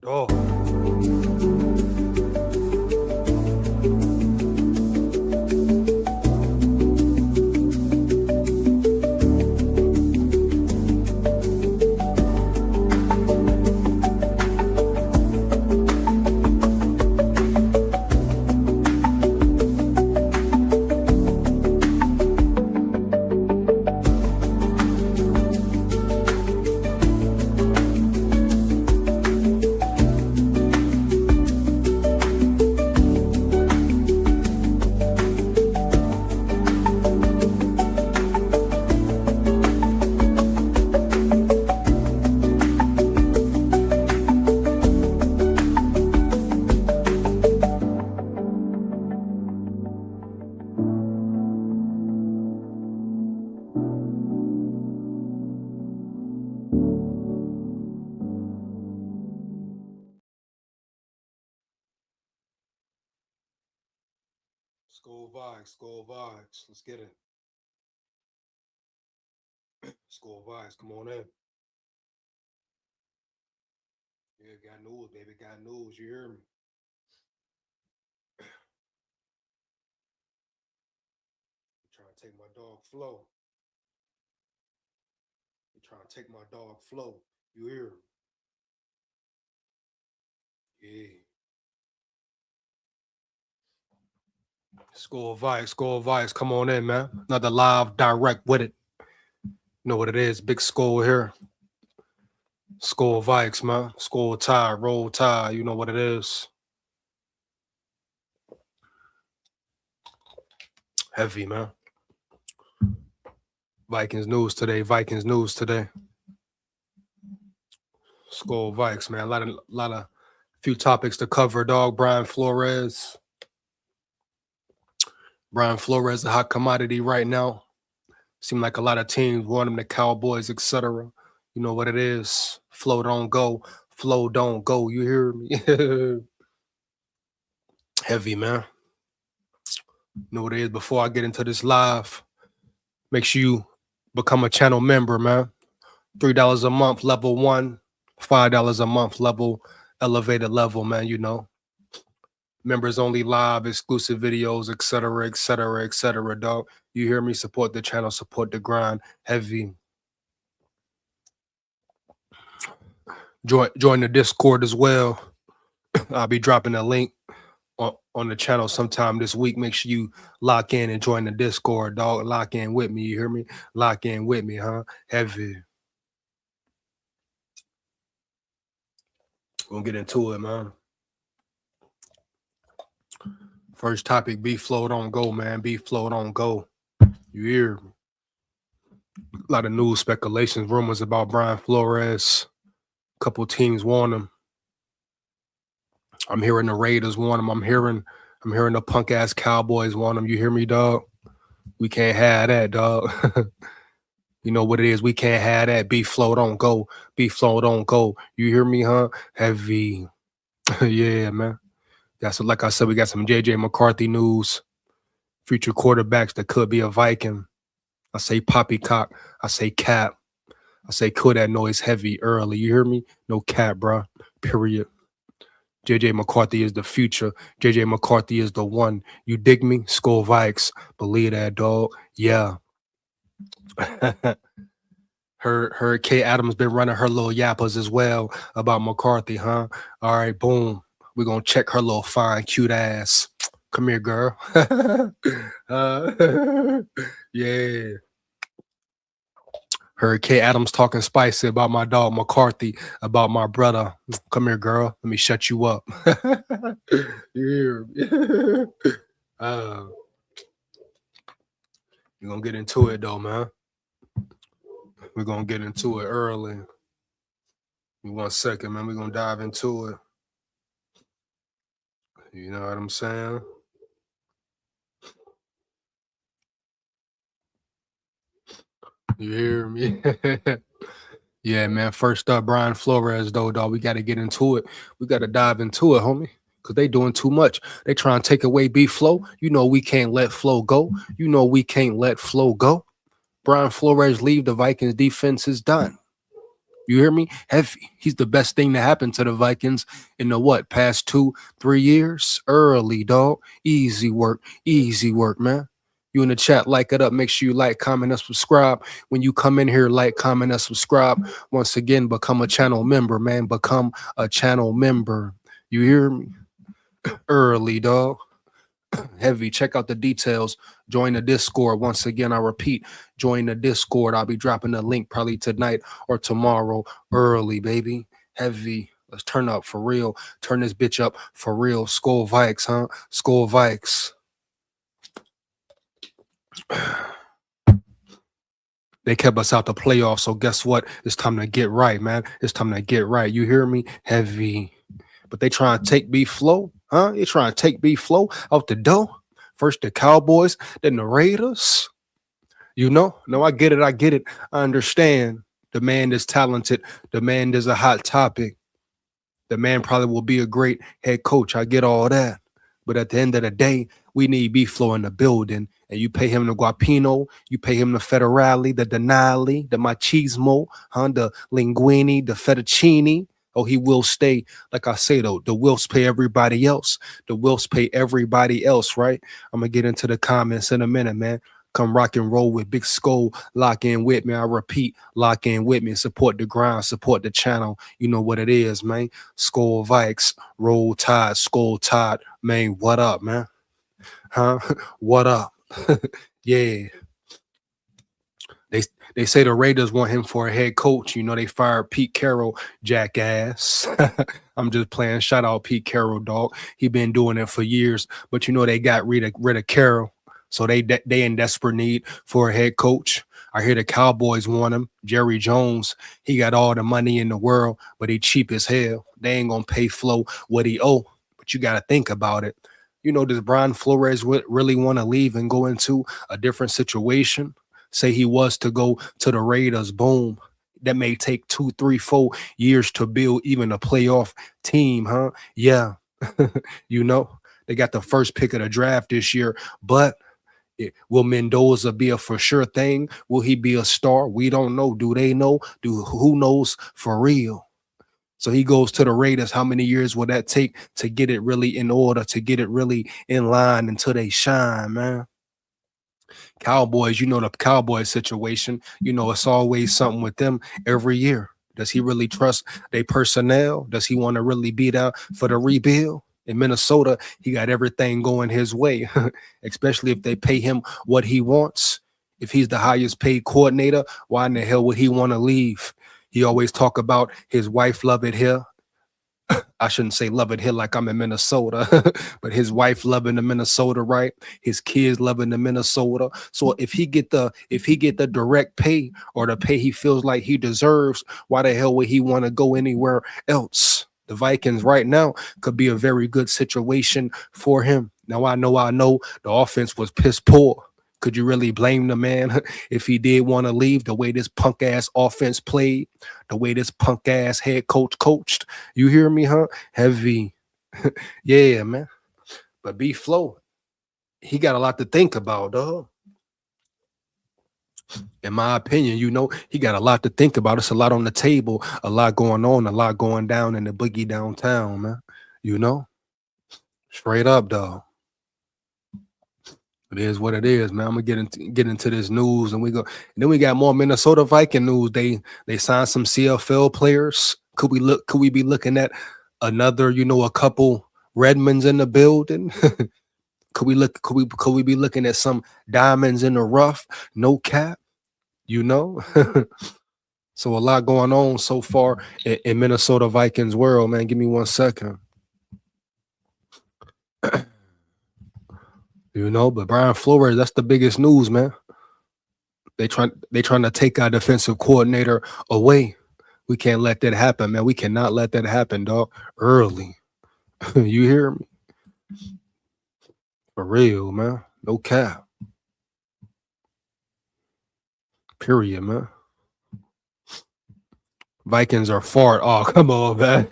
Oh. SKOL VIKES, SKOL VIKES. Let's get it. SKOL VIKES, come on in. Yeah, got news, baby. Got news. You hear me? You trying to take my dog FLO. You trying to take my dog FLO. You hear me? Yeah. SKOL VIKES, SKOL VIKES. Come on in, man. Another live direct with it. You know what it is. Big SKOL here. SKOL VIKES, man. SKOL Tide, Roll Tide. You know what it is. Heavy, man. Vikings news today. Vikings news today. SKOL VIKES, man. A lot of few topics to cover, dog. Brian Flores, a hot commodity right now. Seem like a lot of teams want him, the Cowboys, etc. You know what it is. FLO don't go. FLO don't go. You hear me? Heavy, man. You know what it is. Before I get into this live, make sure you become a channel member, man. $3 a month, level 1. $5 a month, level elevated level, man. You know. Members only live, exclusive videos, etc., etc., etc. Dog, you hear me? Support the channel, support the grind. Heavy. Join the Discord as well. I'll be dropping a link on the channel sometime this week. Make sure you lock in and join the Discord, dog. Lock in with me. You hear me? Lock in with me, huh? Heavy. Gonna get into it, man. First topic, FLO don't go, man. FLO don't go. You hear me? A lot of news, speculations, rumors about Brian Flores. A couple teams want him. I'm hearing the Raiders want him. I'm hearing the punk ass Cowboys want him. You hear me, dog? We can't have that, dog. You know what it is. We can't have that. FLO don't go. FLO don't go. You hear me, huh? Heavy. Yeah, man. Yeah, so like I said, we got some JJ McCarthy news. Future quarterbacks that could be a Viking. I say poppycock. I say cap. I say kill that noise heavy early. You hear me? No cap, bro. Period. JJ McCarthy is the future. JJ McCarthy is the one. You dig me? SKOL VIKES. Believe that, dog. Yeah. her Kay Adams been running her little yappers as well about McCarthy, huh? All right, boom. We're gonna check her little fine, cute ass. Come here, girl. Yeah. Heard Kay Adams talking spicy about my dog McCarthy, about my brother. Come here, girl. Let me shut you up. Yeah. We're gonna get into it though, man. We're gonna get into it early. Give me 1 second, man. We're gonna dive into it. You know what I'm saying? You hear me? Yeah, man. First up, Brian Flores, though, dog. We got to get into it. We got to dive into it, homie. Because they doing too much. They trying to take away FLO. You know we can't let FLO go. You know we can't let FLO go. Brian Flores leave. The Vikings defense is done. You hear me? Heavy. He's the best thing that happened to the Vikings in the what? Past 2-3 years? Early, dog. Easy work. Easy work, man. You in the chat, like it up. Make sure you like, comment, and subscribe. When you come in here, like, comment, and subscribe. Once again, become a channel member, man. Become a channel member. You hear me? Early, dog. Heavy. Check out the details. Join the Discord. Once again, I repeat, join the Discord. I'll be dropping the link probably tonight or tomorrow. Early, baby. Heavy. Let's turn up for real. Turn this bitch up for real. SKOL VIKES, huh? SKOL VIKES. They kept us out the playoffs, so guess what? It's time to get right, man. It's time to get right. You hear me? Heavy. But they trying to take FLO, huh? They trying to take FLO out the door. First the Cowboys, then the Raiders. You know? No, I get it. I get it. I understand. The man is talented. The man is a hot topic. The man probably will be a great head coach. I get all that. But at the end of the day, we need FLO in the building. And you pay him the guapino, you pay him the federale, the denali, the machismo, huh? The linguine, the fettuccine. Oh, he will stay. Like I say, though, the wills pay everybody else. The wills pay everybody else, right? I'm going to get into the comments in a minute, man. Come rock and roll with Big SKOL. Lock in with me. I repeat, lock in with me. Support the grind. Support the channel. You know what it is, man. SKOL VIKES. Roll Tide. SKOL Tide. Man, what up, man? Huh? What up? Yeah. They say the Raiders want him for a head coach. You know, they fired Pete Carroll, jackass. I'm just playing. Shout out Pete Carroll, dog. He been doing it for years. But you know, they got rid of Carroll. So they in desperate need for a head coach. I hear the Cowboys want him. Jerry Jones, he got all the money in the world, but he cheap as hell. They ain't gonna pay FLO what he owe. But you gotta think about it. You know, does Brian Flores really want to leave and go into a different situation? Say he was to go to the Raiders, boom. That may take 2, 3, 4 years to build even a playoff team, huh? Yeah. You know, they got the first pick of the draft this year, but will Mendoza be a for sure thing? Will he be a star? We don't know. Do they know? Who knows for real? So he goes to the Raiders. How many years will that take to get it really in order, to get it really in line until they shine, man? Cowboys, you know the Cowboys situation. You know, it's always something with them every year. Does he really trust their personnel? Does he want to really be there for the rebuild? In Minnesota, he got everything going his way, especially if they pay him what he wants. If he's the highest paid coordinator, why in the hell would he want to leave? He always talk about his wife love it here. I shouldn't say love it here like I'm in Minnesota, but his wife loving the Minnesota, right? His kids loving the Minnesota. So if he get the direct pay or the pay he feels like he deserves, why the hell would he want to go anywhere else? The Vikings right now could be a very good situation for him. Now I know the offense was piss poor. Could you really blame the man if he did want to leave? The way this punk ass offense played, the way this punk ass head coach coached. You hear me, huh? Heavy. Yeah, man. But FLO, he got a lot to think about, dog. In my opinion, you know, he got a lot to think about. It's a lot on the table, a lot going on, a lot going down in the boogie downtown, man. You know? Straight up, dog. It is what it is, man. I'm gonna get into this news, and then we got more Minnesota Viking news. They signed some CFL players. Could we be looking at another, you know, a couple Redmonds in the building? Could we be looking at some diamonds in the rough? No cap, you know. So a lot going on so far in Minnesota Vikings world, man. Give me 1 second. You know, but Brian Flores, that's the biggest news, man. They trying to take our defensive coordinator away. We can't let that happen, man. We cannot let that happen, dog. Early. You hear me? For real, man. No cap. Period, man. Vikings are fart. Oh, come on, man.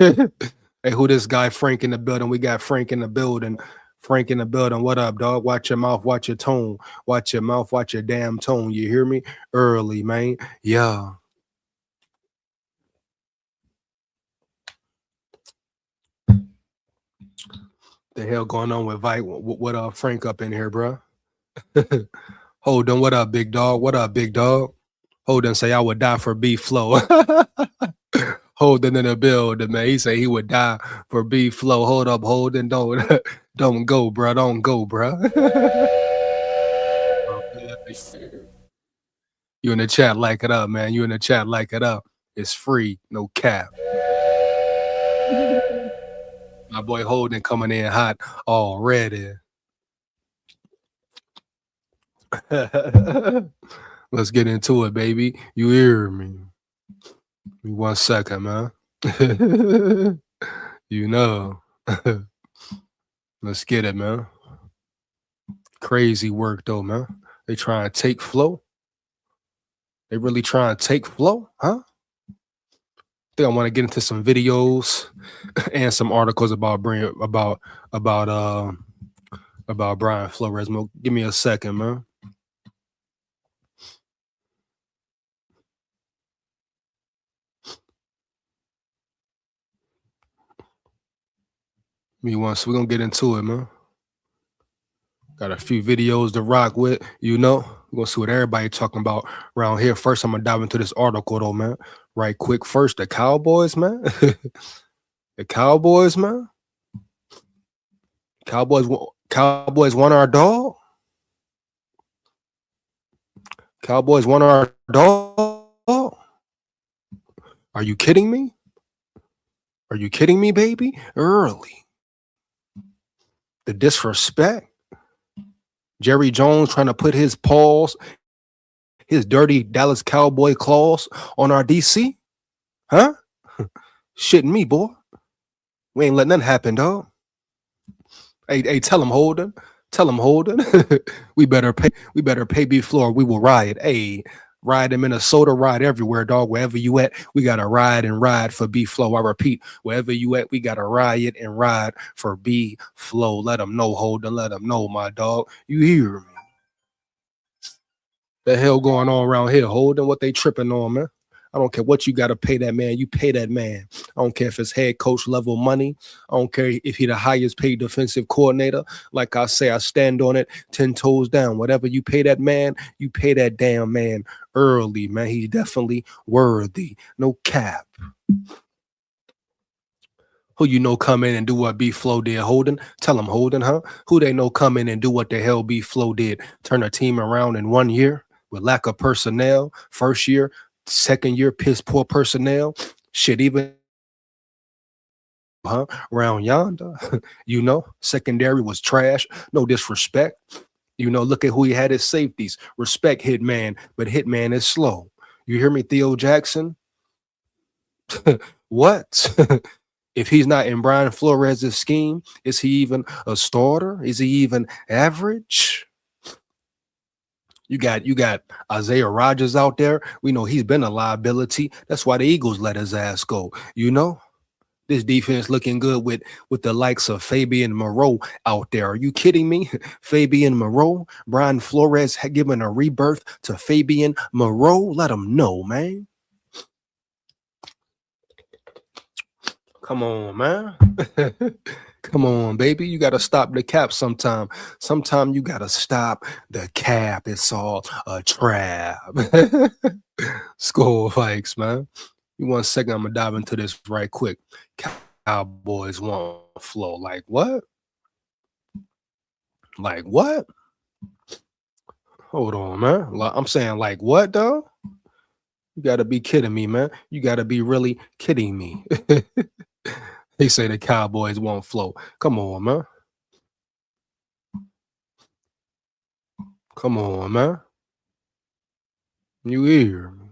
Hey, who this guy? Frank in the building. We got Frank in the building. Frank in the building. What up, dog? Watch your mouth. Watch your tone. Watch your mouth. Watch your damn tone. You hear me? Early, man. Yeah. The hell going on with Vike? What Frank up in here, bro? Hold on, what up, big dog? What up, big dog? Hold on, say I would die for B Flow. Holding in the building, man. He say he would die for B Flow. Hold up, Holden, don't don't go, bro. Don't go, bro. You in the chat, like it up, man. You in the chat, like it up. It's free, no cap. My boy Holden coming in hot already. Let's get into it, baby. You hear me? Give me 1 second, man. You know. Let's get it, man. Crazy work though, man. They try and take flow. They really try and take flow, huh? I think I want to get into some videos and some articles about Brian Flores. Give me a second, man. We're gonna get into it, man. Got a few videos to rock with, you know. We're gonna see what everybody talking about around here. First, I'm gonna dive into this article though, man. Right quick. First, the Cowboys, man. The Cowboys, man. Cowboys won our dog. Cowboys won our dog. Are you kidding me? Are you kidding me, baby? Early. The disrespect. Jerry Jones trying to put his paws, his dirty Dallas Cowboy claws on our DC? Huh? Shitting me, boy. We ain't letting nothing happen, dog. Hey, tell him, Holden. Tell him, Holden. we better pay B Floor. We will riot. Hey, ride in Minnesota, ride everywhere, dog. Wherever you at, we gotta ride and ride for B Flow. I repeat, wherever you at, we gotta riot and ride for B Flow. Let them know, Holden. Let them know, my dog. You hear me? The hell going on around here, Holden? What they tripping on, man? I don't care what you got to pay that man. You pay that man. I don't care if it's head coach level money. I don't care if he the highest paid defensive coordinator. Like I say, I stand on it 10 toes down. Whatever you pay that man, you pay that damn man early, man. He's definitely worthy. No cap. Who you know come in and do what B Flow did, Holden? Tell him, Holden, huh? Who they know come in and do what the hell B Flow did? Turn a team around in 1 year with lack of personnel. First year, second year, piss poor personnel. Shit, even around yonder, you know, secondary was trash. No disrespect. You know, look at who he had as safeties. Respect Hitman, but Hitman is slow. You hear me, Theo Jackson? What? If he's not in Brian Flores' scheme, is he even a starter? Is he even average? You got Isaiah Rodgers out there. We know he's been a liability. That's why the Eagles let his ass go. You know, this defense looking good with the likes of Fabian Moreau out there. Are you kidding me? Fabian Moreau, Brian Flores had given a rebirth to Fabian Moreau. Let him know, man. Come on, man. Come on, baby. You got to stop the cap sometime. Sometime you got to stop the cap. It's all a trap. SKOL Vikes, man. You 1 second, I'm going to dive into this right quick. Cowboys want flow. Like what? Like what? Hold on, man. I'm saying like what, though? You got to be kidding me, man. You got to be really kidding me. They say the Cowboys won't flow. Come on, man. Come on, man. You hear me?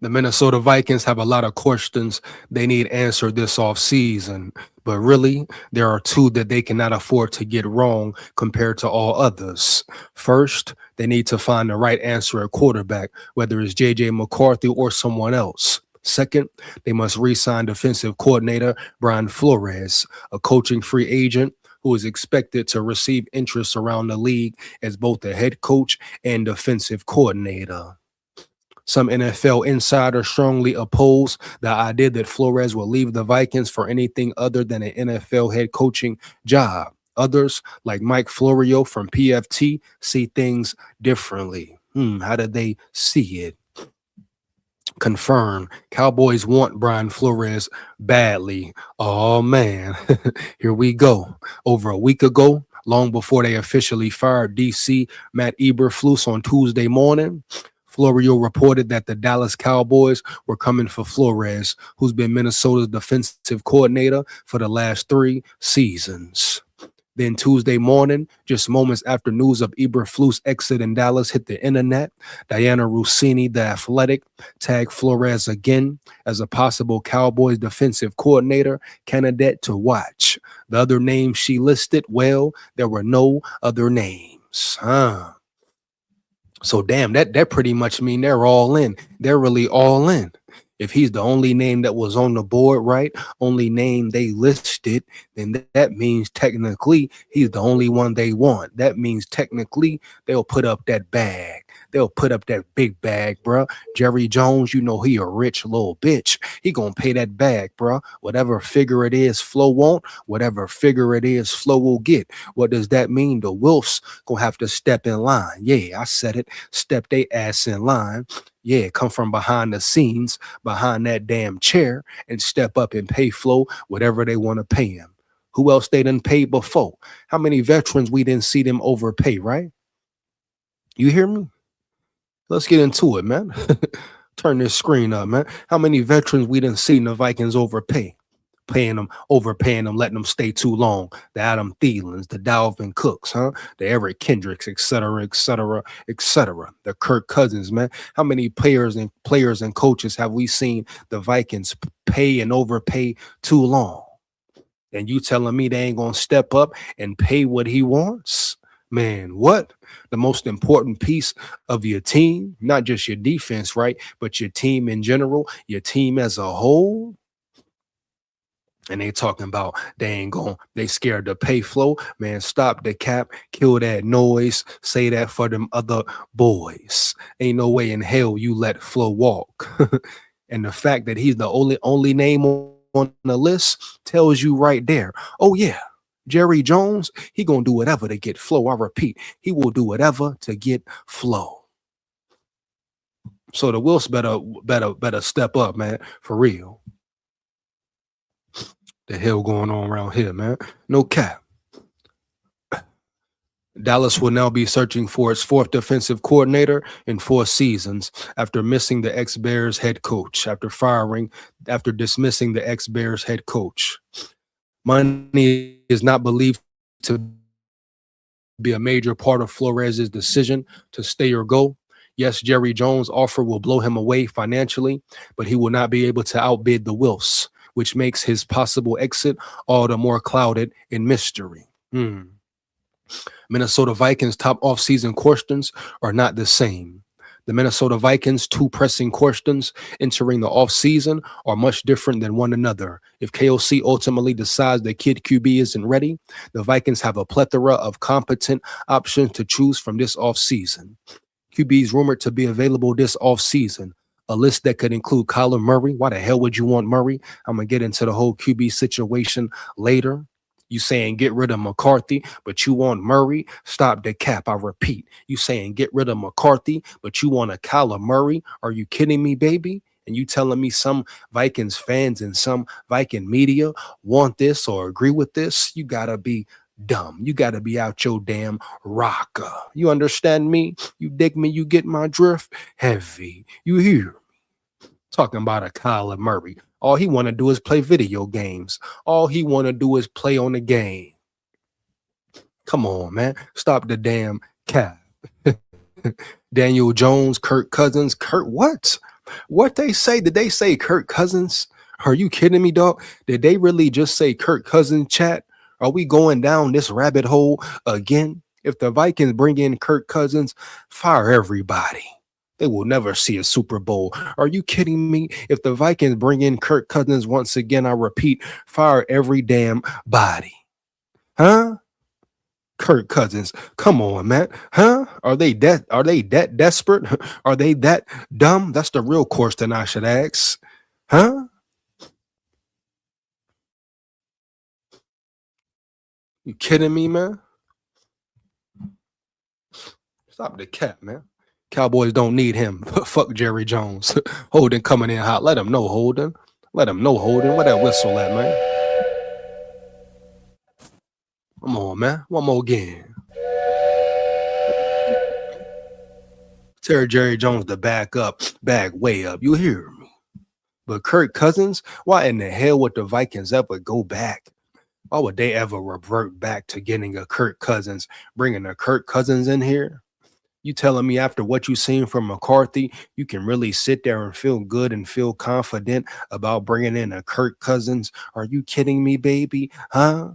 The Minnesota Vikings have a lot of questions they need answered this offseason, but really, there are two that they cannot afford to get wrong compared to all others. First, they need to find the right answer at quarterback, whether it's J.J. McCarthy or someone else. Second, they must re-sign defensive coordinator Brian Flores, a coaching free agent who is expected to receive interest around the league as both the head coach and defensive coordinator. Some NFL insiders strongly oppose the idea that Flores will leave the Vikings for anything other than an NFL head coaching job. Others, like Mike Florio from PFT, see things differently. How did they see it? Confirmed. Cowboys want Brian Flores badly. Oh man, here we go. Over a week ago, long before they officially fired DC Matt Eberflus on Tuesday morning, Florio reported that the Dallas Cowboys were coming for Flores, who's been Minnesota's defensive coordinator for the last 3 seasons. Then Tuesday morning, just moments after news of Eberflus' exit in Dallas hit the internet, Diana Rossini, the Athletic, tagged Flores again as a possible Cowboys defensive coordinator candidate to watch. The other names she listed, well, there were no other names. So damn, that pretty much mean they're all in. They're really all in. If he's the only name that was on the board, right? Only name they listed, then that means technically he's the only one they want. That means technically they'll put up that bag. They'll put up that big bag, bro. Jerry Jones, you know he a rich little bitch. He gonna pay that bag, bro. Whatever figure it is Flo won't, whatever figure it is Flo will get. What does that mean? The Wilfs gonna have to step in line. Yeah, I said it. Step they ass in line. Yeah, come from behind the scenes, behind that damn chair, and step up and pay Flo whatever they want to pay him. Who else they done paid before? How many veterans we didn't see them overpay, right? You hear me? Let's get into it, man. Turn this screen up, man. How many veterans we didn't see the Vikings overpay? Overpaying them, letting them stay too long. The Adam Thielens, the Dalvin Cooks, the Eric Kendricks, et cetera, et cetera, et cetera. The Kirk Cousins, man. How many players and coaches have we seen the Vikings pay and overpay too long? And you telling me they ain't gonna step up and pay what he wants? Man, what? The most important piece of your team, not just your defense, right? But your team in general, your team as a whole. And they talking about they scared to pay Flo. Man, stop the cap, kill that noise, say that for them other boys. Ain't no way in hell you let Flo walk. And the fact that he's the only name on the list tells you right there. Oh yeah, Jerry Jones, he gonna do whatever to get Flo. I repeat, he will do whatever to get Flo. So the Wills better step up, man, for real. The hell going on around here, man? No cap. Dallas will now be searching for its 4th defensive coordinator in 4 seasons after missing the ex-Bears head coach, after dismissing the ex-Bears head coach. Money is not believed to be a major part of Flores' decision to stay or go. Yes, Jerry Jones' offer will blow him away financially, but he will not be able to outbid the Wilfs, which makes his possible exit all the more clouded in mystery. Minnesota Vikings' top offseason questions are not the same. The Minnesota Vikings' 2 pressing questions entering the offseason are much different than one another. If KOC ultimately decides the kid QB isn't ready, the Vikings have a plethora of competent options to choose from this offseason. QBs rumored to be available this offseason. A list that could include Kyler Murray. Why the hell would you want Murray? I'm going to get into the whole QB situation later. You saying get rid of McCarthy, but you want Murray? Stop the cap. I repeat. You saying get rid of McCarthy, but you want a Kyler Murray? Are you kidding me, baby? And you telling me some Vikings fans and some Viking media want this or agree with this? You got to be dumb. You got to be out your damn rocker. You understand me? You dig me? You get my drift? Heavy. You hear me? Talking about a Kyler Murray. All he want to do is play video games. All he want to do is play on the game. Come on, man. Stop the damn cap. Daniel Jones, Kirk Cousins. What? What they say? Did they say Kirk Cousins? Are you kidding me, dog? Did they really just say Kirk Cousins, chat? Are we going down this rabbit hole again? If the Vikings bring in Kirk Cousins, fire everybody. They will never see a Super Bowl. Are you kidding me? If the Vikings bring in Kirk Cousins once again, I repeat, fire every damn body. Huh? Kirk Cousins. Come on, man. Huh? Are they that desperate? Are they that dumb? That's the real question I should ask. Huh? You kidding me, man? Stop the cap, man. Cowboys don't need him. Fuck Jerry Jones. Holden coming in hot. Let him know, Holden. Let him know, Holden. Where that whistle at, man? Come on, man. One more game. Tell Jerry Jones to back up, back way up. You hear me? But Kirk Cousins, why in the hell would the Vikings ever go back? Why would they ever revert back to getting a Kirk Cousins, bringing a Kirk Cousins in here? You telling me after what you seen from McCarthy, you can really sit there and feel good and feel confident about bringing in a Kirk Cousins? Are you kidding me, baby? Huh?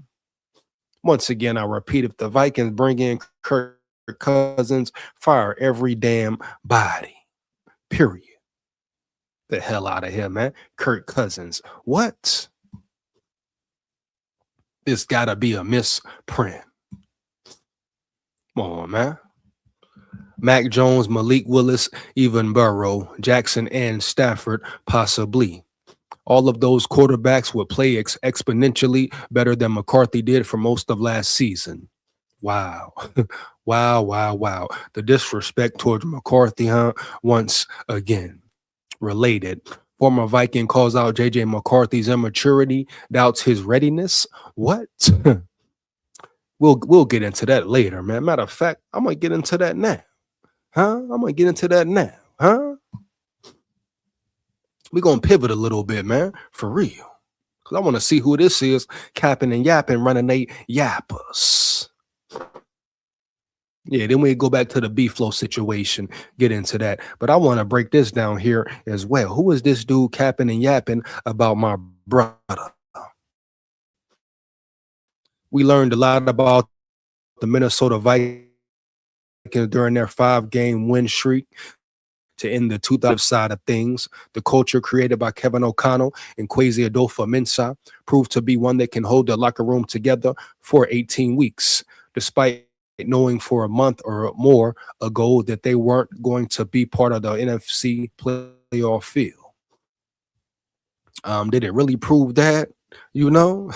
Once again, I repeat, if the Vikings bring in Kirk Cousins, fire every damn body. Period. The hell out of here, man. Kirk Cousins. What? This gotta be a misprint. Come on, man. Mac Jones, Malik Willis, even Burrow, Jackson, and Stafford, possibly. All of those quarterbacks would play exponentially better than McCarthy did for most of last season. Wow. Wow, wow, wow. The disrespect towards McCarthy, huh? Once again. Related. Former Viking calls out JJ McCarthy's immaturity, doubts his readiness. What? We'll get into that later, man. Matter of fact, I'm gonna get into that now. Huh? I'm gonna get into that now. Huh? We're gonna pivot a little bit, man. For real. Cause I want to see who this is, capping and yapping, running they yappers. Yeah, then we go back to the FLO situation, get into that. But I want to break this down here as well. Who is this dude capping and yapping about my brother? We learned a lot about the Minnesota Vikings during their 5-game win streak to end the 2000 side of things. The culture created by Kevin O'Connell and Kwesi Adolfo-Mensah proved to be one that can hold the locker room together for 18 weeks, despite knowing for a month or more ago that they weren't going to be part of the NFC playoff field. Did it really prove that? You know?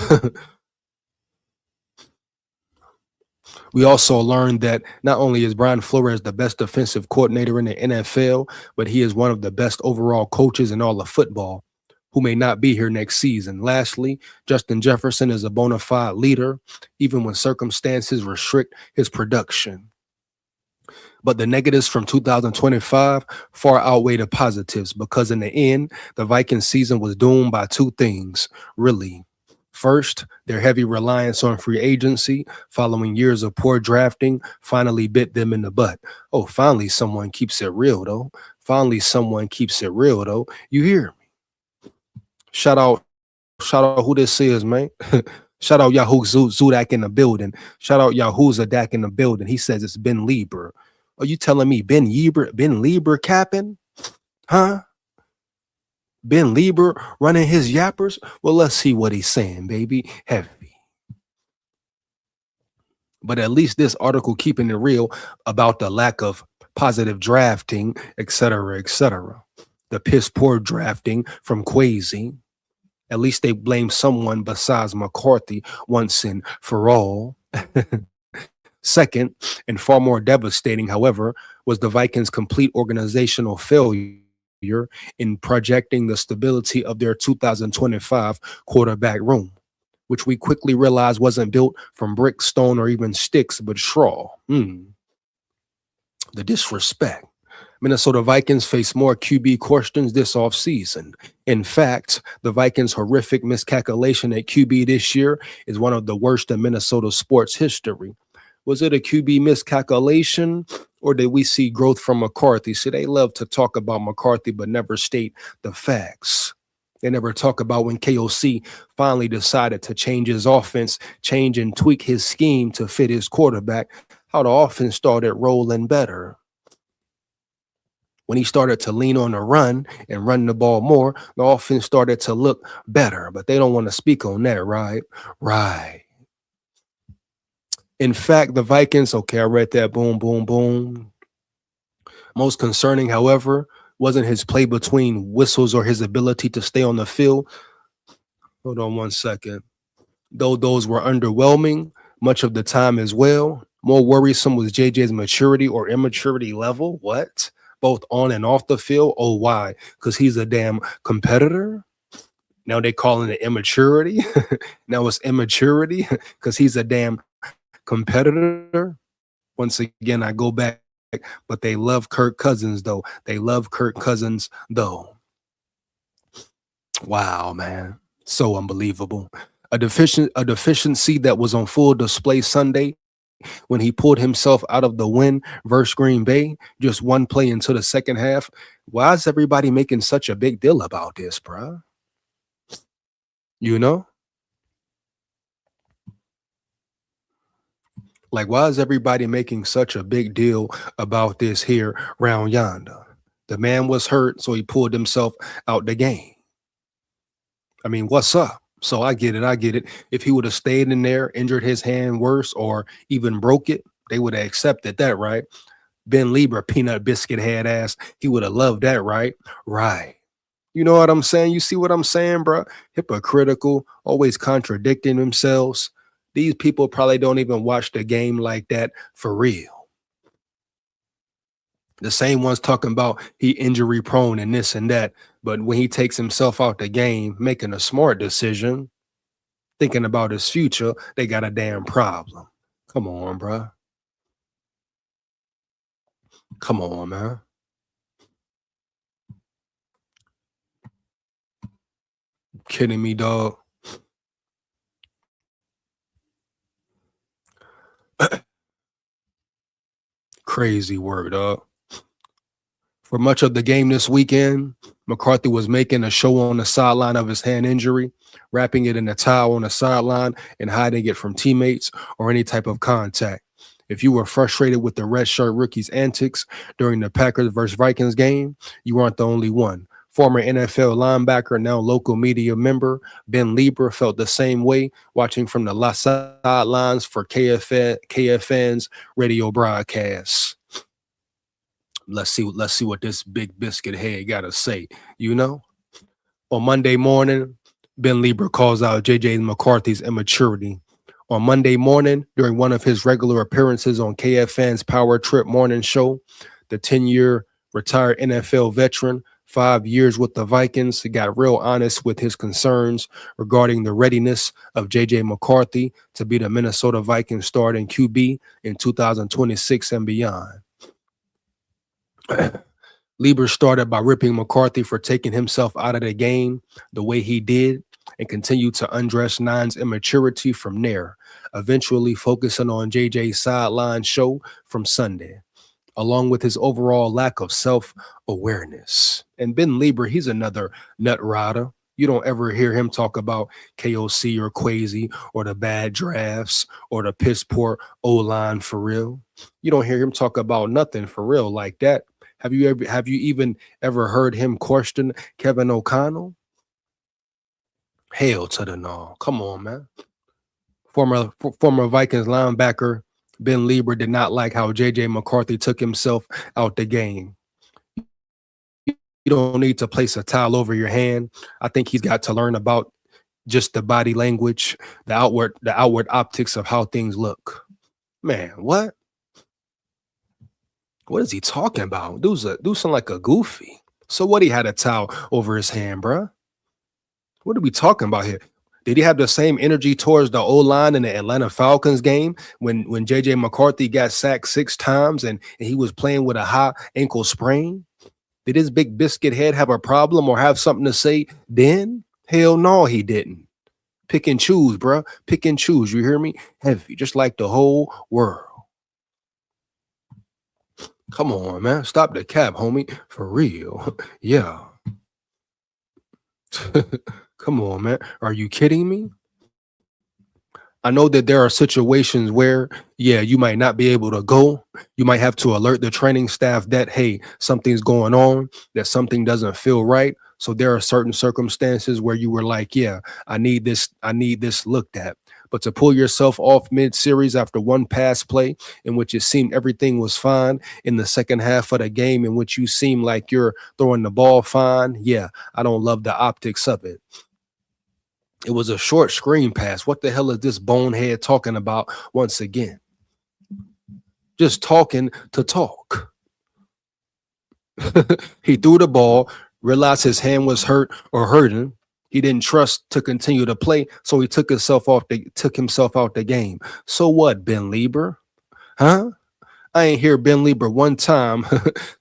We also learned that not only is Brian Flores the best defensive coordinator in the NFL, but he is one of the best overall coaches in all of football, who may not be here next season. Lastly, Justin Jefferson is a bona fide leader, even when circumstances restrict his production. But the negatives from 2025 far outweigh the positives, because in the end, the Vikings season was doomed by two things, really. First, their heavy reliance on free agency following years of poor drafting finally bit them in the butt. Oh, finally someone keeps it real, though. Finally someone keeps it real, though. You hear me? Shout out who this is, man. Shout out Yahoo Zudak in the building. Shout out Yahoo Zadak in the building. He says it's Ben Lieber. Are you telling me Ben Lieber capping? Huh? Ben Lieber running his yappers? Well, let's see what he's saying, baby. Heavy. But at least this article keeping it real about the lack of positive drafting, etc., etc. The piss poor drafting from Kwesi. At least they blame someone besides McCarthy once and for all. Second, and far more devastating, however, was the Vikings' complete organizational failure in projecting the stability of their 2025 quarterback room, which we quickly realized wasn't built from brick, stone, or even sticks, but straw. The disrespect. Minnesota Vikings face more QB questions this offseason. In fact, the Vikings' horrific miscalculation at QB this year is one of the worst in Minnesota sports history. Was it a QB miscalculation, or did we see growth from McCarthy? See, they love to talk about McCarthy, but never state the facts. They never talk about when KOC finally decided to change his offense, change and tweak his scheme to fit his quarterback, how the offense started rolling better. When he started to lean on the run and run the ball more, the offense started to look better. But they don't want to speak on that, right? Right. In fact, the Vikings, okay, I read that. Boom, boom, boom. Most concerning, however, wasn't his play between whistles or his ability to stay on the field. Hold on one second. Though those were underwhelming much of the time as well, more worrisome was JJ's maturity or immaturity level. What? Both on and off the field. Oh, why? Because he's a damn competitor. Now they calling it immaturity. Now it's immaturity because he's a damn competitor. Once again, I go back, but they love Kirk Cousins, though. They love Kirk Cousins, though. Wow, man. So unbelievable. A deficiency that was on full display Sunday when he pulled himself out of the win versus Green Bay, just one play into the second half. Why is everybody making such a big deal about this, bruh? You know? Like, why is everybody making such a big deal about this here round yonder? The man was hurt, so he pulled himself out the game. I mean, what's up? So I get it. I get it. If he would have stayed in there, injured his hand worse, or even broke it, they would have accepted that, right? Ben Lieber, peanut biscuit head ass, he would have loved that, right? Right. You know what I'm saying? You see what I'm saying, bro? Hypocritical, always contradicting themselves. These people probably don't even watch the game like that for real. The same ones talking about he injury prone and this and that. But when he takes himself out the game, making a smart decision, thinking about his future, they got a damn problem. Come on, bro. Come on, man. Kidding me, dog? Crazy word, dog. For much of the game this weekend, McCarthy was making a show on the sideline of his hand injury, wrapping it in a towel on the sideline and hiding it from teammates or any type of contact. If you were frustrated with the red shirt rookie's antics during the Packers versus Vikings game, you aren't the only one. Former NFL linebacker, now local media member, Ben Lieber felt the same way watching from the sidelines for KFN's radio broadcasts. Let's see what this big biscuit head got to say. You know, on Monday morning, Ben Lieber calls out JJ McCarthy's immaturity. On Monday morning, during one of his regular appearances on KFN's Power Trip morning show, the 10-year retired NFL veteran, 5 years with the Vikings, got real honest with his concerns regarding the readiness of JJ McCarthy to be the Minnesota Vikings starting QB in 2026 and beyond. Lieber started by ripping McCarthy for taking himself out of the game the way he did and continued to undress Nine's immaturity from there, eventually focusing on JJ's sideline show from Sunday, along with his overall lack of self-awareness. And Ben Lieber, he's another nut rider. You don't ever hear him talk about KOC or Quasi or the bad drafts or the piss poor O-line for real. You don't hear him talk about nothing for real like that. Have you even ever heard him question Kevin O'Connell? Hell to the no. Come on, man. Former Vikings linebacker Ben Lieber did not like how JJ McCarthy took himself out the game. You don't need to place a towel over your hand. I think he's got to learn about just the body language, the outward optics of how things look. Man, what? What is he talking about? Dude sound like a goofy. So what, he had a towel over his hand, bruh? What are we talking about here? Did he have the same energy towards the O-line in the Atlanta Falcons game when JJ McCarthy got sacked 6 times and he was playing with a high ankle sprain? Did his big biscuit head have a problem or have something to say then? Hell no, he didn't. Pick and choose, bruh. Pick and choose. You hear me? Heavy, just like the whole world. Come on, man. Stop the cap, homie. For real. Yeah. Come on, man. Are you kidding me? I know that there are situations where, yeah, you might not be able to go. You might have to alert the training staff that, hey, something's going on, that something doesn't feel right. So there are certain circumstances where you were like, yeah, I need this looked at. But to pull yourself off mid-series after one pass play in which it seemed everything was fine in the second half of the game in which you seem like you're throwing the ball fine, yeah, I don't love the optics of it. It was a short screen pass. What the hell is this bonehead talking about once again? Just talking to talk. He threw the ball, realized his hand was hurt or hurting. He didn't trust to continue to play, so he took himself out the game. So what, Ben Lieber? Huh? I ain't hear Ben Lieber one time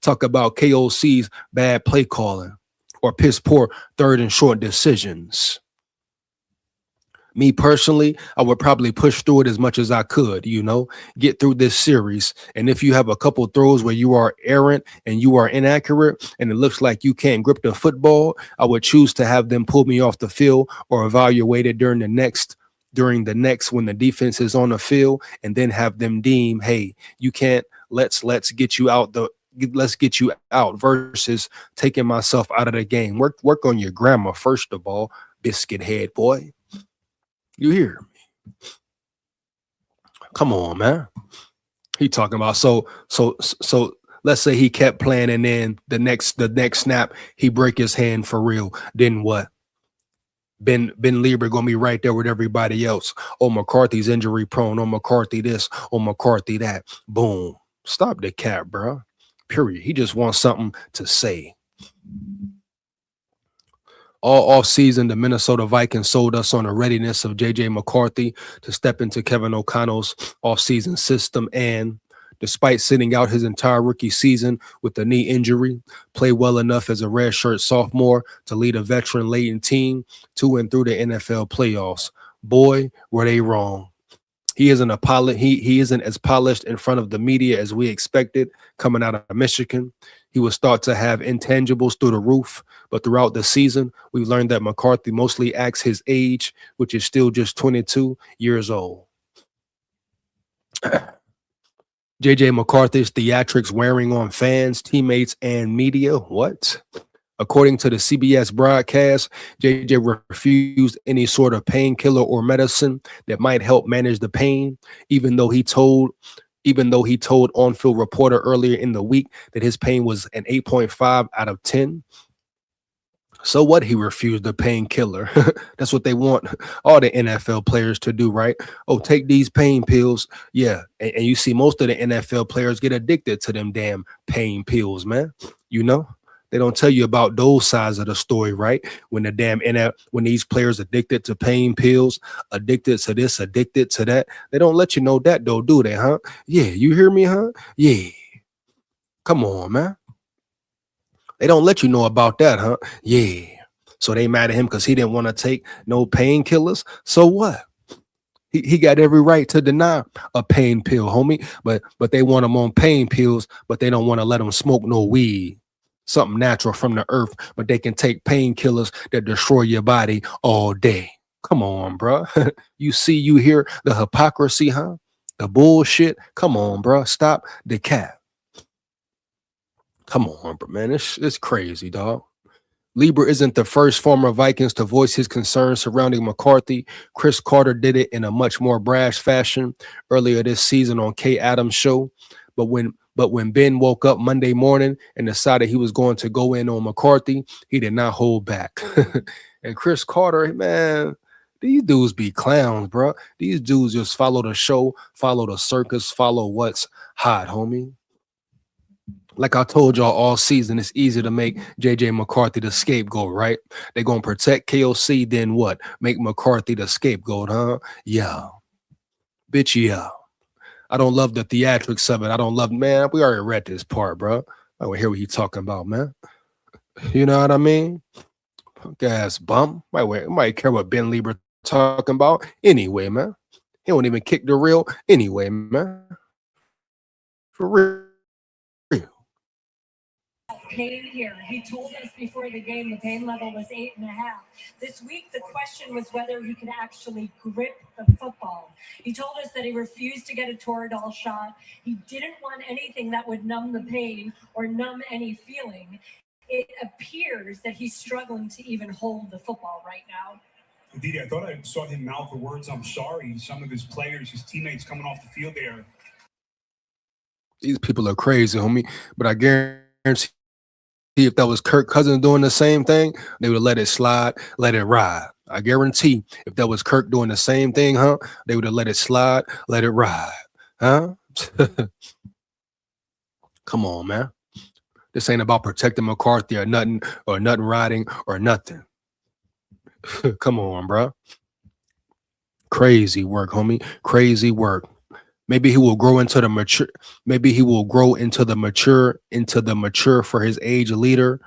talk about KOC's bad play calling or piss poor third and short decisions. Me personally, I would probably push through it as much as I could, get through this series. And if you have a couple throws where you are errant and you are inaccurate and it looks like you can't grip the football, I would choose to have them pull me off the field or evaluate it during the next when the defense is on the field, and then have them deem, hey, you can't, let's get you out versus taking myself out of the game. Work on your grammar, first of all, biscuit head boy. You hear me? Come on, man. He talking about so let's say he kept playing and then the next snap he break his hand for real. Then what? Ben Lieber gonna be right there with everybody else. Oh, McCarthy's injury prone. Oh, McCarthy this. Oh, McCarthy that. Boom. Stop the cat, bro. Period. He just wants something to say. All offseason, the Minnesota Vikings sold us on the readiness of J.J. McCarthy to step into Kevin O'Connell's offseason system and, despite sitting out his entire rookie season with a knee injury, play well enough as a redshirt sophomore to lead a veteran-laden team to and through the NFL playoffs. Boy, were they wrong. He isn't as polished in front of the media as we expected coming out of Michigan. He was thought to have intangibles through the roof, but throughout the season, we've learned that McCarthy mostly acts his age, which is still just 22 years old. J.J. McCarthy's theatrics wearing on fans, teammates, and media. What? According to the CBS broadcast, J.J. refused any sort of painkiller or medicine that might help manage the pain, even though he told on-field reporter earlier in the week that his pain was an 8.5 out of 10. So what? He refused the painkiller. That's what they want all the NFL players to do, right? Oh, take these pain pills. Yeah. And you see most of the NFL players get addicted to them damn pain pills, man. They don't tell you about those sides of the story, right? When when these players addicted to pain pills, addicted to this, addicted to that, they don't let you know that though, do they, huh? Yeah, you hear me, huh? Yeah. Come on, man. They don't let you know about that, huh? Yeah. So they mad at him because he didn't want to take no painkillers. So what? He got every right to deny a pain pill, homie. But they want him on pain pills, but they don't want to let him smoke no weed. Something natural from the earth, but they can take painkillers that destroy your body all day. Come on, bro. You hear the hypocrisy, huh? The bullshit. Come on, bro. Stop the cap. Come on, bro, man. It's crazy, dog. Lieber isn't the first former Vikings to voice his concerns surrounding McCarthy. Chris Carter did it in a much more brash fashion earlier this season on Kay Adams' show. But when Ben woke up Monday morning and decided he was going to go in on McCarthy, he did not hold back. And Chris Carter, man, these dudes be clowns, bro. These dudes just follow the show, follow the circus, follow what's hot, homie. Like I told y'all all season, it's easy to make J.J. McCarthy the scapegoat, right? They're going to protect KOC, then what? Make McCarthy the scapegoat, huh? Yeah. Bitch, yeah. I don't love the theatrics of it. I don't love, man, we already read this part, bro. I want to hear what he's talking about, man. You know what I mean? Punk ass bum. Might care what Ben Lieber talking about anyway, man. He don't even kick the reel anyway, man. For real. Pain here. He told us before the game the pain level was 8.5. This week, the question was whether he could actually grip the football. He told us that he refused to get a Toradol shot. He didn't want anything that would numb the pain or numb any feeling. It appears that he's struggling to even hold the football right now. Didi, I thought I saw him mouth the words "I'm sorry." Some of his players, his teammates, coming off the field there. These people are crazy, homie. But I guarantee if that was Kirk Cousins doing the same thing, they would let it slide, let it ride. I guarantee if that was Kirk doing the same thing, huh? They would have let it slide, let it ride. Huh? Come on, man. This ain't about protecting McCarthy or nothing riding or nothing. Come on, bro. Crazy work, homie. Crazy work. Maybe he will grow into the mature. Maybe he will grow into the mature for his age leader.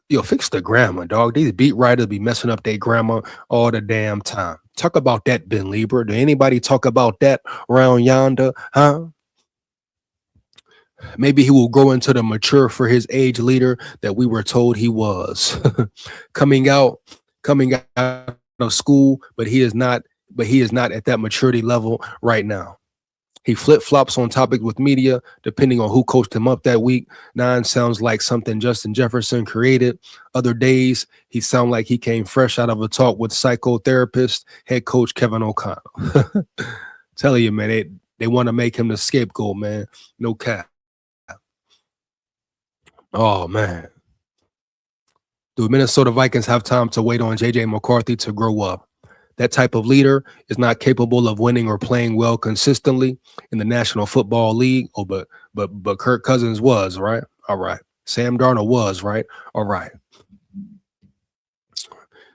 Yo, fix the grammar, dog. These beat writers be messing up their grammar all the damn time. Talk about that, Ben Lieber. Do anybody talk about that around yonder? Huh? Maybe he will grow into the mature for his age leader that we were told he was. coming out of school, but he is not at that maturity level right now. He flip-flops on topics with media, depending on who coached him up that week. 9 sounds like something Justin Jefferson created. Other days, he sounds like he came fresh out of a talk with psychotherapist, head coach Kevin O'Connell. Tell you, man, they want to make him the scapegoat, man. No cap. Oh, man. Do Minnesota Vikings have time to wait on J.J. McCarthy to grow up? That type of leader is not capable of winning or playing well consistently in the National Football League. Oh, but Kirk Cousins was, right? All right. Sam Darnold was, right? All right.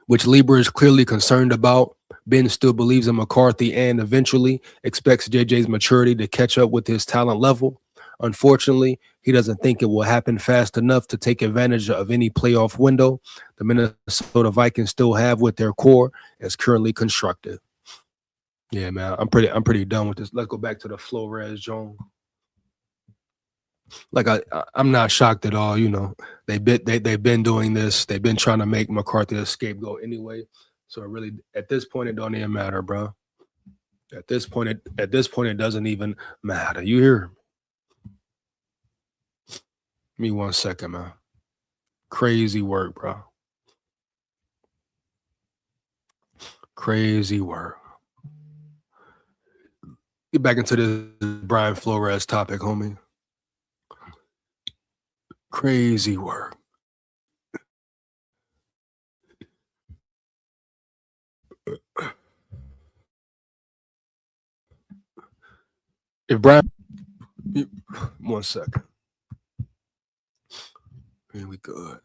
Which Lieber is clearly concerned about. Ben still believes in McCarthy and eventually expects JJ's maturity to catch up with his talent level. Unfortunately, he doesn't think it will happen fast enough to take advantage of any playoff window the Minnesota Vikings still have with their core as currently constructed. Yeah, man, I'm pretty done with this. Let's go back to the Flores Jones. Like I'm not shocked at all. You know, they've been doing this. They've been trying to make McCarthy a scapegoat anyway. So it really, at this point, it don't even matter, bro. At this point, it doesn't even matter. You hear me? Give me 1 second, man. Crazy work, bro. Crazy work. Get back into this Brian Flores topic, homie. Crazy work. If Brian, 1 second. Here we go.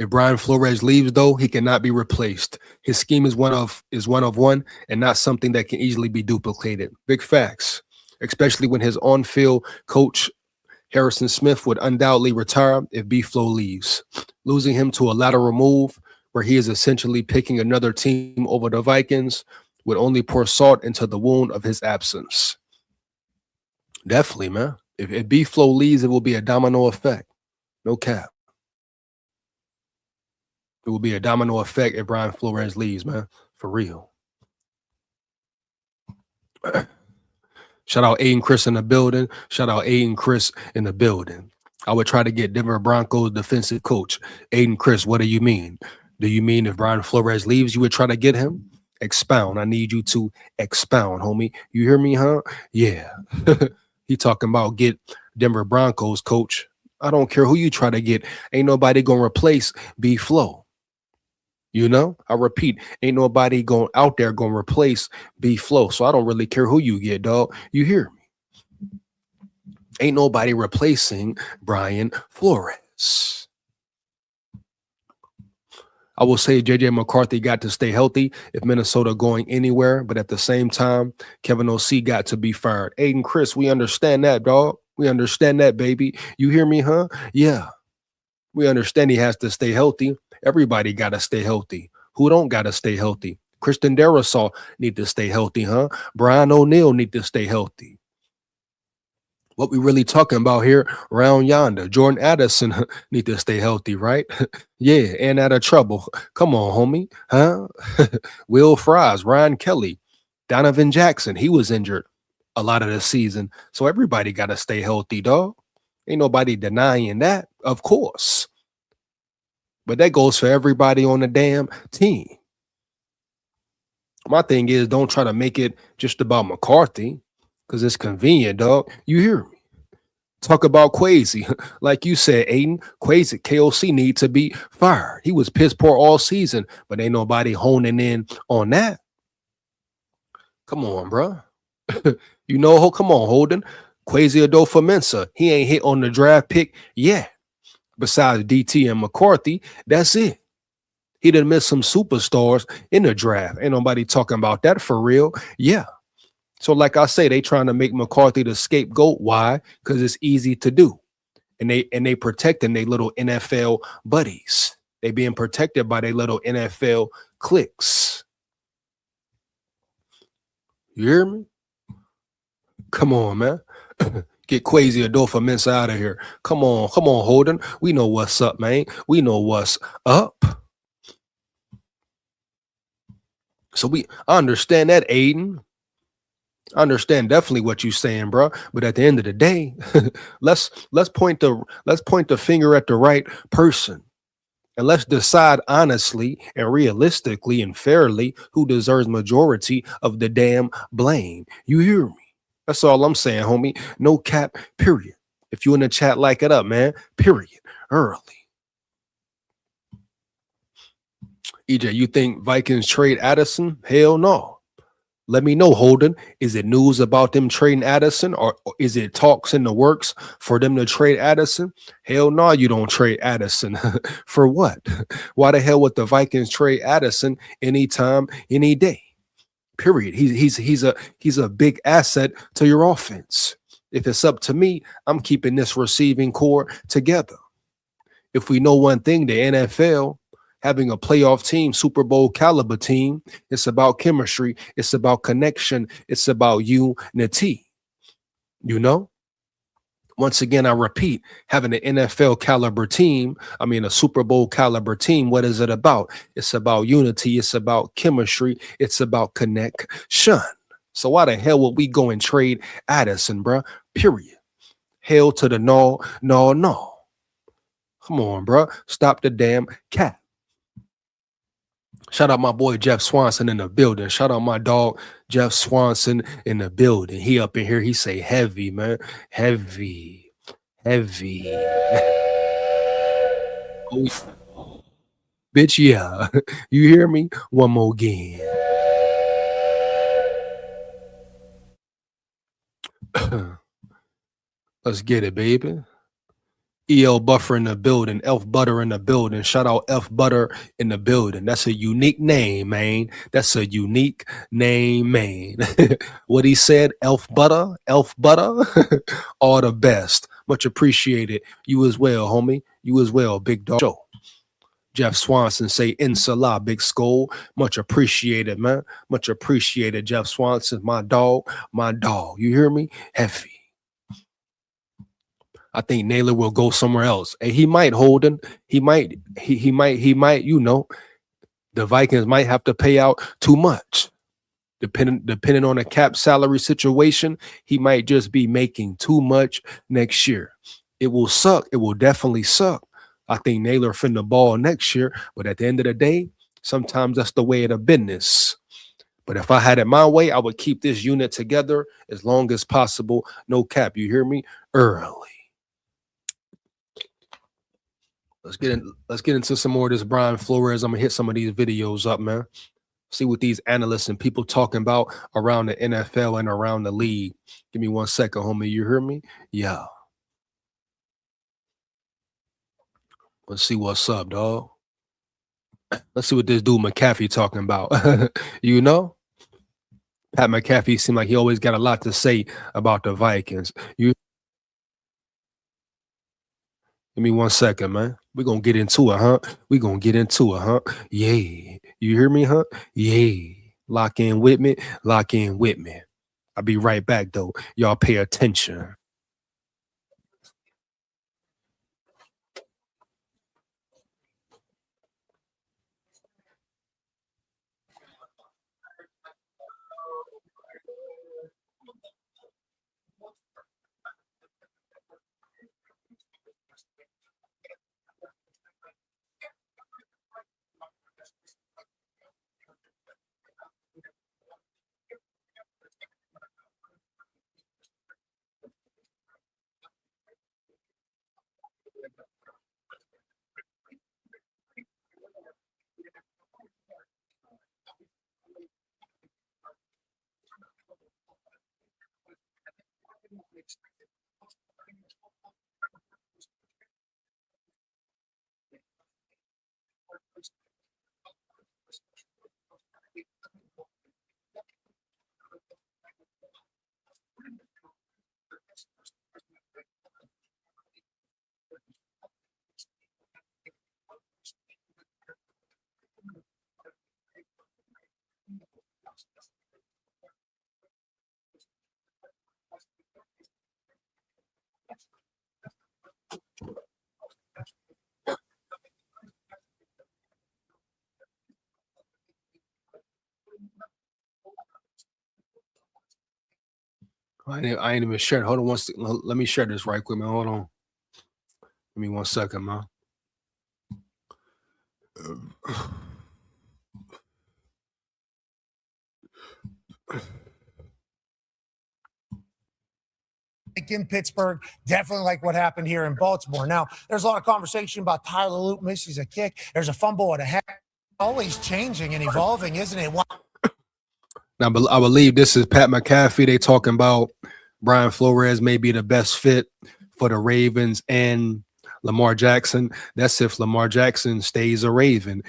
If Brian Flores leaves, though, he cannot be replaced. His scheme is one of one and not something that can easily be duplicated. Big facts, especially when his on-field coach Harrison Smith would undoubtedly retire if FLO leaves. Losing him to a lateral move where he is essentially picking another team over the Vikings would only pour salt into the wound of his absence. Definitely, man. If FLO leaves, it will be a domino effect. No cap. It will be a domino effect if Brian Flores leaves, man. For real. Shout out Aiden Chris in the building. Shout out Aiden Chris in the building. I would try to get Denver Broncos defensive coach. Aiden Chris, what do you mean? Do you mean if Brian Flores leaves, you would try to get him? Expound. I need you to expound, homie. You hear me, huh? Yeah. He talking about get Denver Broncos coach. I don't care who you try to get. Ain't nobody going to replace FLO. You know, I repeat, ain't nobody going out there going to replace FLO. So I don't really care who you get, dog. You hear me? Ain't nobody replacing Brian Flores. I will say J.J. McCarthy got to stay healthy if Minnesota going anywhere. But at the same time, Kevin O.C. got to be fired. Aiden Chris, we understand that, dog. We understand that, baby. You hear me, huh? Yeah. We understand he has to stay healthy. Everybody got to stay healthy. Who don't got to stay healthy? Christian Darrisaw need to stay healthy, huh? Brian O'Neill need to stay healthy. What we really talking about here around yonder? Jordan Addison need to stay healthy, right? Yeah, and out of trouble. Come on, homie, huh? Will Fries, Ryan Kelly, Donovan Jackson, he was injured a lot of the season. So everybody got to stay healthy, dog. Ain't nobody denying that, of course. But that goes for everybody on the damn team. My thing is, don't try to make it just about McCarthy because it's convenient, dog. You hear me? Talk about Quasi. Like you said, Aiden, Quasi, KOC need to be fired. He was piss poor all season, but ain't nobody honing in on that. Come on, bro. You know, come on, Holden. Quasi Adolfo Mensa. He ain't hit on the draft pick yet. Besides DT and McCarthy, that's it. He done missed some superstars in the draft. Ain't nobody talking about that for real. Yeah. So, like I say, they trying to make McCarthy the scapegoat. Why? Because it's easy to do. And they protecting their little NFL buddies. They being protected by their little NFL cliques. You hear me? Come on, man. Get Quasi Adolfo Mensa out of here. Come on, Holden. We know what's up, man. We know what's up. So I understand that, Aiden. I understand definitely what you're saying, bro. But at the end of the day, let's point the finger at the right person. And let's decide honestly and realistically and fairly who deserves majority of the damn blame. You hear me? That's all I'm saying, homie. No cap, period. If you in the chat, like it up, man. Period. Early. EJ, you think Vikings trade Addison? Hell no. Let me know, Holden. Is it news about them trading Addison, or is it talks in the works for them to trade Addison? Hell no, you don't trade Addison. For what? Why the hell would the Vikings trade Addison anytime, any day? Period. He's a big asset to your offense. If it's up to me, I'm keeping this receiving core together. If we know one thing, the NFL having a playoff team, Super Bowl caliber team, it's about chemistry, it's about connection, it's about unity. You know? Once again, I repeat, having an NFL caliber team, a Super Bowl caliber team, what is it about? It's about unity, it's about chemistry, it's about connection. So why the hell would we go and trade Addison, bruh? Period. Hell to the no. Come on, bruh. Stop the damn cap. Shout out my boy Jeff Swanson in the building. Shout out my dog Jeff Swanson in the building. He up in here. He say heavy, man. Heavy. Oh, bitch, yeah. You hear me? One more again. Let's get it, baby. EL Buffer in the building, Elf Butter in the building. Shout out Elf Butter in the building. That's a unique name, man. That's a unique name, man. What he said, Elf Butter. All the best. Much appreciated. You as well, homie. You as well, big dog. Show. Jeff Swanson say Inshallah, big SKOL. Much appreciated, man. Much appreciated, Jeff Swanson. My dog. You hear me? Heavy. I think Naylor will go somewhere else. And he might, Holden. He might, you know, the Vikings might have to pay out too much. Depending on the cap salary situation, he might just be making too much next year. It will suck. It will definitely suck. I think Naylor finna ball next year, but at the end of the day, sometimes that's the way of the business. But if I had it my way, I would keep this unit together as long as possible. No cap. You hear me? Early. Let's get into some more of this Brian Flores. I'm gonna hit some of these videos up, man. See what these analysts and people talking about around the NFL and around the league. Give me 1 second, homie. You hear me? Yeah. Let's see what's up, dog. Let's see what this dude McAfee talking about. You know? Pat McAfee seemed like he always got a lot to say about the Vikings. Give me 1 second, man. We're gonna get into it, huh? Yeah. You hear me, huh? Yeah. Lock in with me. I'll be right back, though. Y'all pay attention. I ain't even shared. Hold on let me share this right quick, man. Hold on. Give me 1 second, man. In Pittsburgh, definitely like what happened here in Baltimore. Now, there's a lot of conversation about Tyler Luke misses a kick. There's a fumble at a half. Always changing and evolving, isn't it? Now, I believe this is Pat McAfee. They talking about Brian Flores may be the best fit for the Ravens and Lamar Jackson. That's if Lamar Jackson stays a Raven.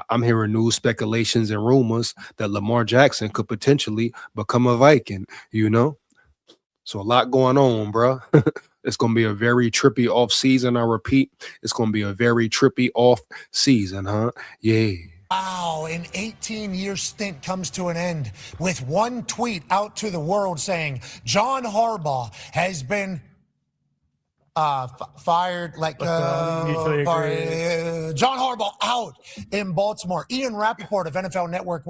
I'm hearing news speculations and rumors that Lamar Jackson could potentially become a Viking, you know? So a lot going on, bro. It's going to be a very trippy off season. I repeat, it's going to be a very trippy off season, huh? Yeah. Wow, an 18-year stint comes to an end with one tweet out to the world saying John Harbaugh has been fired, John Harbaugh out in Baltimore. Ian Rappaport of NFL Network.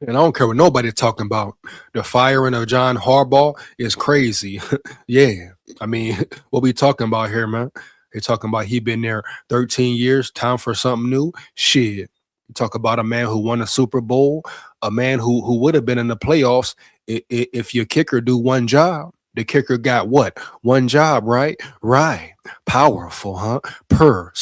And I don't care what nobody's talking about. The firing of John Harbaugh is crazy. Yeah. I mean, what we talking about here, man? They're talking about he been there 13 years. Time for something new. Shit. You talk about a man who won a Super Bowl, a man who would have been in the playoffs if your kicker do one job. The kicker got what? One job, right? Right. Powerful, huh? Per.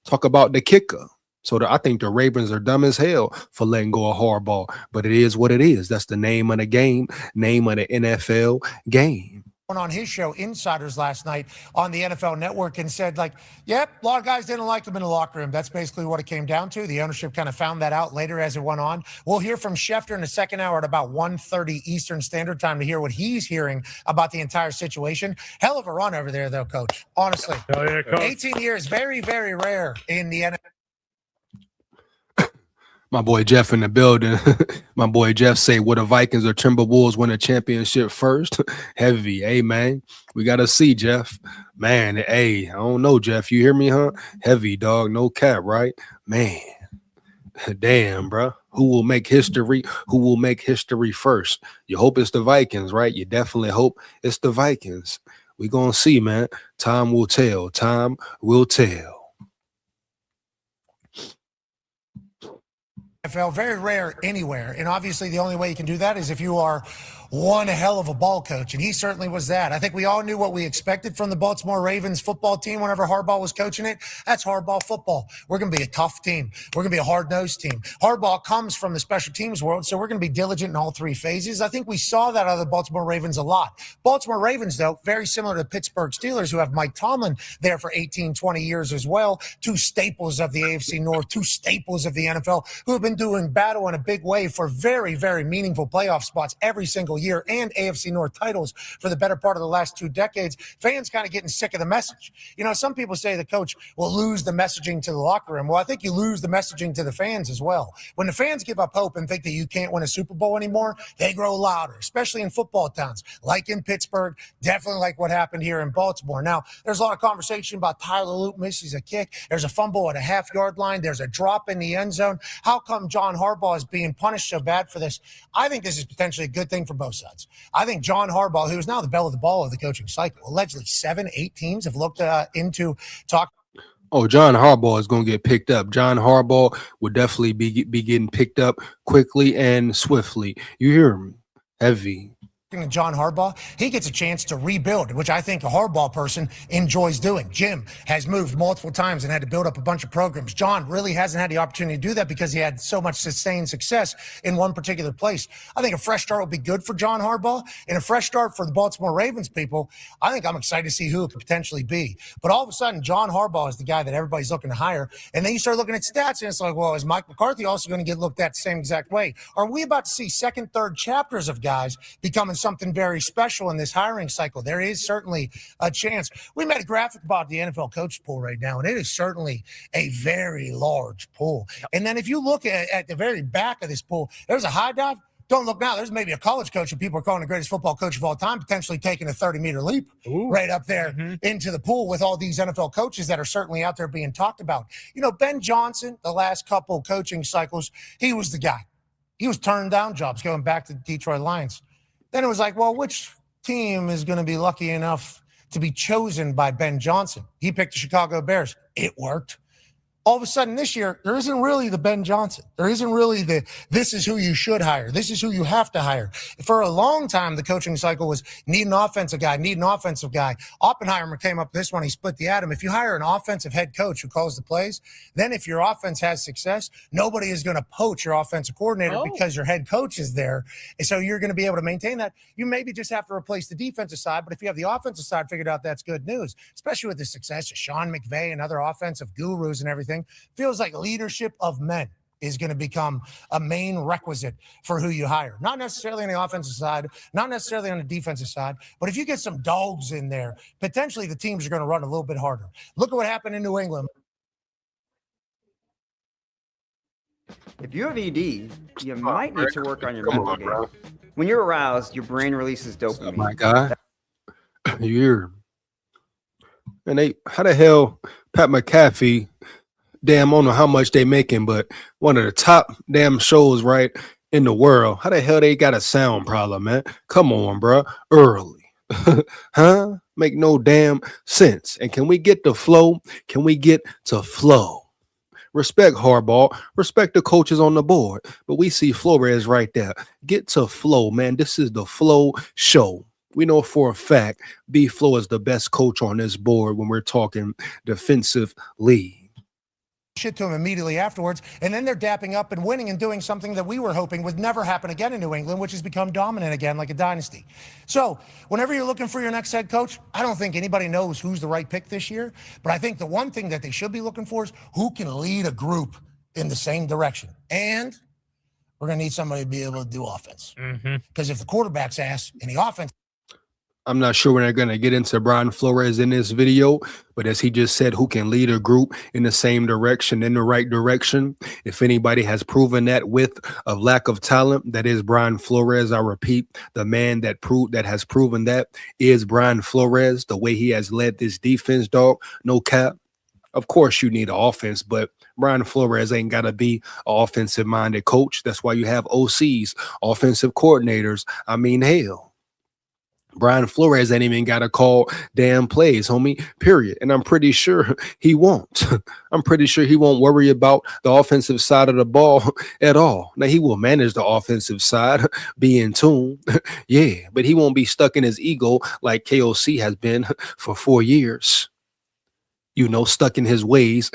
Talk about the kicker. So I think the Ravens are dumb as hell for letting go of Harbaugh, but it is what it is. That's the name of the game, name of the NFL game. On his show, Insiders, last night on the NFL Network, and said, yep, a lot of guys didn't like him in the locker room. That's basically what it came down to. The ownership kind of found that out later as it went on. We'll hear from Schefter in the second hour at about 1:30 Eastern Standard Time to hear what he's hearing about the entire situation. Hell of a run over there, though, Coach. Honestly. Oh, yeah, Coach. 18 years, very, very rare in the NFL. My boy Jeff in the building. My boy Jeff say, "Will the Vikings or Timberwolves win a championship first?" Heavy, hey man. We gotta see, Jeff. Man, hey, I don't know, Jeff. You hear me, huh? Heavy, dog. No cap, right? Man, damn, bro. Who will make history? Who will make history first? You hope it's the Vikings, right? You definitely hope it's the Vikings. We gonna see, man. Time will tell. Time will tell. NFL, very rare anywhere. And obviously the only way you can do that is if you are one hell of a ball coach. And he certainly was that. I think we all knew what we expected from the Baltimore Ravens football team whenever Harbaugh was coaching it. That's Harbaugh football. We're going to be a tough team. We're going to be a hard-nosed team. Harbaugh comes from the special teams world, so we're going to be diligent in all three phases. I think we saw that out of the Baltimore Ravens a lot. Baltimore Ravens, though, very similar to the Pittsburgh Steelers, who have Mike Tomlin there for 18, 20 years as well. Two staples of the AFC North, two staples of the NFL, who have been doing battle in a big way for very, very meaningful playoff spots every single year and AFC North titles for the better part of the last 2 decades. Fans kind of getting sick of the message. You know, some people say the coach will lose the messaging to the locker room. Well, I think you lose the messaging to the fans as well. When the fans give up hope and think that you can't win a Super Bowl anymore, they grow louder, especially in football towns, like in Pittsburgh, definitely like what happened here in Baltimore. Now, there's a lot of conversation about Tyler Luke misses a kick. There's a fumble at a half-yard line. There's a drop in the end zone. How come John Harbaugh is being punished so bad for this? I think this is potentially a good thing for both sides. I think John Harbaugh, who is now the bell of the ball of the coaching cycle, allegedly 7-8 teams have looked into talk. Oh, John Harbaugh is going to get picked up. John Harbaugh would definitely be getting picked up quickly and swiftly. You hear me? Heavy. John Harbaugh, he gets a chance to rebuild, which I think a Harbaugh person enjoys doing. Jim has moved multiple times and had to build up a bunch of programs. John really hasn't had the opportunity to do that because he had so much sustained success in one particular place. I think a fresh start will be good for John Harbaugh, and a fresh start for the Baltimore Ravens people. I think I'm excited to see who it could potentially be. But all of a sudden, John Harbaugh is the guy that everybody's looking to hire. And then you start looking at stats, and it's like, well, is Mike McCarthy also going to get looked at the same exact way? Are we about to see second, third chapters of guys becoming something very special in this hiring cycle? There is certainly a chance. We made a graphic about the NFL coach pool right now, and it is certainly a very large pool. And then if you look at the very back of this pool, there's a high dive. Don't look now. There's maybe a college coach who people are calling the greatest football coach of all time, potentially taking a 30-meter leap right up there into the pool with all these NFL coaches that are certainly out there being talked about. You know, Ben Johnson, the last couple coaching cycles, he was the guy. He was turning down jobs going back to the Detroit Lions. Then it was like, well, which team is going to be lucky enough to be chosen by Ben Johnson? He picked the Chicago Bears. It worked. All of a sudden this year, there isn't really the Ben Johnson. There isn't really the, this is who you should hire. This is who you have to hire. For a long time, the coaching cycle was need an offensive guy, need an offensive guy. Oppenheimer came up with this one. He split the atom. If you hire an offensive head coach who calls the plays, then if your offense has success, nobody is going to poach your offensive coordinator because your head coach is there. And so you're going to be able to maintain that. You maybe just have to replace the defensive side, but if you have the offensive side figured out, that's good news, especially with the success of Sean McVay and other offensive gurus and everything. Feels like leadership of men is going to become a main requisite for who you hire. Not necessarily on the offensive side, not necessarily on the defensive side, but if you get some dogs in there, potentially the teams are going to run a little bit harder. Look at what happened in New England. If you have ED, you might need to work on your mental game. When you're aroused, your brain releases dopamine. Oh my God. You hear? And how the hell Pat McAfee, damn, I don't know how much they making, but one of the top damn shows right in the world. How the hell they got a sound problem, man? Come on, bro. Early. Huh? Make no damn sense. And can we get the flow? Can we get to flow? Respect Harbaugh, respect the coaches on the board, but we see Flores right there. Get to flow, man. This is the flow show. We know for a fact B-Flow is the best coach on this board when we're talking defensive league. Shit to him immediately afterwards, and then they're dapping up and winning and doing something that we were hoping would never happen again in New England, which has become dominant again like a dynasty. So whenever you're looking for your next head coach, I don't think anybody knows who's the right pick this year, but I think the one thing that they should be looking for is who can lead a group in the same direction. And we're going to need somebody to be able to do offense. Because if the quarterback's ass and the offense, I'm not sure when they're going to get into Brian Flores in this video, but as he just said, who can lead a group in the same direction, in the right direction. If anybody has proven that with a lack of talent, that is Brian Flores. I repeat, the man that has proven that is Brian Flores. The way he has led this defense, dog, no cap. Of course, you need an offense, but Brian Flores ain't got to be an offensive-minded coach. That's why you have OCs, offensive coordinators. I mean, hell. Brian Flores ain't even got to call damn plays, homie, period. And I'm pretty sure he won't. I'm pretty sure he won't worry about the offensive side of the ball at all. Now, he will manage the offensive side, be in tune, yeah, but he won't be stuck in his ego like KOC has been for 4 years. You know, stuck in his ways,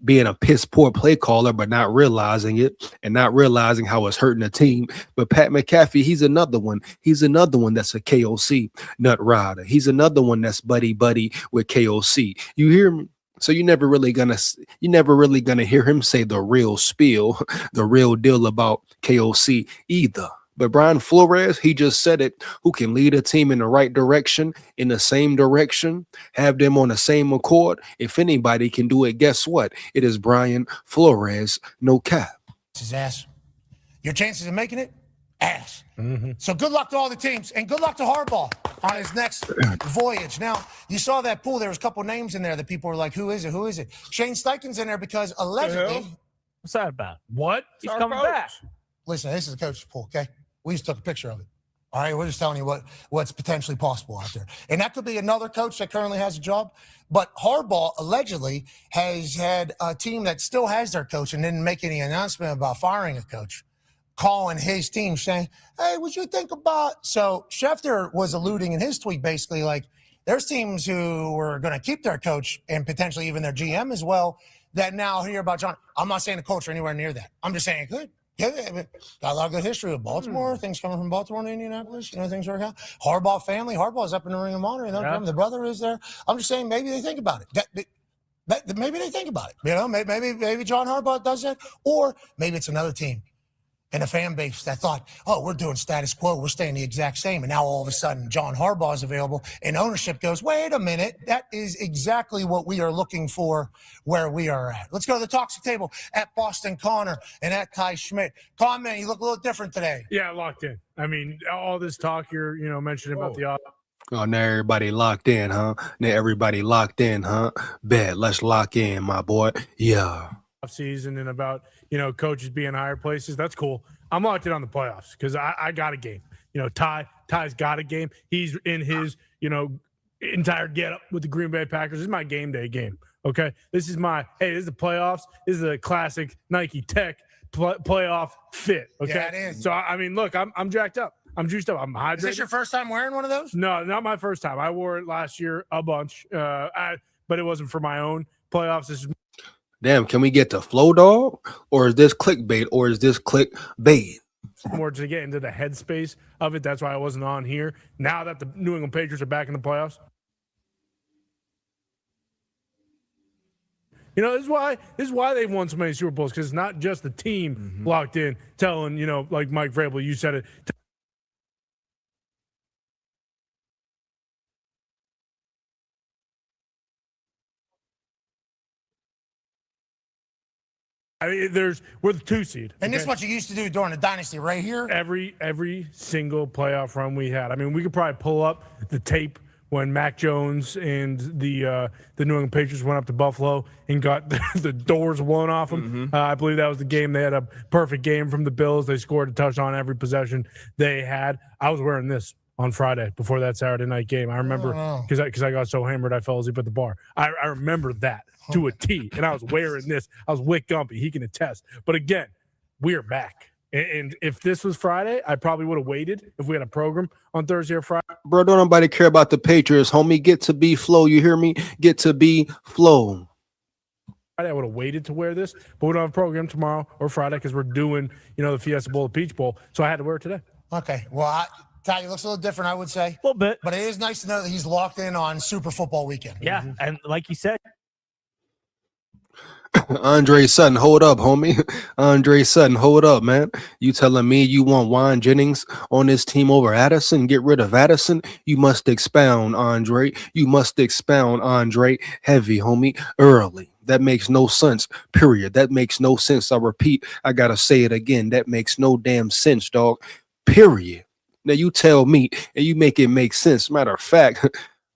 being a piss poor play caller, but not realizing it and not realizing how it's hurting the team. But Pat McAfee, he's another one. He's another one that's a KOC nut rider. He's another one that's buddy with KOC. You hear me? So you're never really gonna hear him say the real spiel, the real deal about KOC either. But Brian Flores, he just said it, who can lead a team in the right direction, in the same direction, have them on the same accord. If anybody can do it, guess what? It is Brian Flores, no cap. His ass. Your chances of making it? Ass. So good luck to all the teams, and good luck to Harbaugh on his next voyage. Now, you saw that pool. There was a couple names in there that people were like, who is it? Who is it? Shane Steichen's in there because allegedly. What's that about? What? He's coming back. Listen, this is the coach's pool, okay? We just took a picture of it. All right, we're just telling you what's potentially possible out there. And that could be another coach that currently has a job. But Harbaugh allegedly has had a team that still has their coach and didn't make any announcement about firing a coach, calling his team saying, hey, what you think about? So Schefter was alluding in his tweet basically like there's teams who were going to keep their coach and potentially even their GM as well that now hear about John. I'm not saying the coach are anywhere near that. I'm just saying it could. Yeah, got a lot of good history with Baltimore. Things coming from Baltimore to Indianapolis. You know, things work out. Harbaugh family. Harbaugh's up in the Ring of Honor. You know, the brother is there. I'm just saying maybe they think about it. Maybe they think about it. You know, maybe John Harbaugh does that, or maybe it's another team and a fan base that thought, oh, we're doing status quo. We're staying the exact same. And now all of a sudden John Harbaugh is available and ownership goes, wait a minute. That is exactly what we are looking for where we are at. Let's go to the toxic table at Boston Connor and at Kai Schmidt. Con, man, you look a little different today. Yeah, locked in. I mean, all this talk you're, mentioning about the Oh, now everybody locked in, huh? Bet, let's lock in, my boy. Yeah. Season and about, coaches being higher places. That's cool. I'm locked in on the playoffs because I got a game. Ty's got a game. He's in his, entire get up with the Green Bay Packers. This is my game day game. Okay. This is the playoffs. This is a classic Nike Tech playoff fit. Okay. Yeah, it is. So, I mean, look, I'm jacked up. I'm juiced up. I'm hydrated. Is this your first time wearing one of those? No, not my first time. I wore it last year a bunch, but it wasn't for my own playoffs. This is Damn, can we get to FLO, dog? Or is this clickbait? Or is this clickbait? more to get into the headspace of it. That's why I wasn't on here. Now that the New England Patriots are back in the playoffs, this is why they've won so many Super Bowls, because it's not just the team locked in telling, like Mike Vrabel, you said it. I mean, we're the 2 seed. And this is what you used to do during the dynasty right here? Every single playoff run we had. I mean, we could probably pull up the tape when Mac Jones and the New England Patriots went up to Buffalo and got the doors blown off them. I believe that was the game. They had a perfect game from the Bills. They scored a touchdown every possession they had. I was wearing this on Friday before that Saturday night game. I remember because I got so hammered I fell asleep at the bar. I remember that to a T, and I was wearing this. I was Wick Gumpy. He can attest. But again, we are back. And if this was Friday, I probably would have waited if we had a program on Thursday or Friday. Bro, don't nobody care about the Patriots, homie. Get to be FLO. You hear me? Get to be FLO. I would have waited to wear this, but we don't have a program tomorrow or Friday because we're doing, the Fiesta Bowl, the Peach Bowl. So I had to wear it today. Okay. Well, Ty, he looks a little different, I would say. A little bit. But it is nice to know that he's locked in on Super Football weekend. Yeah. And like you said, Andre Sutton, hold up, homie. Andre Sutton, hold up, man. You telling me you want Juan Jennings on this team over Addison? Get rid of Addison? You must expound, Andre. You must expound, Andre. Heavy, homie. Early. That makes no sense, period. That makes no sense. I repeat, I gotta say it again. That makes no damn sense, dog. Period. Now you tell me, and you make it make sense. Matter of fact,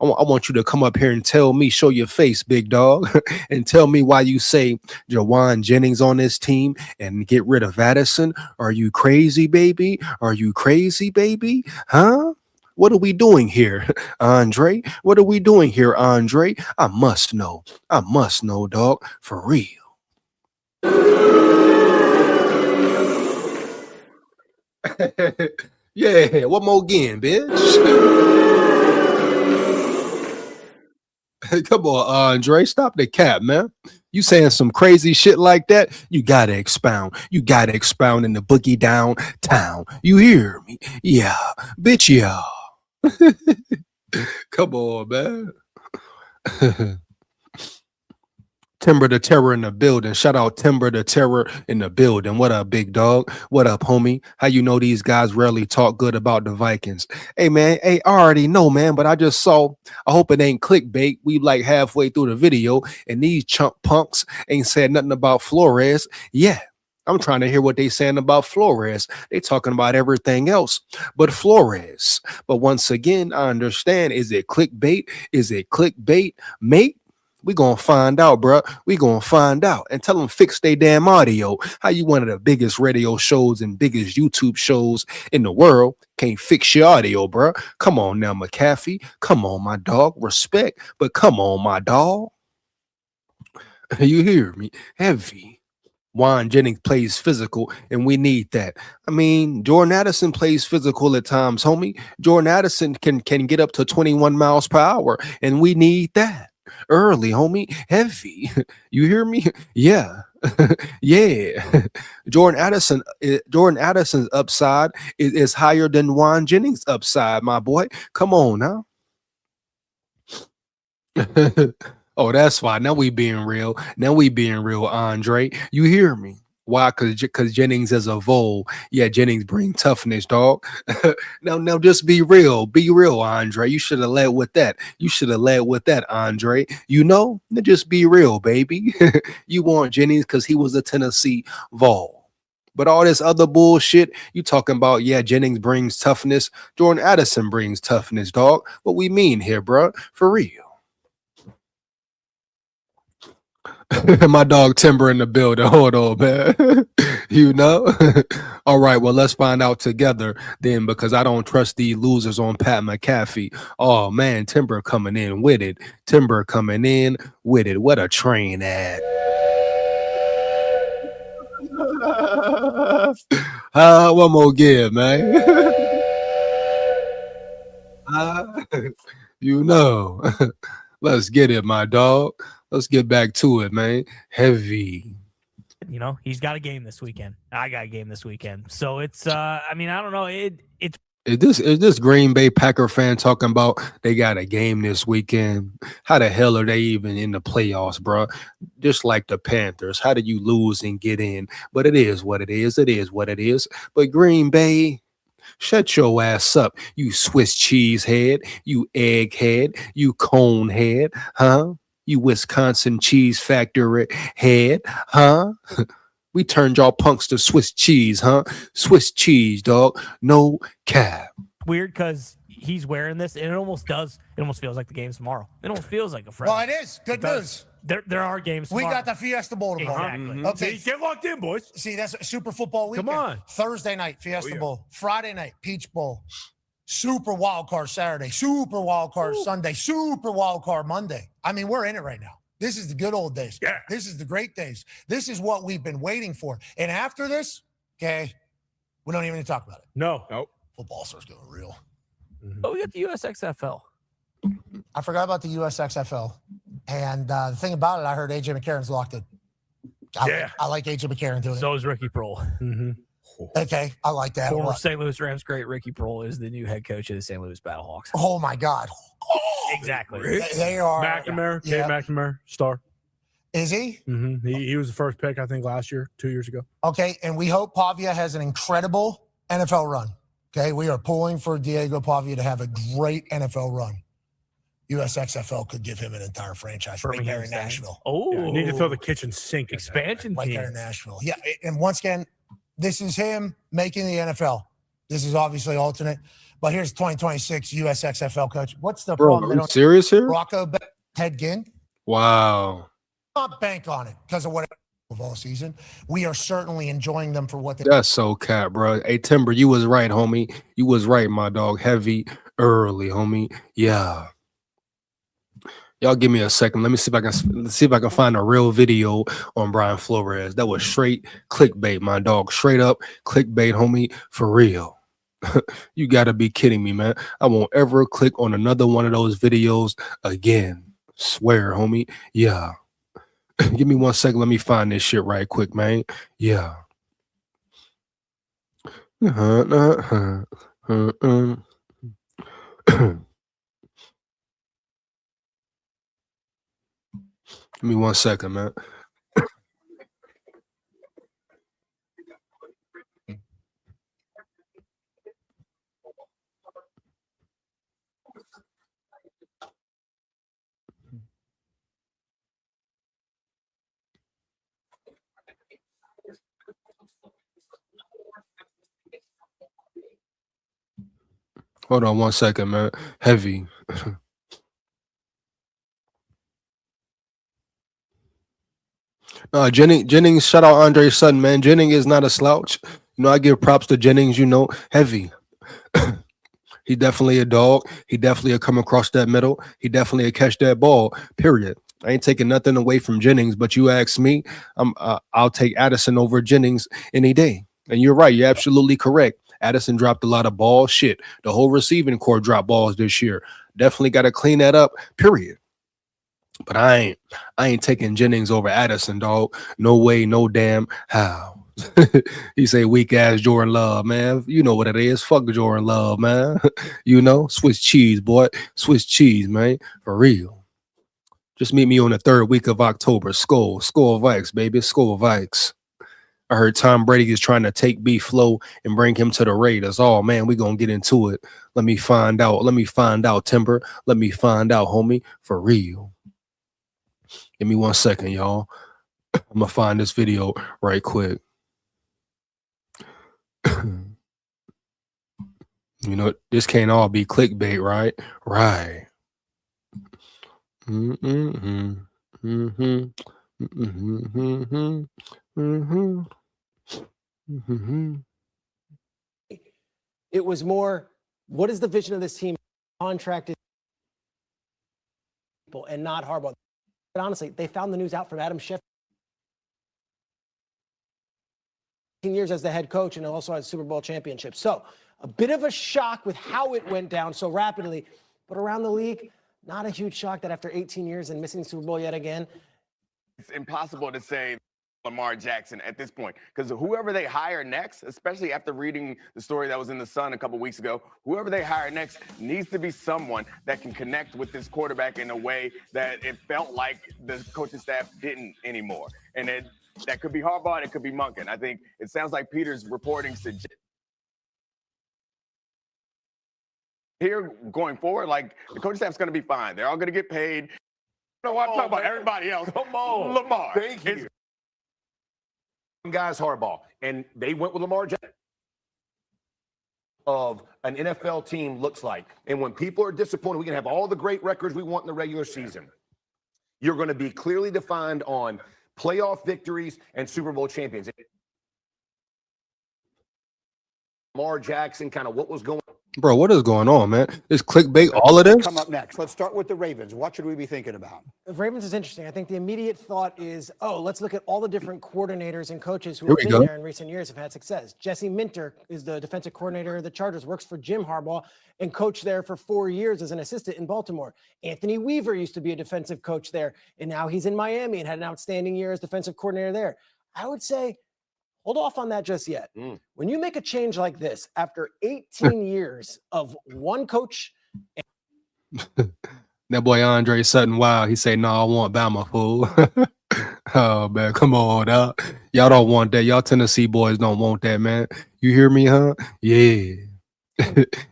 I want you to come up here and tell me, show your face, big dog, and tell me why you say Juwan Jennings on this team and get rid of Addison. Are you crazy, baby? Are you crazy, baby? Huh? What are we doing here, Andre? What are we doing here, Andre? I must know. I must know, dog, for real. Yeah, one more again, bitch. Come on, Andre, stop the cap, man. You saying some crazy shit like that? You gotta expound. You gotta expound in the boogie downtown. You hear me? Yeah, bitch, yeah. Come on, man. Timber the Terror in the building. Shout out Timber the Terror in the building. What up, big dog? What up, homie? How you know these guys rarely talk good about the Vikings? Hey, man. Hey, I already know, man, but I just saw, I hope it ain't clickbait. We like halfway through the video, and these chump punks ain't said nothing about Flores. Yeah, I'm trying to hear what they saying about Flores. They talking about everything else but Flores. But once again, I understand. Is it clickbait? Is it clickbait, mate? We gonna find out, bro. We gonna find out. And tell them fix their damn audio. How you one of the biggest radio shows and biggest YouTube shows in the world can't fix your audio, bro? Come on now, McAfee. Come on, my dog. Respect, but come on, my dog. You hear me? Heavy. Juan Jennings plays physical, and we need that. I mean, Jordan Addison plays physical at times, homie. Jordan Addison can get up to 21 miles per hour, and we need that. Early, homie. Heavy. You hear me? Yeah. Yeah. Jordan Addison's upside is higher than Juan Jennings' upside, my boy. Come on now. Oh, that's fine. Now we being real. Now we being real, Andre. You hear me? Why? Because Jennings is a vole. Yeah, Jennings bring toughness, dog. Now, just be real. Be real, Andre. You should have led with that. You should have led with that, Andre. You know? Just be real, baby. You want Jennings because he was a Tennessee vole. But all this other bullshit, you talking about, yeah, Jennings brings toughness. Jordan Addison brings toughness, dog. What we mean here, bro? For real. My dog Timber in the building. Hold on, man. You know? All right, well, let's find out together then, because I don't trust these losers on Pat McAfee. Oh, man, Timber coming in with it. Timber coming in with it. What a train ad. One more give, man. You know. Let's get it, my dog. Let's get back to it, man. Heavy. You know, he's got a game this weekend. I got a game this weekend. So it's I mean, I don't know. It's Is this Green Bay Packer fan talking about they got a game this weekend? How the hell are they even in the playoffs, bro? Just like the Panthers. How do you lose and get in? But it is what it is. It is what it is. But Green Bay, shut your ass up, you Swiss cheese head, you egg head, you cone head, huh? You Wisconsin cheese factory head, huh? We turned y'all punks to Swiss cheese, huh? Swiss cheese, dog. No cap. weird because he's wearing this, and it almost feels like the game's tomorrow. It almost feels like a Friday. Well, it is. Good news. There are games We tomorrow. got the Fiesta Bowl tomorrow. Exactly. Okay. See, get locked in, boys. See, that's Super Football weekend. Come on. Thursday night, Fiesta yeah. Bowl. Friday night, Peach Bowl. Super wild card Saturday. Super wild card Sunday. Super wild card Monday. I mean, we're in it right now. This is the good old days. Yeah. This is the great days. This is what we've been waiting for. And after this, okay, we don't even need to talk about it. No. Nope. Football starts going real. Oh, we got the USXFL. I forgot about the USXFL. And the thing about it, I heard AJ McCarron's locked in. I like AJ McCarron doing So is Ricky Prohl. Mm-hmm. it. Okay, I like that. Former What? St. Louis Rams great Ricky Prohl is the new head coach of the St. Louis Battlehawks. Oh, my God. Exactly. They are. McNamara, Yeah. Kate McNamara, star. Is he? Mm-hmm. He was the first pick, I think, last year, 2 years ago. Okay, and we hope Pavia has an incredible NFL run. Okay, we are pulling for Diego Pavia to have a great NFL run. USXFL could give him an entire franchise right there in Nashville. Oh, Yeah, need to throw the kitchen sink in there. expansion Right team. there in Nashville. Yeah, and once again, this is him making the NFL. This is obviously alternate, but here's 2026 USXFL coach. What's the Bro, problem? They are you don't serious here? Rocco Ted Ginn. Wow. Not bank on it because of what of all season. We are certainly enjoying them for what they That's so cap, bro. Hey, Timber, you was right, homie. You was right, my dog. Heavy early, homie. Yeah. Y'all give me a second. Let me see if I can find a real video on Brian Flores. That was straight clickbait, my dog. Straight up clickbait, homie. For real. You gotta be kidding me, man. I won't ever click on another one of those videos again. Swear, homie. Yeah. Give me 1 second. Let me find this shit right quick, man. Yeah. Give me 1 second, man. Hold on 1 second, man. Heavy. Jennings, shout out Andre Sutton, man. Jennings is not a slouch. You know, I give props to Jennings, you know, heavy. He definitely a dog. He definitely a come across that middle. He definitely a catch that ball, period. I ain't taking nothing away from Jennings, but you ask me, I'll take Addison over Jennings any day. And you're right. You're absolutely correct. Addison dropped a lot of balls. Shit. The whole receiving core dropped balls this year. Definitely got to clean that up, period. But I ain't taking Jennings over Addison, dog. No way, no damn how. He say weak ass Jordan Love, man. You know what it is. Fuck Jordan Love, man. You know, Swiss cheese, boy. Swiss cheese, man. For real. Just meet me on the 3rd week of October. SKOL VIKES, baby. SKOL VIKES. I heard Tom Brady is trying to take FLO and bring him to the Raiders. Oh, man, we going to get into it. Let me find out. Let me find out, Timber. Let me find out, homie. For real. Give me 1 second, y'all. I'm going to find this video right quick. You know, this can't all be clickbait, right? Right. It was more, what is the vision of this team? Contracted people and not Harbaugh. But honestly, they found the news out from Adam Schefter. 18 years as the head coach and also has Super Bowl championship. So a bit of a shock with how it went down so rapidly, but around the league, not a huge shock that after 18 years and missing the Super Bowl yet again. It's impossible to say Lamar Jackson at this point, because whoever they hire next, especially after reading the story that was in the Sun a couple weeks ago, whoever they hire next needs to be someone that can connect with this quarterback in a way that it felt like the coaching staff didn't anymore. And that could be Harbaugh, it could be Monken. I think it sounds like Peter's reporting suggests here going forward, like the coaching staff's going to be fine. They're all going to get paid. You know what? I'm talking about everybody else. Come on. Lamar. Thank you. Guys, Harbaugh, and they went with Lamar Jackson. Of an NFL team looks like. And when people are disappointed, we can have all the great records we want in the regular season. You're going to be clearly defined on playoff victories and Super Bowl champions. Lamar Jackson, kind of what was going on. Bro, what is going on, man? Is clickbait all of this? Come up next. Let's start with the Ravens. What should we be thinking about? The Ravens is interesting. I think the immediate thought is, oh, let's look at all the different coordinators and coaches who have been there in recent years have had success. Jesse Minter is the defensive coordinator of the Chargers, works for Jim Harbaugh, and coached there for 4 years as an assistant in Baltimore. Anthony Weaver used to be a defensive coach there, and now he's in Miami and had an outstanding year as defensive coordinator there. I would say, hold off on that just yet. When you make a change like this after 18 years of one coach. That boy Andre Sutton, wow, he say, no, I want Bama, fool. Oh, man, come on, dog. Y'all don't want that. Y'all Tennessee boys don't want that, man. You hear me, huh? Yeah.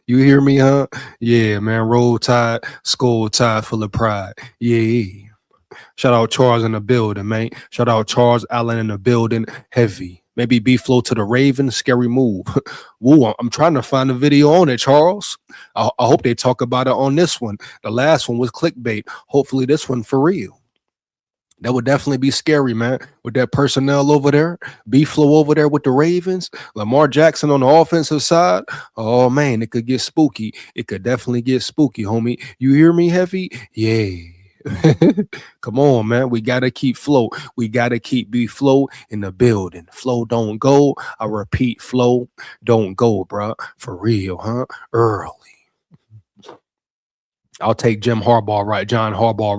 You hear me, huh? Yeah, man. Roll Tide, SKOL Tide full of pride. Yeah. Shout out Charles in the building, man. Shout out Charles Allen in the building. Heavy. Maybe B-Flow to the Ravens. Scary move. Woo, I'm trying to find a video on it, Charles. I hope they talk about it on this one. The last one was clickbait. Hopefully this one for real. That would definitely be scary, man. With that personnel over there, B-Flow over there with the Ravens, Lamar Jackson on the offensive side. Oh, man, it could get spooky. It could definitely get spooky, homie. You hear me, Heavy? Yeah. Come on, man. We got to keep Flo. We got to keep B-Flow in the building. Flo don't go. I repeat, Flo don't go, bro. For real, huh? Early. I'll take John Harbaugh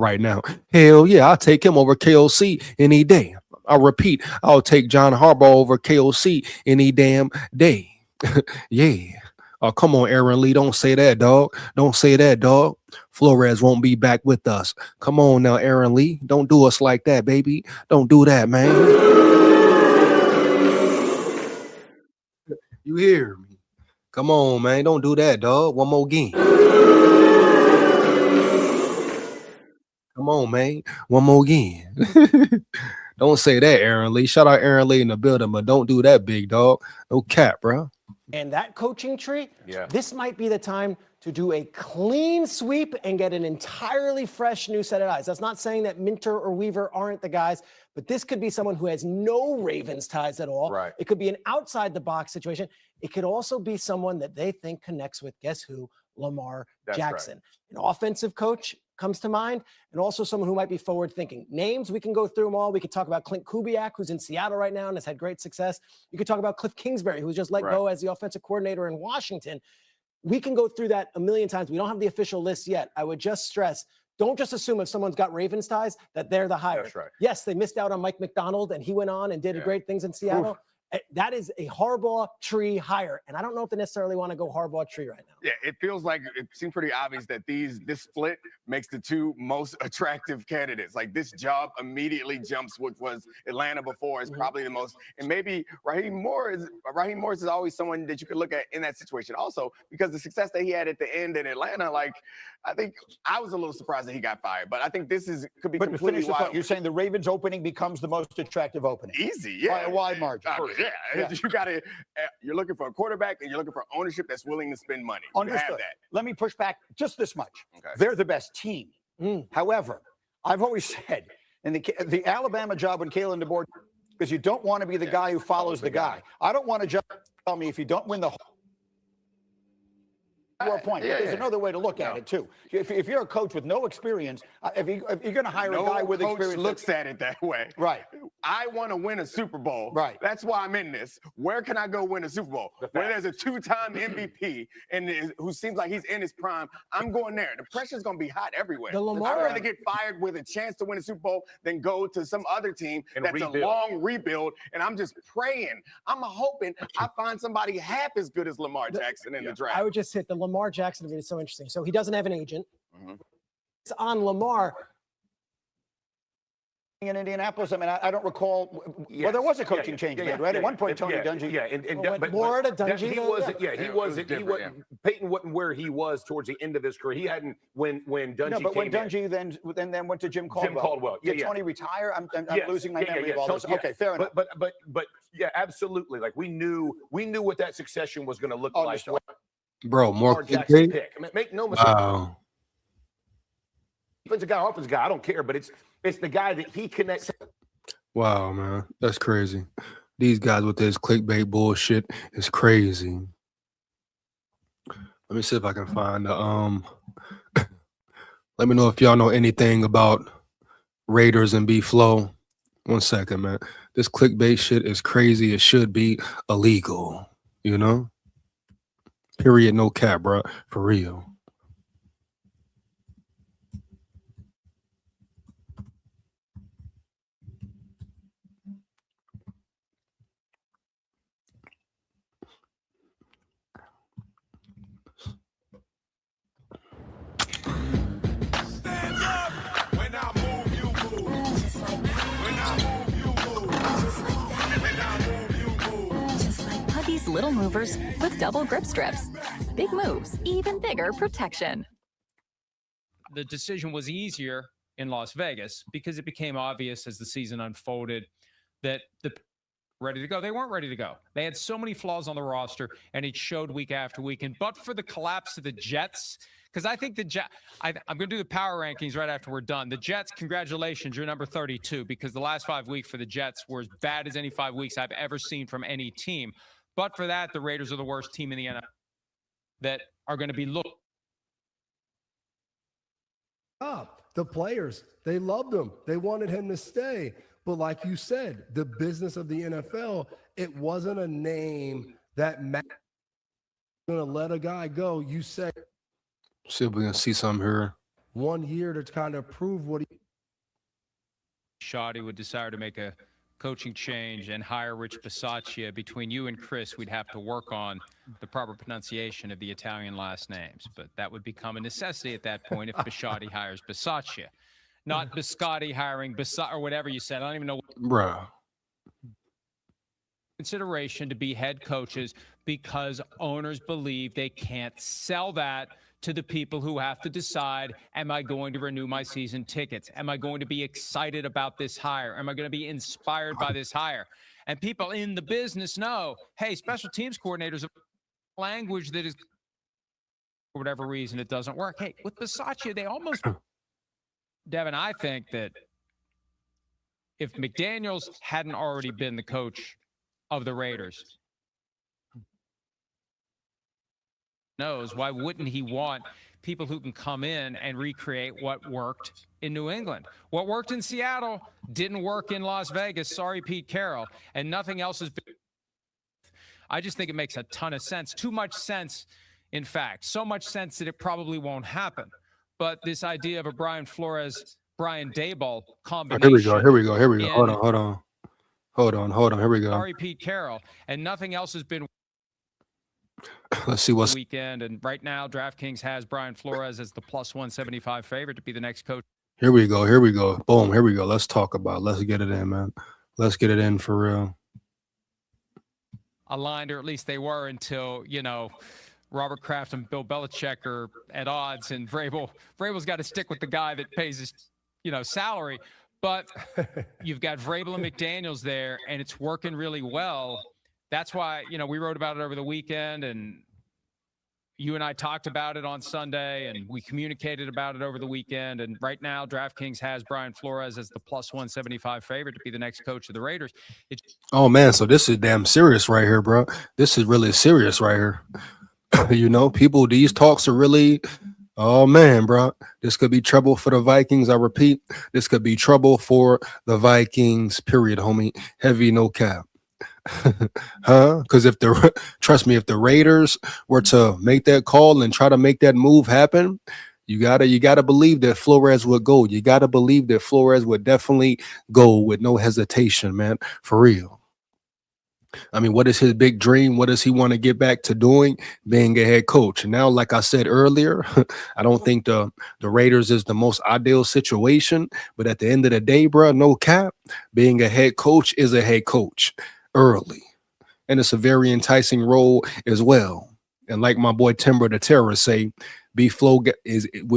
right now. Hell yeah, I'll take him over KOC any day. I repeat, I'll take John Harbaugh over KOC any damn day. Yeah. Oh, come on, Aaron Lee. Don't say that, dog. Don't say that, dog. Flores won't be back with us. Come on now, Aaron Lee. Don't do us like that, baby. Don't do that, man. You hear me? Come on, man. Don't do that, dog. One more game. Come on, man. One more game. Don't say that, Aaron Lee. Shout out Aaron Lee in the building, but don't do that, big dog. No cap, bro. And that coaching tree, this might be the time to do a clean sweep and get an entirely fresh new set of eyes. That's not saying that Minter or Weaver aren't the guys, but this could be someone who has no Ravens ties at all. Right. It could be an outside the box situation. It could also be someone that they think connects with, guess who? Lamar Jackson. Right. An offensive coach comes to mind, and also someone who might be forward thinking. Names, we can go through them all. We could talk about Clint Kubiak, who's in Seattle right now and has had great success. You could talk about Cliff Kingsbury, who's just let go as the offensive coordinator in Washington. We can go through that a million times. We don't have the official list yet. I would just stress, don't just assume if someone's got Ravens ties that they're the hire. That's right. Yes, they missed out on Mike McDonald, and he went on and did great things in Seattle. Oof. That is a Harbaugh tree hire, and I don't know if they necessarily want to go Harbaugh tree right now. Yeah, it feels like it seems pretty obvious that this split makes the two most attractive candidates. Like this job immediately jumps what was Atlanta before is probably the most, and maybe Raheem Morris is always someone that you could look at in that situation. Also, because the success that he had at the end in Atlanta, like I think I was a little surprised that he got fired, but I think this could be completely wild. You're saying the Ravens opening becomes the most attractive opening. Easy, yeah. By a wide margin. Yeah. You're looking for a quarterback and you're looking for ownership that's willing to spend money. Understood. Have that. Let me push back just this much. Okay. They're the best team. However, I've always said And the Alabama job when Kalen DeBoer, because you don't want to be the guy who follows the guy. I don't want to just tell me if you don't win the your point. There's another way to look at it too. If you're a coach with no experience, if you're going to hire a guy with experience, looks at it that way. Right. I want to win a Super Bowl. Right. That's why I'm in this. Where can I go win a Super Bowl? Where there's a two-time MVP and who seems like he's in his prime, I'm going there. The pressure's going to be hot everywhere. I'd rather get fired with a chance to win a Super Bowl than go to some other team that's a long rebuild. And I'm just praying. I'm hoping I find somebody half as good as Lamar Jackson in the draft. I would just hit the Lamar Jackson thing is so interesting. So he doesn't have an agent. It's on Lamar. in Indianapolis. I mean, I don't recall. Well, there was a coaching change made, right? At one point, Tony Dungy. But more to Dungy. He wasn't. He wasn't. Peyton wasn't where he was towards the end of his career. He hadn't when Dungy. No, but came when Dungy then went to Jim Caldwell. Jim Caldwell. Did Tony retire? I'm losing my memory of all this. Okay, fair enough. But yeah, absolutely. Like we knew what that succession was going to look like. Bro, more Jackson pick. I mean, make no mistake. Wow. Defensive guy, offensive guy, I don't care, but it's the guy that he connects. Wow, man, that's crazy. These guys with this clickbait bullshit is crazy. Let me see if I can find the let me know if y'all know anything about Raiders and FLO. 1 second, man. This clickbait shit is crazy. It should be illegal, you know? Period, no cap, bro. For real. Little movers with double grip strips. Big moves, even bigger protection. The decision was easier in Las Vegas because it became obvious as the season unfolded that ready to go. They weren't ready to go. They had so many flaws on the roster, and it showed week after week. And but for the collapse of the Jets, because I think I'm going to do the power rankings right after we're done. The Jets, congratulations, you're number 32, because the last 5 weeks for the Jets were as bad as any 5 weeks I've ever seen from any team. But for that, the Raiders are the worst team in the NFL that are going to be looked up. The players, they loved him. They wanted him to stay. But like you said, the business of the NFL, it wasn't a name that going to let a guy go. You say, see if we can see something here. 1 year to kind of prove what he. Shoddy would desire to make a coaching change and hire Rich Bisaccia. Between you and Chris, we'd have to work on the proper pronunciation of the Italian last names, but that would become a necessity at that point if Bisciotti hires Bisaccia, not Biscotti hiring or whatever you said. I don't even know. Bruh. Consideration to be head coaches because owners believe they can't sell that to the people who have to decide, am I going to renew my season tickets? Am I going to be excited about this hire? Am I going to be inspired by this hire? And people in the business know, hey, special teams coordinators, language that is, for whatever reason, it doesn't work. Hey, with Bisaccia, they almost, Devin, I think that if McDaniels hadn't already been the coach of the Raiders, knows, why wouldn't he want people who can come in and recreate what worked in New England? What worked in Seattle didn't work in Las Vegas. Sorry, Pete Carroll. And nothing else has been. I just think it makes a ton of sense. Too much sense, in fact. So much sense that it probably won't happen. But this idea of a Brian Flores, Brian Daboll combination. Here we go. Hold on. Here we go. Sorry, Pete Carroll. And nothing else has been. Let's see what's weekend. And right now, DraftKings has Brian Flores as the plus 175 favorite to be the next coach. Here we go. Boom. Here we go. Let's talk about it. Let's get it in, man. Let's get it in for real. Aligned, or at least they were until, Robert Kraft and Bill Belichick are at odds, and Vrabel's got to stick with the guy that pays his, salary. But you've got Vrabel and McDaniels there, and it's working really well. That's why, we wrote about it over the weekend, and you and I talked about it on Sunday, and we communicated about it over the weekend. And right now, DraftKings has Brian Flores as the +175 favorite to be the next coach of the Raiders. Oh man, so this is damn serious right here, bro. This is really serious right here. You know, people, these talks are really, oh man, bro. This could be trouble for the Vikings. I repeat, this could be trouble for the Vikings, period, homie. Heavy, no cap. Huh? Because trust me, if the Raiders were to make that call and try to make that move happen, you gotta believe that Flores would go. You gotta believe that Flores would definitely go with no hesitation, man. For real. I mean, what is his big dream? What does he want to get back to doing? Being a head coach. And now, like I said earlier, I don't think the Raiders is the most ideal situation. But at the end of the day, bro, no cap, being a head coach is a head coach early. And it's a very enticing role as well. And like my boy Timber the Terror say, FLO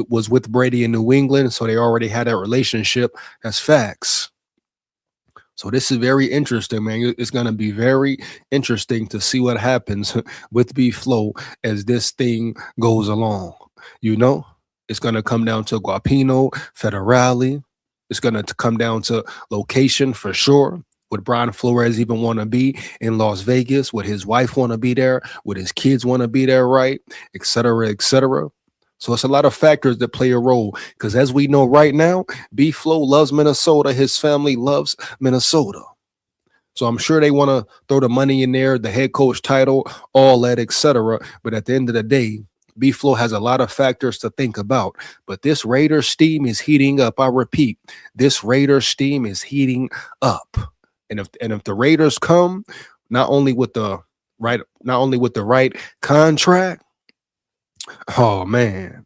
was with Brady in New England, so they already had that relationship. That's facts. So this is very interesting, man. It's going to be very interesting to see what happens with FLO as this thing goes along. You know, it's going to come down to Guapino, Federale. It's going to come down to location for sure. Would Brian Flores even want to be in Las Vegas? Would his wife want to be there? Would his kids want to be there, right? Et cetera, et cetera. So it's a lot of factors that play a role because as we know right now, FLO loves Minnesota. His family loves Minnesota. So I'm sure they want to throw the money in there, the head coach title, all that, etc. But at the end of the day, FLO has a lot of factors to think about. But this Raiders steam is heating up. I repeat, this Raiders steam is heating up. And if the Raiders come, not only with the right contract. Oh man,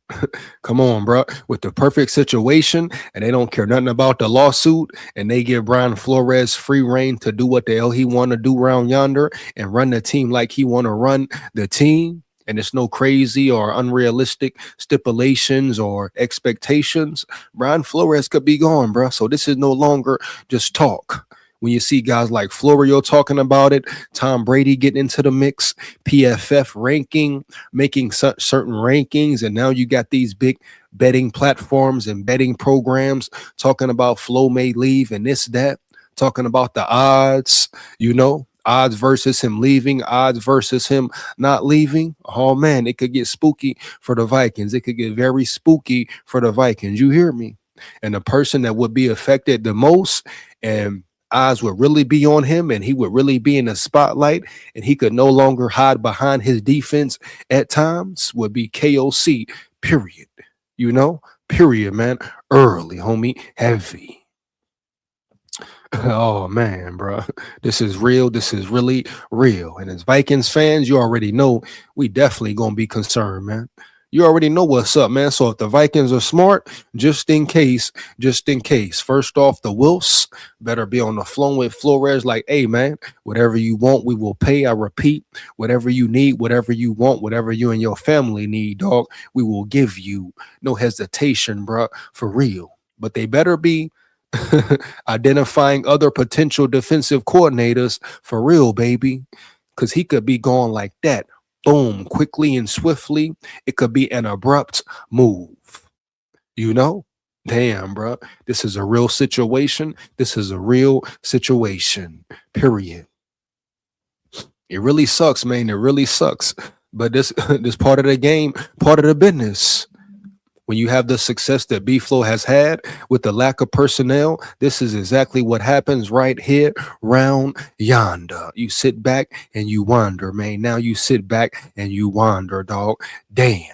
come on, bro. With the perfect situation, and they don't care nothing about the lawsuit, and they give Brian Flores free reign to do what the hell he want to do around yonder and run the team like he want to run the team. And it's no crazy or unrealistic stipulations or expectations. Brian Flores could be gone, bro. So this is no longer just talk. When you see guys like Florio talking about it, Tom Brady getting into the mix, PFF ranking, making certain rankings, and now you got these big betting platforms and betting programs talking about FLO may leave and this, that, talking about the odds, you know, odds versus him leaving, odds versus him not leaving. Oh, man, it could get spooky for the Vikings. It could get very spooky for the Vikings. You hear me? And the person that would be affected the most and eyes would really be on him and he would really be in the spotlight and he could no longer hide behind his defense at times would be KOC, period. You know, period, man. Early, homie, heavy. Oh, man, bro. This is real. This is really real. And as Vikings fans, you already know we definitely going to be concerned, man. You already know what's up, man. So if the Vikings are smart, just in case. First off, the Wilfs better be on the floor with Flores like, hey, man, whatever you want, we will pay. I repeat, whatever you need, whatever you want, whatever you and your family need, dog, we will give you. No hesitation, bro, for real. But they better be identifying other potential defensive coordinators for real, baby, because he could be gone like that. Boom, quickly and swiftly. It could be an abrupt move. You know? Damn, bro. This is a real situation. This is a real situation. Period. It really sucks, man. It really sucks. But this part of the game, part of the business. When you have the success that FLO has had with the lack of personnel, this is exactly what happens right here, round yonder. You sit back and you wander, man. Now you sit back and you wander, dog. Damn.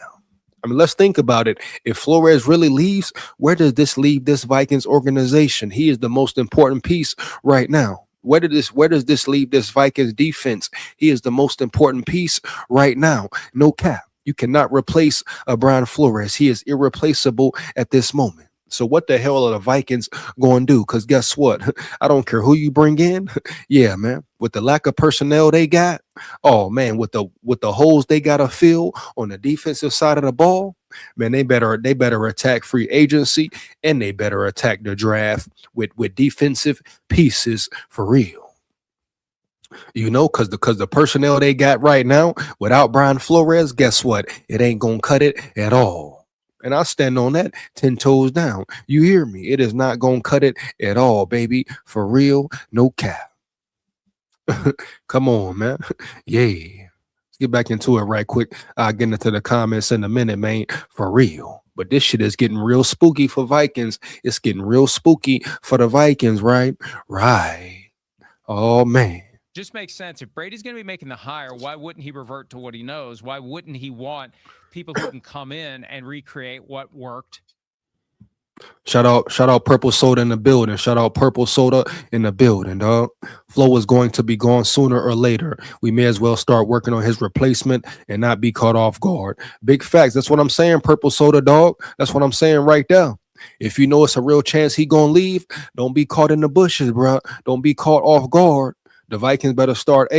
I mean, let's think about it. If Flores really leaves, where does this leave this Vikings organization? He is the most important piece right now. Where does this leave this Vikings defense? He is the most important piece right now. No cap. You cannot replace Brian Flores. He is irreplaceable at this moment. So what the hell are the Vikings going to do? Because guess what? I don't care who you bring in. Yeah, man. With the lack of personnel they got, oh, man, with the holes they got to fill on the defensive side of the ball, man, they better attack free agency and they better attack the draft with defensive pieces for real. You know, because the personnel they got right now, without Brian Flores, guess what? It ain't gonna cut it at all. And I stand on that 10 toes down. You hear me? It is not gonna cut it at all, baby. For real, no cap. Come on, man. Yeah. Let's get back into it right quick. I'll get into the comments in a minute, man. For real. But this shit is getting real spooky for Vikings. It's getting real spooky for the Vikings, right? Right. Oh, man. Just makes sense. If Brady's going to be making the hire, why wouldn't he revert to what he knows? Why wouldn't he want people who can come in and recreate what worked? Shout out Purple Soda in the building. Shout out Purple Soda in the building, dog. Flo is going to be gone sooner or later. We may as well start working on his replacement and not be caught off guard. Big facts. That's what I'm saying, Purple Soda, dog. That's what I'm saying right there. If you know it's a real chance he gonna leave, don't be caught in the bushes, bro. Don't be caught off guard. The Vikings better start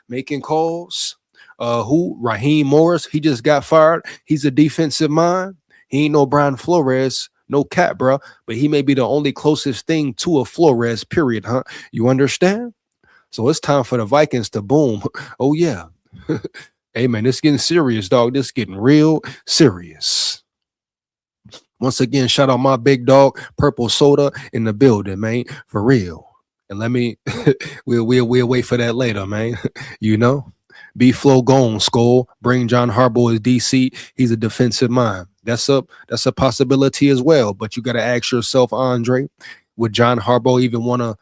making calls. Raheem Morris, he just got fired. He's a defensive mind. He ain't no Brian Flores. No cap, bro, but he may be the only closest thing to a Flores, period, huh? You understand? So it's time for the Vikings to boom. Oh, yeah. Hey, man, this getting serious, dog. This getting real serious. Once again, shout out my big dog, Purple Soda, in the building, man, for real. And let me, we'll wait for that later, man. You know? B-Flow gone, SKOL. Bring John Harbaugh as DC. He's a defensive mind. That's a possibility as well. But you got to ask yourself, Andre, would John Harbaugh even want to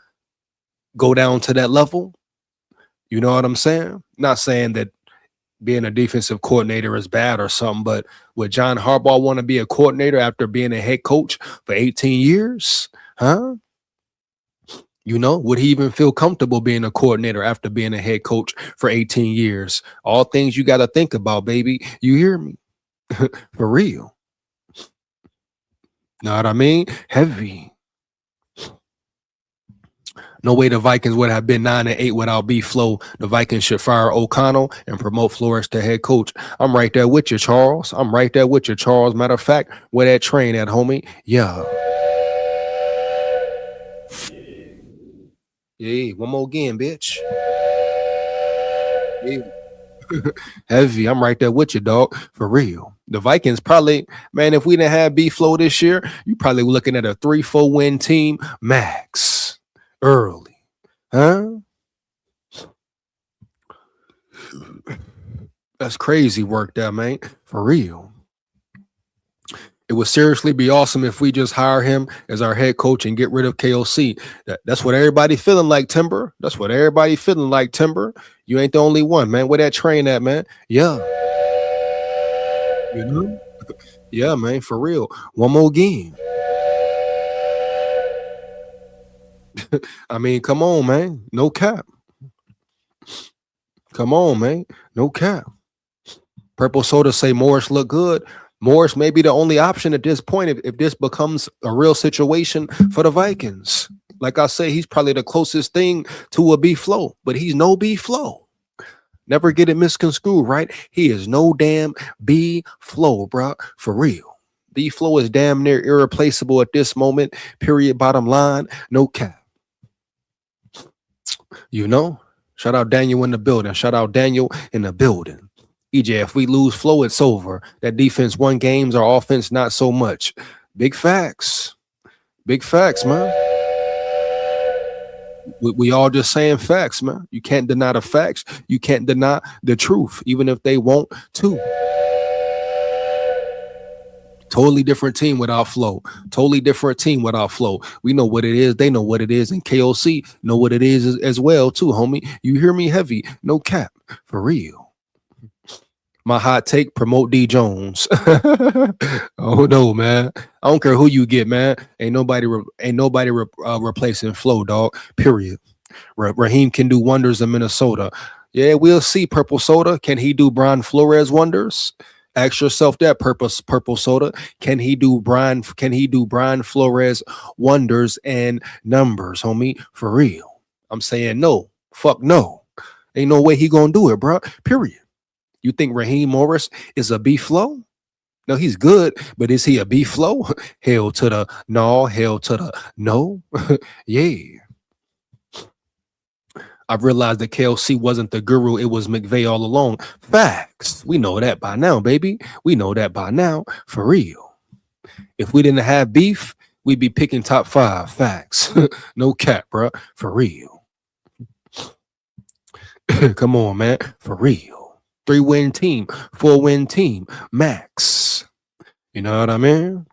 go down to that level? You know what I'm saying? Not saying that being a defensive coordinator is bad or something, but would John Harbaugh want to be a coordinator after being a head coach for 18 years? Huh? You know, would he even feel comfortable being a coordinator after being a head coach for 18 years? All things you got to think about, baby. You hear me? For real. Know what I mean? Heavy. No way the Vikings would have been 9-8 without B-Flow. The Vikings should fire O'Connell and promote Flores to head coach. I'm right there with you, Charles. I'm right there with you, Charles. Matter of fact, where that train at, homie? Yeah. Yeah, one more again, bitch. Yeah. Heavy. I'm right there with you, dog. For real. The Vikings probably, man, if we didn't have B-Flow this year, you probably were looking at a 3-4 win team max early. Huh? That's crazy work there, man. For real. It would seriously be awesome if we just hire him as our head coach and get rid of KOC. That's what everybody feeling like, Timber. That's what everybody feeling like, Timber. You ain't the only one, man. Where that train at, man? Yeah. You know? Yeah, man, for real. One more game. I mean, come on, man. No cap. Come on, man. No cap. Purple Soda say Morris look good. Morris may be the only option at this point if this becomes a real situation for the Vikings. Like I say, he's probably the closest thing to a B-Flow, but he's no B-Flow. Never get it misconstrued, right? He is no damn B-Flow, bro. For real. B-Flow is damn near irreplaceable at this moment. Period. Bottom line. No cap. You know? Shout out Daniel in the building. Shout out Daniel in the building. EJ, if we lose Flo, it's over. That defense won games, our offense not so much. Big facts. Big facts, man. We all just saying facts, man. You can't deny the facts. You can't deny the truth, even if they want to. Totally different team without Flo. Totally different team without Flo. We know what it is. They know what it is. And KOC know what it is as well, too, homie. You hear me? Heavy. No cap. For real. My hot take, promote D Jones. Oh no, man. I don't care who you get, man. Ain't nobody replacing Flo, dog. Period. Raheem can do wonders in Minnesota. Yeah, we'll see. Purple Soda. Can he do Brian Flores wonders? Ask yourself that, Purple Soda. Can he do Brian Flores wonders and numbers, homie? For real. I'm saying no. Fuck no. Ain't no way he gonna do it, bro. Period. You think Raheem Morris is a B-Flow? No, he's good, but is he a B-Flow? Hell to the no, hell to the no. Yeah. I've realized that KLC wasn't the guru. It was McVay all along. Facts. We know that by now, baby. We know that by now. For real. If we didn't have beef, we'd be picking top 5. Facts. No cap, bro. For real. Come on, man. For real. 3-win team, 4-win team, max. You know what I mean?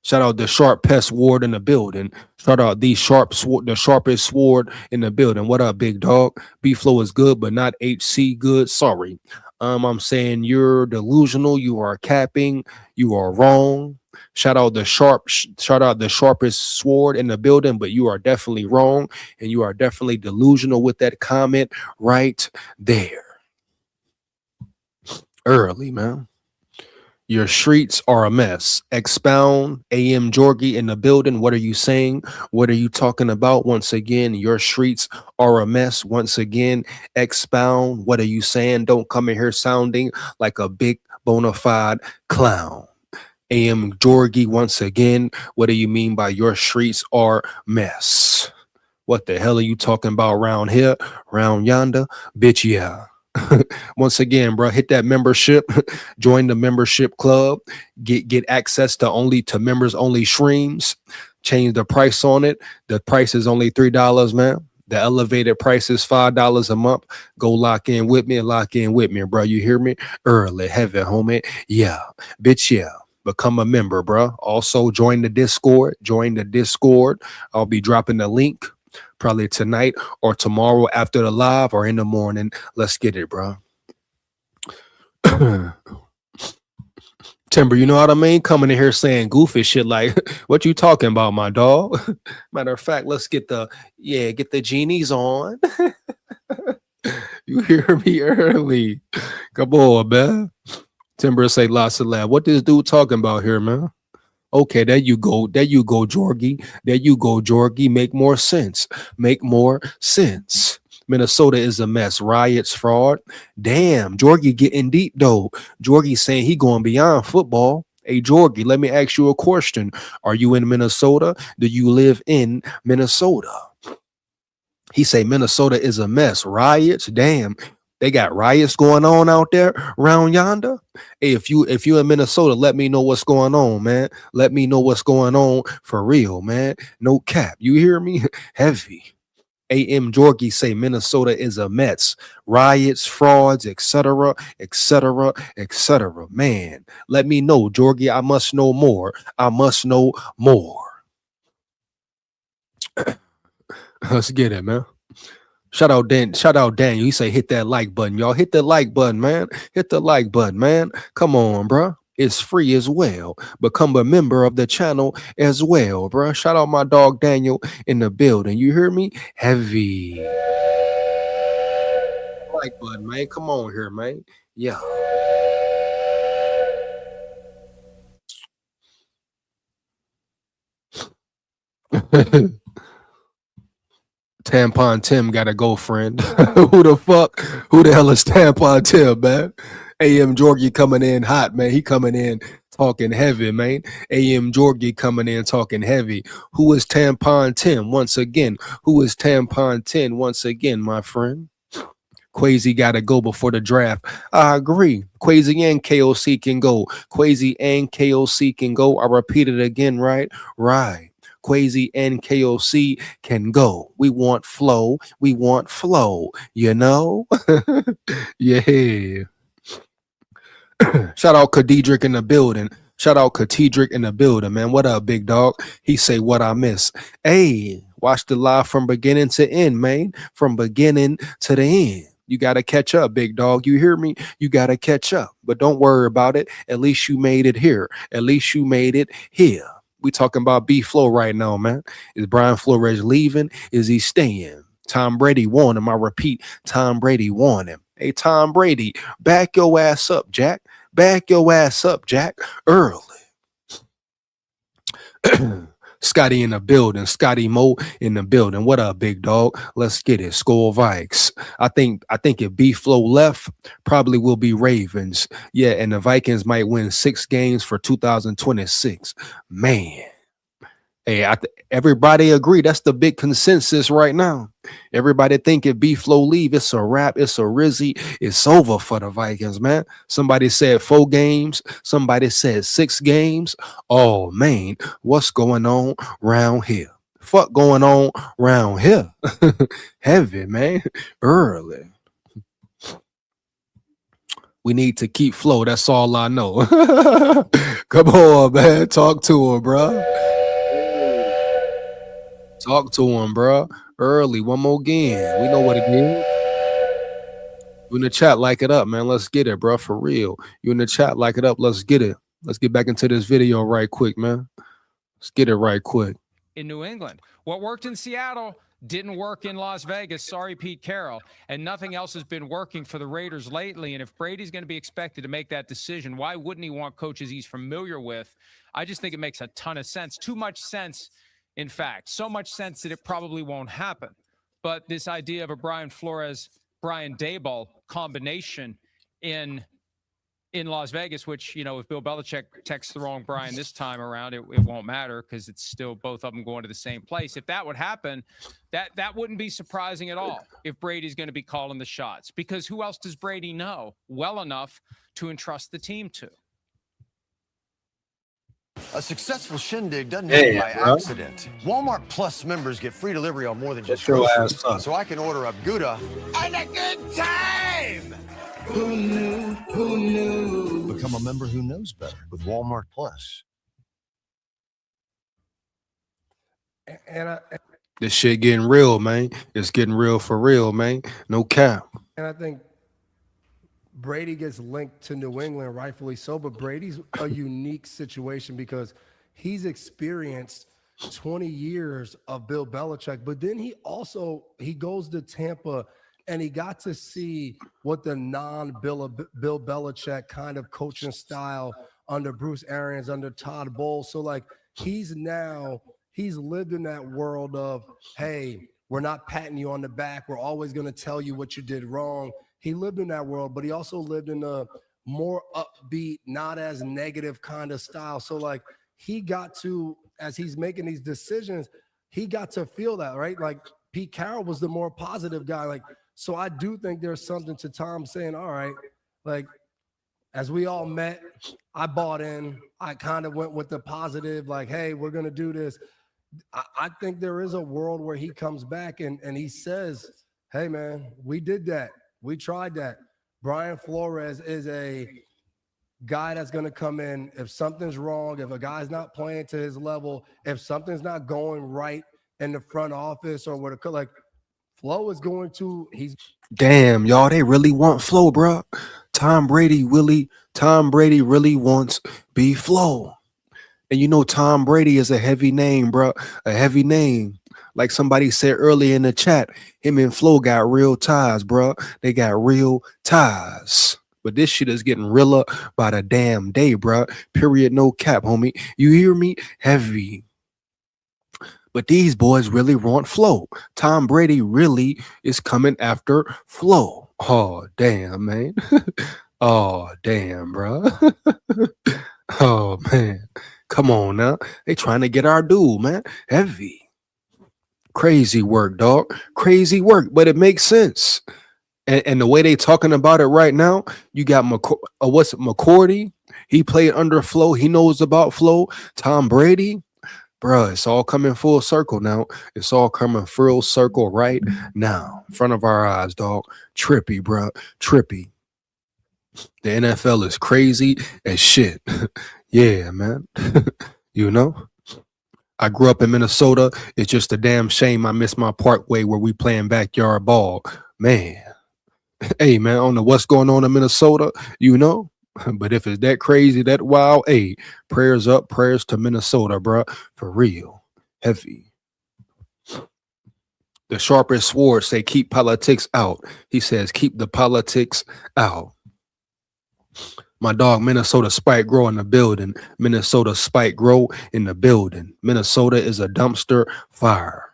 Shout out the sharp pest ward in the building. Shout out the sharpest sword in the building. What up, big dog? B-Flow is good, but not HC good. Sorry. I'm saying you're delusional. You are capping. You are wrong. Shout out the sharpest sword in the building, but you are definitely wrong, and you are definitely delusional with that comment right there. Early, man. Your streets are a mess. Expound. AM Jorgie in the building. What are you saying? What are you talking about? Once again, your streets are a mess. Once again, expound. What are you saying? Don't come in here sounding like a big bona fide clown. AM Jorgie, once again, what do you mean by your streets are mess? What the hell are you talking about around here? Around yonder? Bitch, yeah. Once again, bro, hit that membership, join the membership club, get access to members only streams, change the price on it. The price is only $3, man. The elevated price is $5 a month. Go lock in with me, bro. You hear me? Early, heavy, homie. Yeah, bitch, yeah. Become a member, bro. Also join the Discord. I'll be dropping the link probably tonight or tomorrow after the live or in the morning. Let's get it, bro. Timber, you know what I mean? Coming in here saying goofy shit like, what you talking about, my dog? Matter of fact, let's get the genies on. You hear me early. Come on, man. Timber say lots of laugh. What this dude talking about here, man? Okay, there you go, Jorgie. There you go, Jorgie. Make more sense. Minnesota is a mess. Riots, fraud. Damn, Jorgie getting deep though. Jorgie saying he going beyond football. Hey, Jorgie, let me ask you a question. Are you in Minnesota? Do you live in Minnesota? He say Minnesota is a mess. Riots, damn. They got riots going on out there around yonder. Hey, if you in Minnesota, let me know what's going on, man. Let me know what's going on for real, man. No cap. You hear me? Heavy. AM Jorgie say Minnesota is a mess. Riots, frauds, etc., etc., etc. Man, let me know, Jorgie. I must know more. Let's get it, man. Shout out Daniel. He say hit that like button, y'all. Hit the like button, man. Come on, bro. It's free as well. Become a member of the channel as well, bro. Shout out my dog Daniel in the building. You hear me? Heavy. Like button, man. Come on here, man. Yeah. Tampon Tim gotta go, friend. Who the hell is Tampon Tim, man? AM Jorgie coming in hot, man. He coming in talking heavy, man. AM Jorgie coming in talking heavy. Who is Tampon Tim once again? My friend? Quasi gotta go before the draft. I agree. Quasi and KOC can go. I repeat it again, right? Right. Quasi and KOC can go. We want flow. You know? Yeah. Shout out Khadidrick in the building. Man. What up, big dog? He say what I miss. Hey, watch the live from beginning to end, man. From beginning to the end. You got to catch up, big dog. You hear me? You got to catch up. But don't worry about it. At least you made it here. We talking about B-Flow right now, man. Is Brian Flores leaving? Is he staying? Tom Brady warned him. I repeat, Tom Brady warned him. Hey, Tom Brady, back your ass up, Jack. Early. Scotty in the building. Scotty Mo in the building. What up, big dog? Let's get it. SKOL Vikes. I think if B-Flow left, probably will be Ravens. Yeah, and the Vikings might win 6 games for 2026. Man. Hey, everybody agree. That's the big consensus right now. Everybody think if B-Flow leave, it's a wrap. It's a Rizzy. It's over for the Vikings, man. Somebody said 4 games. Somebody said 6 games. Oh, man, what's going on round here? Fuck going on round here? Heavy, man. Early. We need to keep flow. That's all I know. Come on, man. Talk to him, bro. Talk to him, bro. Early. One more again. We know what it is. You in the chat, like it up, man. Let's get it, bro. For real. You in the chat, like it up. Let's get it. Let's get back into this video right quick, man. Let's get it right quick. In New England, what worked in Seattle didn't work in Las Vegas. Sorry, Pete Carroll. And nothing else has been working for the Raiders lately. And if Brady's going to be expected to make that decision, why wouldn't he want coaches he's familiar with? I just think it makes a ton of sense. Too much sense, in fact. So much sense that it probably won't happen. But this idea of a Brian Flores, Brian Daboll combination in Las Vegas, which, you know, if Bill Belichick texts the wrong Brian this time around, it won't matter because it's still both of them going to the same place. If that would happen, that wouldn't be surprising at all if Brady's going to be calling the shots, because who else does Brady know well enough to entrust the team to? A successful shindig doesn't happen by accident. Walmart Plus members get free delivery on more than just groceries, so I can order up Gouda and a good time. Who knew? Who knew? Become a member who knows better with Walmart Plus. This shit getting real, man. It's getting real for real, man. No cap. And I think Brady gets linked to New England, rightfully so, but Brady's a unique situation because he's experienced 20 years of Bill Belichick, but then he goes to Tampa and he got to see what the non-Bill Belichick kind of coaching style under Bruce Arians, under Todd Bowles. So like he's lived in that world of, hey, we're not patting you on the back. We're always going to tell you what you did wrong. He lived in that world, but he also lived in a more upbeat, not as negative kind of style. So like he got to, as he's making these decisions, he got to feel that, right? Like Pete Carroll was the more positive guy. Like, so I do think there's something to Tom saying, all right, like as we all met, I bought in, I kind of went with the positive, like, hey, we're going to do this. I think there is a world where he comes back and he says, hey man, we did that. We tried that. Brian Flores is a guy that's going to come in. If something's wrong, if a guy's not playing to his level, if something's not going right in the front office or what, like Flo is going to, Damn, y'all, they really want Flo, bro. Tom Brady really wants B-Flow. And you know Tom Brady is a heavy name, bro. A heavy name. Like somebody said earlier in the chat, him and Flo got real ties, bro. They got real ties. But this shit is getting realer by the damn day, bro. Period, no cap, homie. You hear me? Heavy. But these boys really want Flo. Tom Brady really is coming after Flo. Oh, damn, man. Oh, damn, bro. Oh, man. Come on now. They trying to get our dude, man. Heavy. Crazy work, dog. Crazy work, but it makes sense. And the way they talking about it right now, you got McCourty. He played under Flo. He knows about Flo. Tom Brady. Bruh, it's all coming full circle now. It's all coming full circle right now. In front of our eyes, dog. Trippy, bruh. Trippy. The NFL is crazy as shit. Yeah, man. You know? I grew up in Minnesota. It's just a damn shame I missed my parkway where we playing backyard ball. Man. Hey, man, I don't know what's going on in Minnesota, you know? But if it's that crazy, that wild, hey, prayers up, prayers to Minnesota, bro. For real. Heavy. The sharpest sword say keep politics out. He says keep the politics out. My dog Minnesota Spike Grow in the building. Minnesota Spike Grow in the building. Minnesota is a dumpster fire.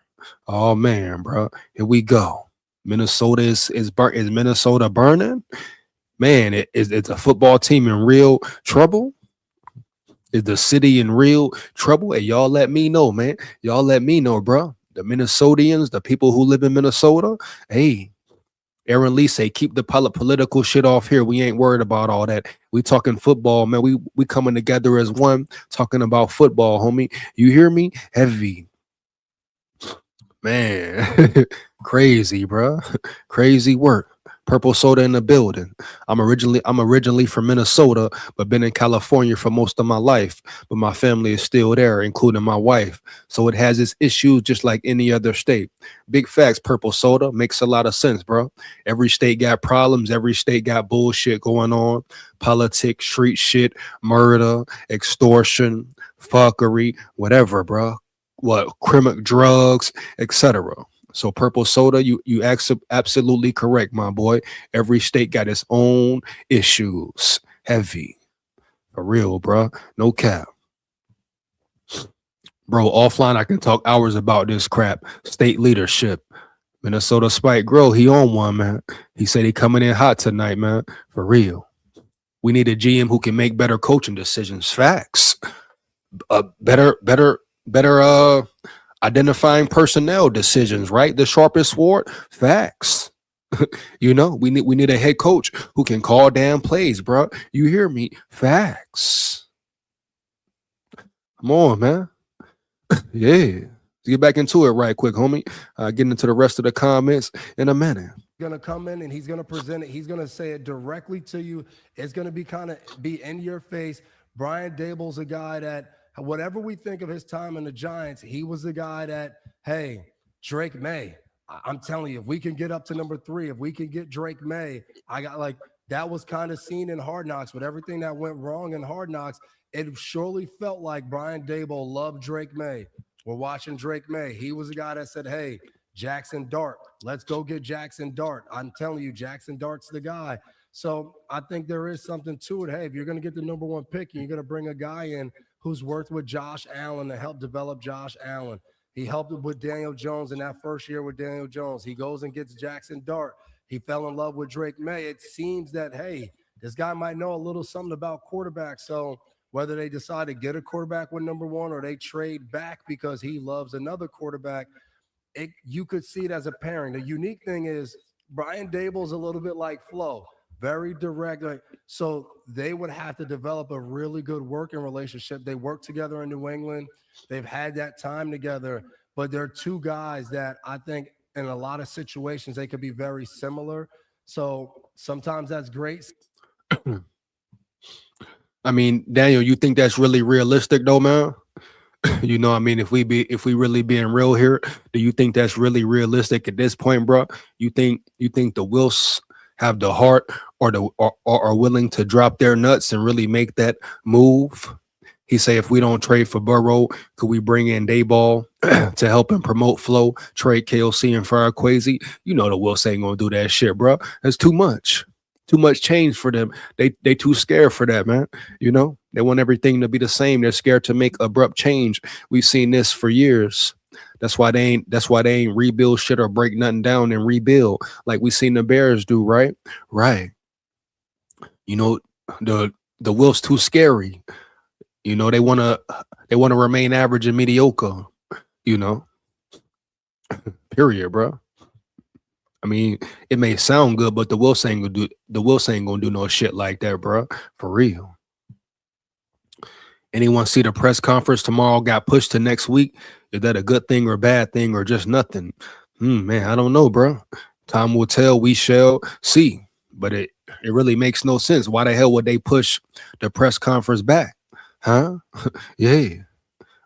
Oh man, bro. Here we go. Minnesota is Minnesota burning? Man, it's a football team in real trouble. Is the city in real trouble? Hey, y'all let me know, man. Y'all let me know, bro. The Minnesotians, the people who live in Minnesota, hey, Aaron Lee say, keep the political shit off here. We ain't worried about all that. We talking football, man. We coming together as one, talking about football, homie. You hear me? Heavy. Man, crazy, bro. Crazy work. Purple Soda in the building. I'm originally from Minnesota, but been in California for most of my life. But my family is still there, including my wife. So it has its issues just like any other state. Big facts, Purple Soda. Makes a lot of sense, bro. Every state got problems. Every state got bullshit going on. Politics, street shit, murder, extortion, fuckery, whatever, bro. What, criminal drugs, etc. So Purple Soda, you absolutely correct, my boy. Every state got its own issues. Heavy. For real, bro. No cap. Bro, offline I can talk hours about this crap. State leadership. Minnesota Spike Grow, he on one, man. He said he coming in hot tonight, man. For real. We need a GM who can make better coaching decisions. Facts. Better identifying personnel decisions, right? The sharpest sword. Facts. You know, we need a head coach who can call damn plays, bro. You hear me? Facts. Come on, man. Yeah. Get back into it right quick, homie. Getting into the rest of the comments in a minute. Gonna come in and he's gonna present it. He's gonna say it directly to you. It's gonna be be in your face. Brian Daboll's a guy that, whatever we think of his time in the Giants, he was the guy that, hey, Drake May, I'm telling you, if we can get up to number 3, if we can get Drake May, I got like, that was kind of seen in Hard Knocks with everything that went wrong in Hard Knocks. It surely felt like Brian Daboll loved Drake May. We're watching Drake May. He was the guy that said, hey, Jackson Dart, let's go get Jackson Dart. I'm telling you, Jackson Dart's the guy. So I think there is something to it. Hey, if you're going to get the number 1 pick and you're going to bring a guy in who's worked with Josh Allen to help develop Josh Allen. He helped with Daniel Jones in that first year with Daniel Jones. He goes and gets Jackson Dart. He fell in love with Drake May. It seems that, hey, this guy might know a little something about quarterbacks. So whether they decide to get a quarterback with number 1 or they trade back because he loves another quarterback, you could see it as a pairing. The unique thing is Brian Daboll's a little bit like FLO, very direct. So they would have to develop a really good working relationship. They work together in New England. They've had that time together, but they're two guys that I think in a lot of situations, they could be very similar. So sometimes that's great. I mean, Daniel, you think that's really realistic though, man? You know, I mean, if we really being real here, do you think that's really realistic at this point, bro? You think the Wills have the heart or are willing to drop their nuts and really make that move? He say, if we don't trade for Burrow, could we bring in Dayball to help him promote FLO, trade KOC and fire Quasi? You know the Wills ain't gonna do that shit, bro. That's too much. Too much change for them. They too scared for that, man. You know, they want everything to be the same. They're scared to make abrupt change. We've seen this for years. That's why they ain't rebuild shit or break nothing down and rebuild like we seen the Bears do, right? Right. You know, the Wills too scary. You know, they wanna remain average and mediocre, you know. Period, bro. I mean, it may sound good, but the Wills ain't gonna do no shit like that, bro. For real. Anyone see the press conference tomorrow got pushed to next week? Is that a good thing or a bad thing or just nothing? Man, I don't know, bro. Time will tell. We shall see. But it really makes no sense. Why the hell would they push the press conference back? Huh? Yeah.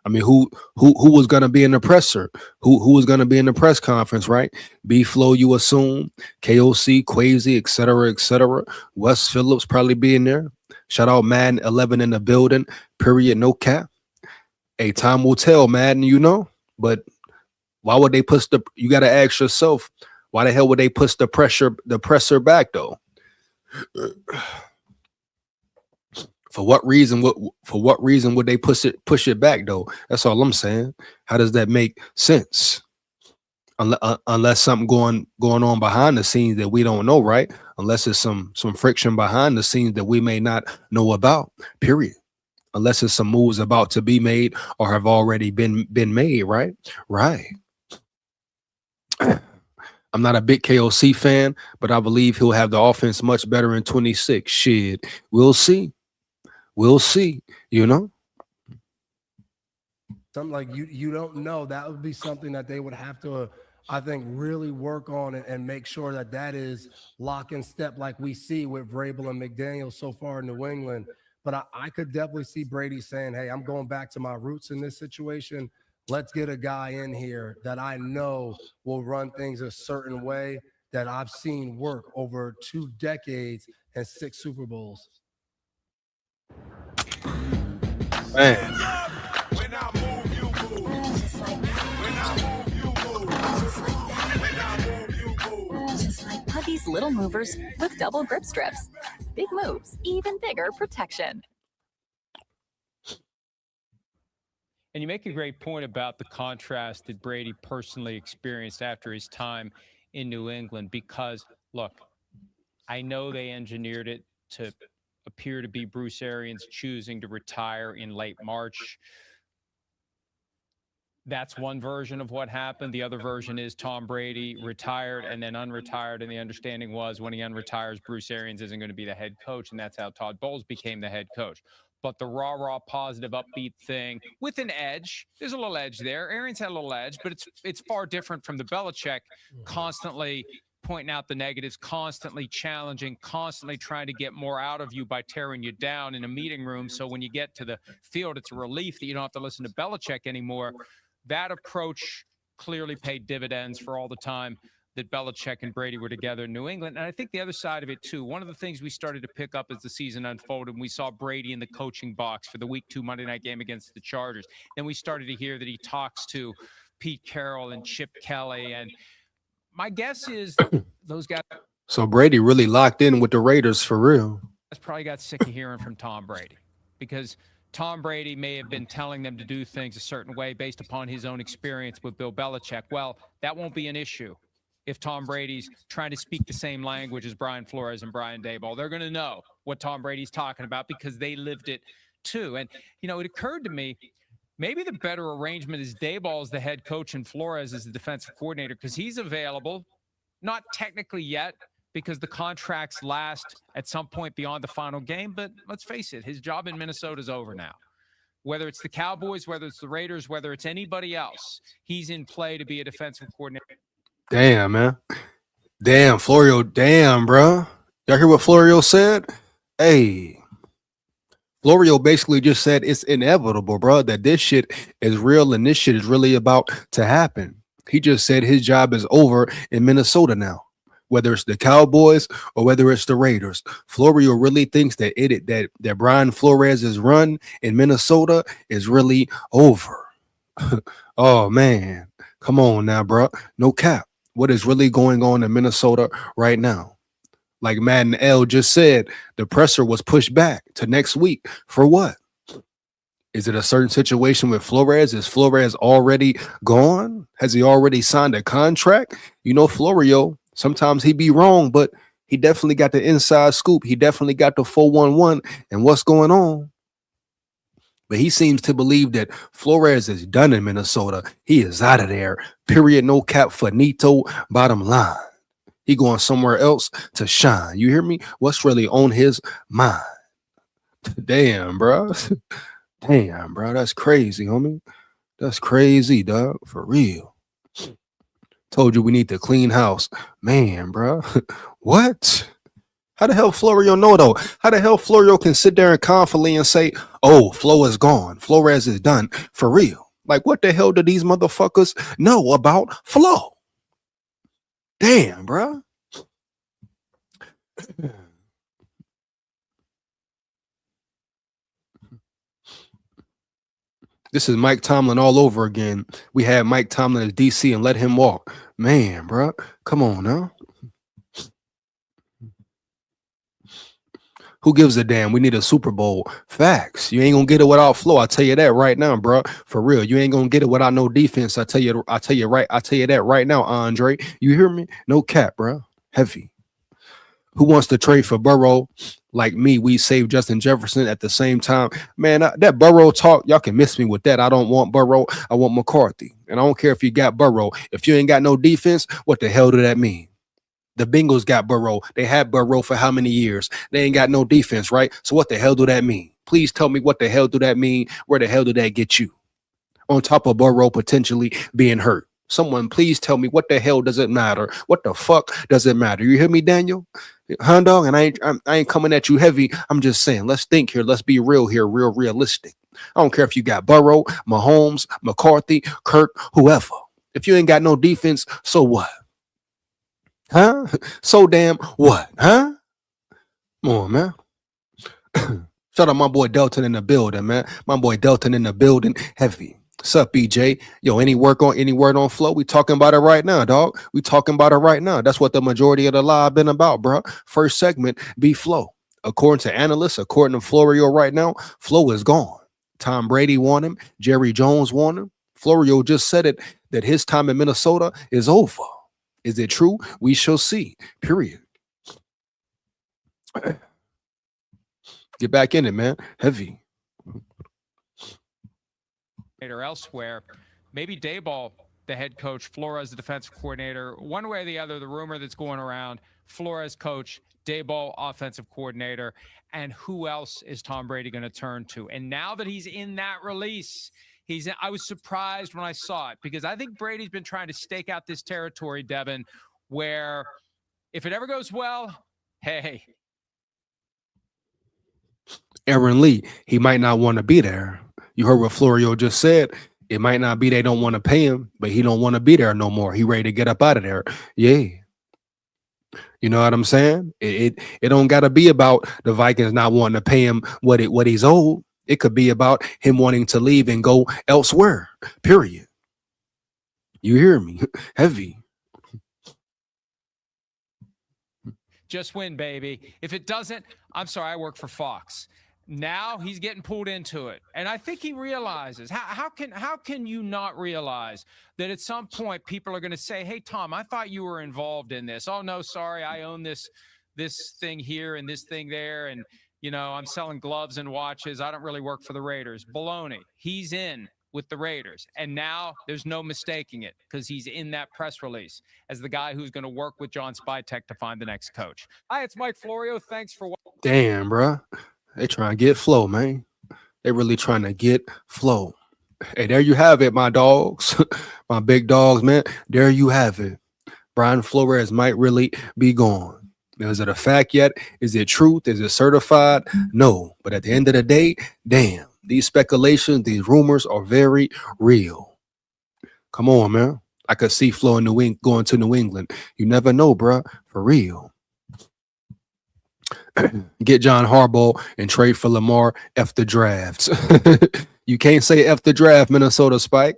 I mean, who was gonna be in the presser? Who was gonna be in the press conference, right? FLO, you assume, KOC, Quasi, etc. Wes Phillips probably being there. Shout out Madden 11 in the building. Period. No cap. Hey, time will tell, Madden. You know, but why would they push the? You got to ask yourself, why the hell would they push the presser back though? For what reason would they push it back though? That's all I'm saying. How does that make sense? Unless something going on behind the scenes that we don't know, right? Unless it's some friction behind the scenes that we may not know about. Period. unless it's some moves about to be made or have already been made, right? Right. I'm not a big KOC fan, but I believe he'll have the offense much better in 26. Shit, we'll see. We'll see, you know? Something like you don't know. That would be something that they would have to, I think, really work on and make sure that that is lock and step like we see with Vrabel and McDaniel so far in New England. But I could definitely see Brady saying, hey, I'm going back to my roots in this situation. Let's get a guy in here that I know will run things a certain way that I've seen work over 2 decades and 6 Super Bowls. Man. Huggies Little Movers with double grip strips. Big moves, even bigger protection. And you make a great point about the contrast that Brady personally experienced after his time in New England, because, look, I know they engineered it to appear to be Bruce Arians choosing to retire in late March. That's one version of what happened. The other version is Tom Brady retired and then unretired, and the understanding was when he unretires, Bruce Arians isn't going to be the head coach, and that's how Todd Bowles became the head coach. But the raw, positive, upbeat thing with an edge, there's a little edge there. Arians had a little edge, but it's far different from the Belichick constantly pointing out the negatives, constantly challenging, constantly trying to get more out of you by tearing you down in a meeting room. So when you get to the field, it's a relief that you don't have to listen to Belichick anymore. That approach clearly paid dividends for all the time that Belichick and Brady were together in New England. And I think the other side of it, too, one of the things we started to pick up as the season unfolded, we saw Brady in the coaching box for the Week 2 Monday night game against the Chargers. Then we started to hear that he talks to Pete Carroll and Chip Kelly. And my guess is those guys. So Brady really locked in with the Raiders for real. Probably got sick of hearing from Tom Brady, because Tom Brady may have been telling them to do things a certain way based upon his own experience with Bill Belichick. Well, that won't be an issue if Tom Brady's trying to speak the same language as Brian Flores and Brian Daboll. They're going to know what Tom Brady's talking about because they lived it too. And, you know, it occurred to me, maybe the better arrangement is Daboll as the head coach and Flores as the defensive coordinator, because he's available, not technically yet, because the contracts last at some point beyond the final game. But let's face it, his job in Minnesota is over now. Whether it's the Cowboys, whether it's the Raiders, whether it's anybody else, he's in play to be a defensive coordinator. Damn, man. Damn, Florio. Damn, bro. Y'all hear what Florio said? Hey. Florio basically just said it's inevitable, bro, that this shit is real and this shit is really about to happen. He just said his job is over in Minnesota now. Whether it's the Cowboys or whether it's the Raiders, Florio really thinks that that Brian Flores' run in Minnesota is really over. Oh, man. Come on now, bro. No cap. What is really going on in Minnesota right now? Like Madden L just said, the presser was pushed back to next week. For what? Is it a certain situation with Flores? Is Flores already gone? Has he already signed a contract? You know, Florio, sometimes he be wrong, but he definitely got the inside scoop. He definitely got the 411 and what's going on. But he seems to believe that Flores is done in Minnesota. He is out of there. Period. No cap. Finito. Bottom line. He going somewhere else to shine. You hear me? What's really on his mind? Damn, bro. Damn, bro. That's crazy, homie. That's crazy, dog. For real. Told you we need to clean house. Man, bro. What? How the hell Florio know, though? How the hell Florio can sit there and confidently and say, oh, Flo is gone. Flores is done. For real. Like, what the hell do these motherfuckers know about Flo? Damn, bro. This is Mike Tomlin all over again. We had Mike Tomlin as DC and let him walk. Man, bro. Come on now. Who gives a damn? We need a Super Bowl. Facts. You ain't gonna get it without Flo. I tell you that right now, bro. For real. You ain't gonna get it without no defense. I tell you that right now, Andre. You hear me? No cap, bro. Heavy. Who wants to trade for Burrow? like me, we saved Justin Jefferson at the same time. Man, that Burrow talk, y'all can miss me with that. I don't want Burrow. I want McCarthy. And I don't care if you got Burrow. If you ain't got no defense, what the hell do that mean? The Bengals got Burrow. They had Burrow for how many years? They ain't got no defense, right? So what the hell do that mean? Please tell me what the hell do that mean? Where the hell did that get you? On top of Burrow potentially being hurt. Someone please tell me what the hell does it matter? What the fuck does it matter? You hear me, Daniel? Huh, dog? And I ain't coming at you heavy. I'm just saying, let's think here. Let's be real here, real realistic. I don't care if you got Burrow, Mahomes, McCarthy, Kirk, whoever. If you ain't got no defense, so what? Huh? So damn what? Huh? Come on, man. Shout out my boy Delton in the building, man. My boy Delton in the building, heavy. What's up, BJ? Yo, any word on flow? We talking about it right now, dog. We talking about it right now. That's what the majority of the live been about, bro. First segment, be flow. According to analysts, according to Florio right now, flow is gone. Tom Brady won him. Jerry Jones won him. Florio just said it, that his time in Minnesota is over. Is it true? We shall see. Period. Get back in it, man. Heavy. Or elsewhere, maybe Daboll, the head coach, Flores, the defensive coordinator. One way or the other, the rumor that's going around: Flores coach, Daboll offensive coordinator, and who else is Tom Brady going to turn to? And now that he's in that release, I was surprised when I saw it, because I think Brady's been trying to stake out this territory, Devin, where if it ever goes well, hey. Aaron Lee, he might not want to be there. You heard what Florio just said. It might not be they don't want to pay him, but he don't want to be there no more. He ready to get up out of there. Yeah. You know what I'm saying? It don't got to be about the Vikings not wanting to pay him what he's owed. It could be about him wanting to leave and go elsewhere. Period. You hear me? Heavy. Just win, baby. If it doesn't, I'm sorry, I work for Fox. Now he's getting pulled into it. And I think he realizes, how can you not realize that at some point people are going to say, hey, Tom, I thought you were involved in this. Oh, no, sorry, I own this thing here and this thing there. And, you know, I'm selling gloves and watches. I don't really work for the Raiders. Baloney. He's in with the Raiders. And now there's no mistaking it, because he's in that press release as the guy who's going to work with John Spytek to find the next coach. Hi, it's Mike Florio. Thanks for watching. Damn, bro. They trying to get flow, man. They really trying to get flow. Hey, there you have it, my dogs. My big dogs, man. There you have it. Brian Flores might really be gone. Is it a fact yet? Is it truth? Is it certified? No. But at the end of the day, damn, these speculations, these rumors are very real. Come on, man. I could see Flo in going to New England. You never know, bro. For real. Get John Harbaugh and trade for Lamar. F the drafts. You can't say F the draft, Minnesota Spike.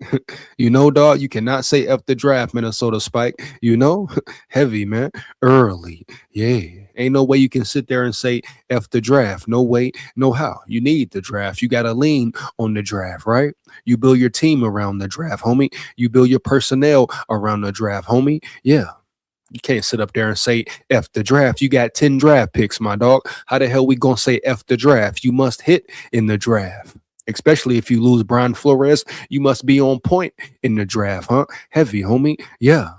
You know, dog, you cannot say F the draft, Minnesota Spike. You know, heavy, man. Early. Yeah. Ain't no way you can sit there and say F the draft. No way, no how. You need the draft. You got to lean on the draft, right? You build your team around the draft, homie. You build your personnel around the draft, homie. Yeah. You can't sit up there and say F the draft. You got 10 draft picks, my dog. How the hell we gonna say F the draft? You must hit in the draft. Especially if you lose Brian Flores, you must be on point in the draft, huh? Heavy, homie. Yeah.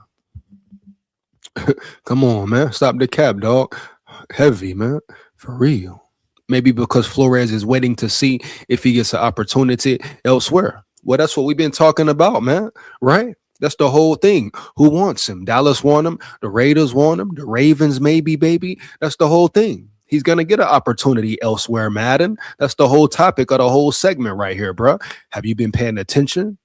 Come on, man. Stop the cap, dog. Heavy, man. For real. Maybe because Flores is waiting to see if he gets an opportunity elsewhere. Well, that's what we've been talking about, man. Right? That's the whole thing. Who wants him? Dallas want him. The Raiders want him. The Ravens, maybe, baby. That's the whole thing. He's going to get an opportunity elsewhere, Madden. That's the whole topic of the whole segment right here, bro. Have you been paying attention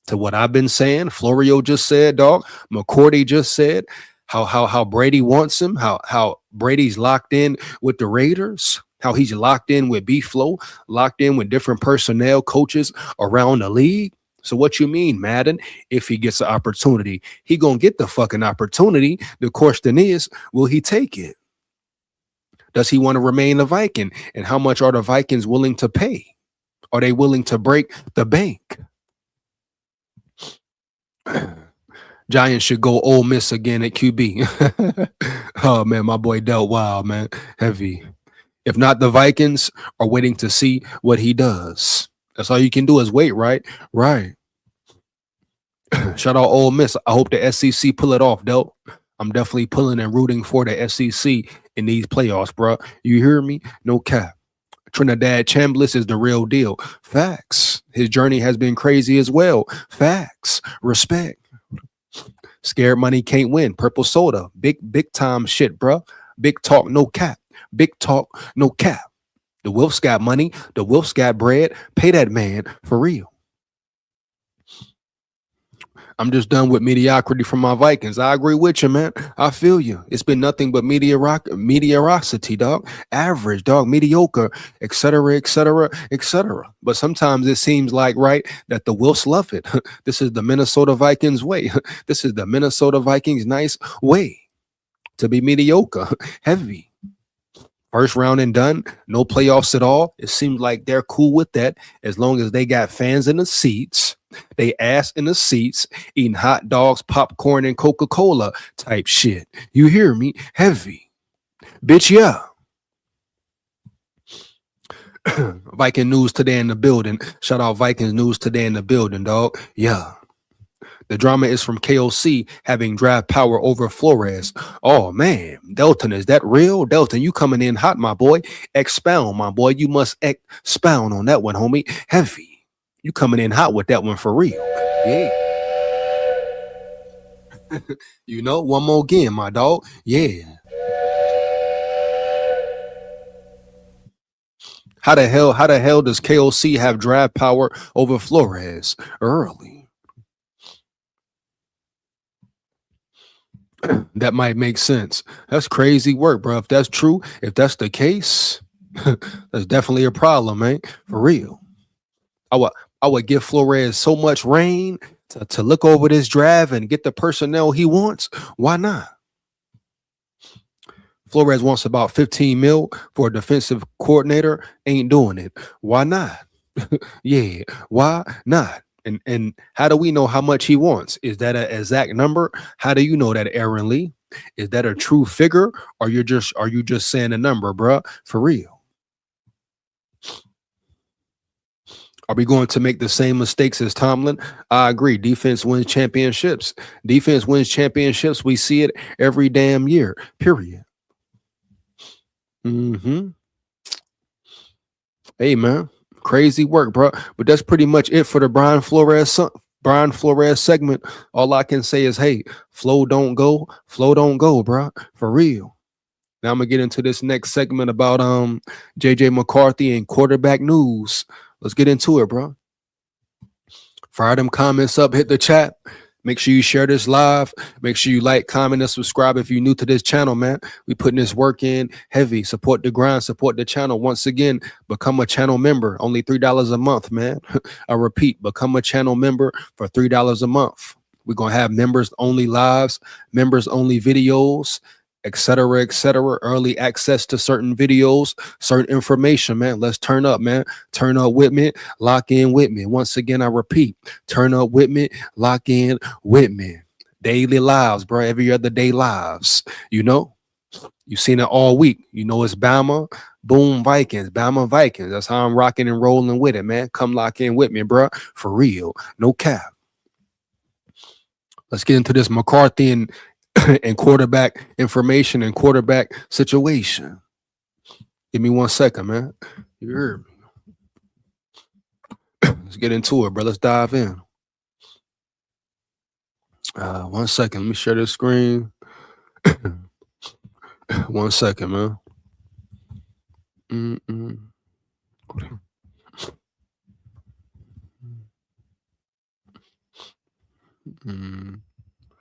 to what I've been saying? Florio just said, dog. McCourty just said how Brady wants him, how Brady's locked in with the Raiders, how he's locked in with B-Flow, locked in with different personnel, coaches around the league. So what you mean, Madden? If he gets an opportunity, he gonna get the fucking opportunity. The question is, will he take it? Does he want to remain a Viking? And how much are the Vikings willing to pay? Are they willing to break the bank? Giants should go Ole Miss again at QB. Oh man, my boy dealt wild, man. Heavy. If not, the Vikings are waiting to see what he does. That's all you can do is wait, right? Right. Shout out Ole Miss. I hope the SEC pull it off, Del. I'm definitely pulling and rooting for the SEC in these playoffs, bro. You hear me? No cap. Trinidad Chambliss is the real deal. Facts. His journey has been crazy as well. Facts. Respect. Scared money can't win. Purple soda. Big time shit, bro. Big talk, no cap. Big talk, no cap. The Wolves got money. The Wolves got bread. Pay that man for real. I'm just done with mediocrity from my Vikings. I agree with you, man. I feel you. It's been nothing but mediocrity, dog. Average, dog. Mediocre, etc., etc., etc. But sometimes it seems like, right, that the Wolves love it. This is the Minnesota Vikings way. This is the Minnesota Vikings nice way to be mediocre, heavy. First round and done, no playoffs at all. It seems like they're cool with that as long as they got fans in the seats, they ass in the seats, eating hot dogs, popcorn, and Coca-Cola type shit. You hear me? Heavy. Bitch, yeah. Viking news today in the building. Shout out Vikings news today in the building, dog. Yeah. The drama is from KOC having draft power over Flores. Oh, man. Delton, is that real? Delton, you coming in hot, my boy. Expound, my boy. You must expound on that one, homie. Heavy. You coming in hot with that one for real. Yeah. You know, one more again, my dog. Yeah. How the hell does KOC have draft power over Flores early? That might make sense. That's crazy work, bro. If that's true, if that's the case, that's definitely a problem, man. For real. I would give Flores so much rain to look over this draft and get the personnel he wants. Why not? Flores wants about 15 mil for a defensive coordinator. Ain't doing it. Why not? Yeah, why not? And how do we know how much he wants? Is that an exact number? How do you know that, Aaron Lee? Is that a true figure, or are you just saying a number, bro? For real? Are we going to make the same mistakes as Tomlin? I agree. Defense wins championships. Defense wins championships. We see it every damn year. Period. Hey, man. Crazy work, bro. But that's pretty much it for the Brian Flores segment. All I can say is, hey, flow don't go, bro. For real. Now I'm gonna get into this next segment about JJ McCarthy and quarterback news. Let's get into it, bro. Fire them comments up, hit the chat. Make sure you share this live. Make sure you like, comment, and subscribe if you're new to this channel, man. We putting this work in heavy. Support the grind, support the channel. Once again, become a channel member. Only $3 a month, man. I repeat, become a channel member for $3 a month. We're going to have members only lives, members only videos, etc., etc. Early access to certain videos, certain information, man. Let's turn up, man. Turn up with me, lock in with me. Once again, I repeat, turn up with me, lock in with me. Daily lives, bro. Every other day lives. You know, you've seen it all week. You know, it's Bama, boom, Vikings, Bama, Vikings. That's how I'm rocking and rolling with it, man. Come lock in with me, bro. For real. No cap. Let's get into this McCarthy and quarterback information and quarterback situation. Give me 1 second, man. You heard me. Let's get into it, bro. Let's dive in. 1 second. Let me share this screen. 1 second, man.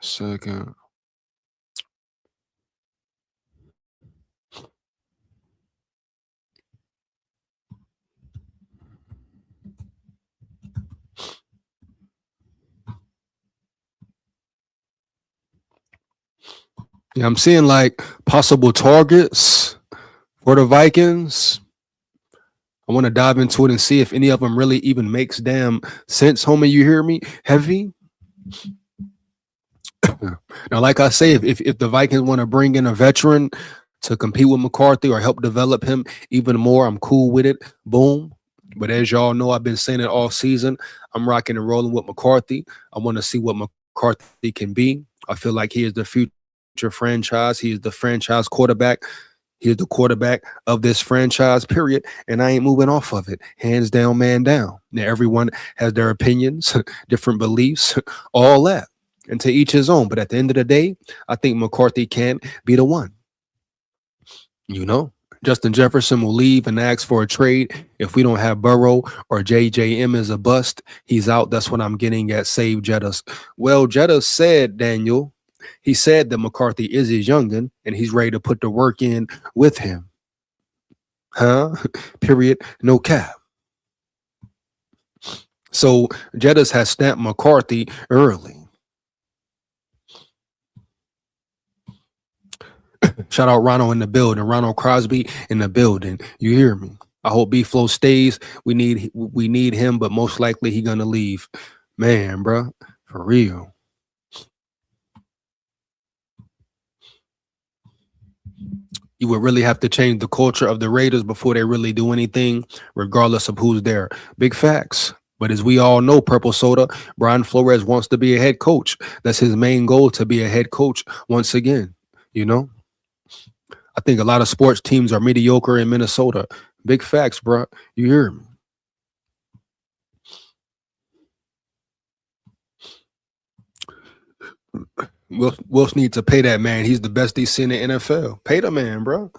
Second. Yeah, I'm seeing like possible targets for the Vikings. I want to dive into it and see if any of them really even makes damn sense, homie. You hear me? Heavy. Now, like I say, if the Vikings want to bring in a veteran, to compete with McCarthy or help develop him even more, I'm cool with it. Boom. But as y'all know, I've been saying it all season. I'm rocking and rolling with McCarthy. I want to see what McCarthy can be. I feel like he is the future franchise. He is the franchise quarterback. He is the quarterback of this franchise, period. And I ain't moving off of it. Hands down, man down. Now, everyone has their opinions, different beliefs, all that. And to each his own. But at the end of the day, I think McCarthy can be the one. You know, Justin Jefferson will leave and ask for a trade. If we don't have Burrow or JJM is a bust, he's out. That's what I'm getting at. Save Jettas. Well, Jettas said, Daniel, he said that McCarthy is his youngin and he's ready to put the work in with him. Huh? Period. No cap. So Jettas has stamped McCarthy early. Shout out Ronald in the building. Ronald Crosby in the building. You hear me? I hope B-Flow stays. We need him, but most likely he gonna leave. Man, bro, for real. You would really have to change the culture of the Raiders before they really do anything, regardless of who's there. Big facts. But as we all know, Purple Soda, Brian Flores wants to be a head coach. That's his main goal, to be a head coach once again. You know? I think a lot of sports teams are mediocre in Minnesota. Big facts, bro. You hear me? Wilson needs to pay that man. He's the best he's seen in the NFL. Pay the man, bro.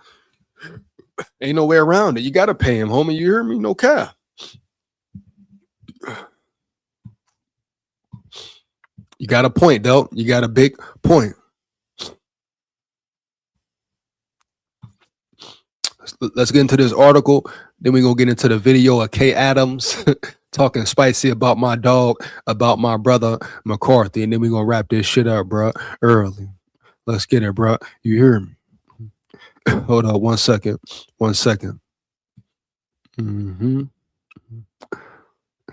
Ain't no way around it. You got to pay him, homie. You hear me? No cap. You got a point, though. You got a big point. Let's get into this article. Then we're going to get into the video of Kay Adams talking spicy about my dog, about my brother McCarthy. And then we're going to wrap this shit up, bro, early. Let's get it, bro. You hear me? Hold on 1 second. 1 second.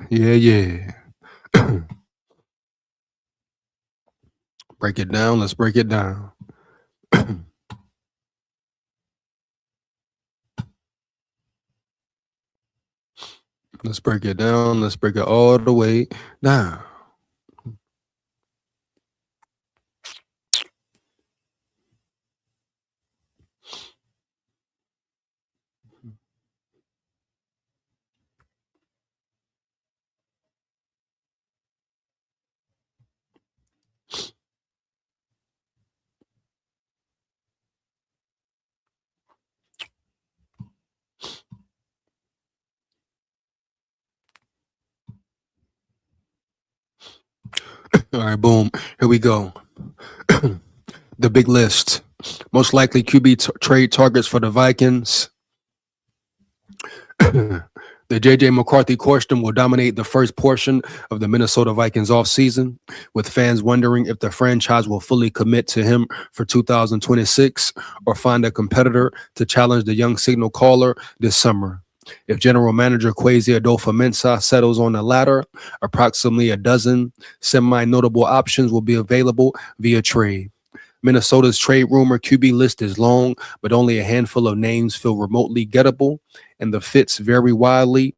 Yeah. Break it down. Let's break it down. Let's break it down. Let's break it all the way down. All right, boom. Here we go. The big list. Most likely QB trade targets for the Vikings. The J.J. McCarthy question will dominate the first portion of the Minnesota Vikings offseason, with fans wondering if the franchise will fully commit to him for 2026 or find a competitor to challenge the young signal caller this summer. If general manager Kwesi Adolfo-Mensah settles on the latter, approximately a dozen semi-notable options will be available via trade. Minnesota's trade rumor QB list is long, but only a handful of names feel remotely gettable, and the fits very wildly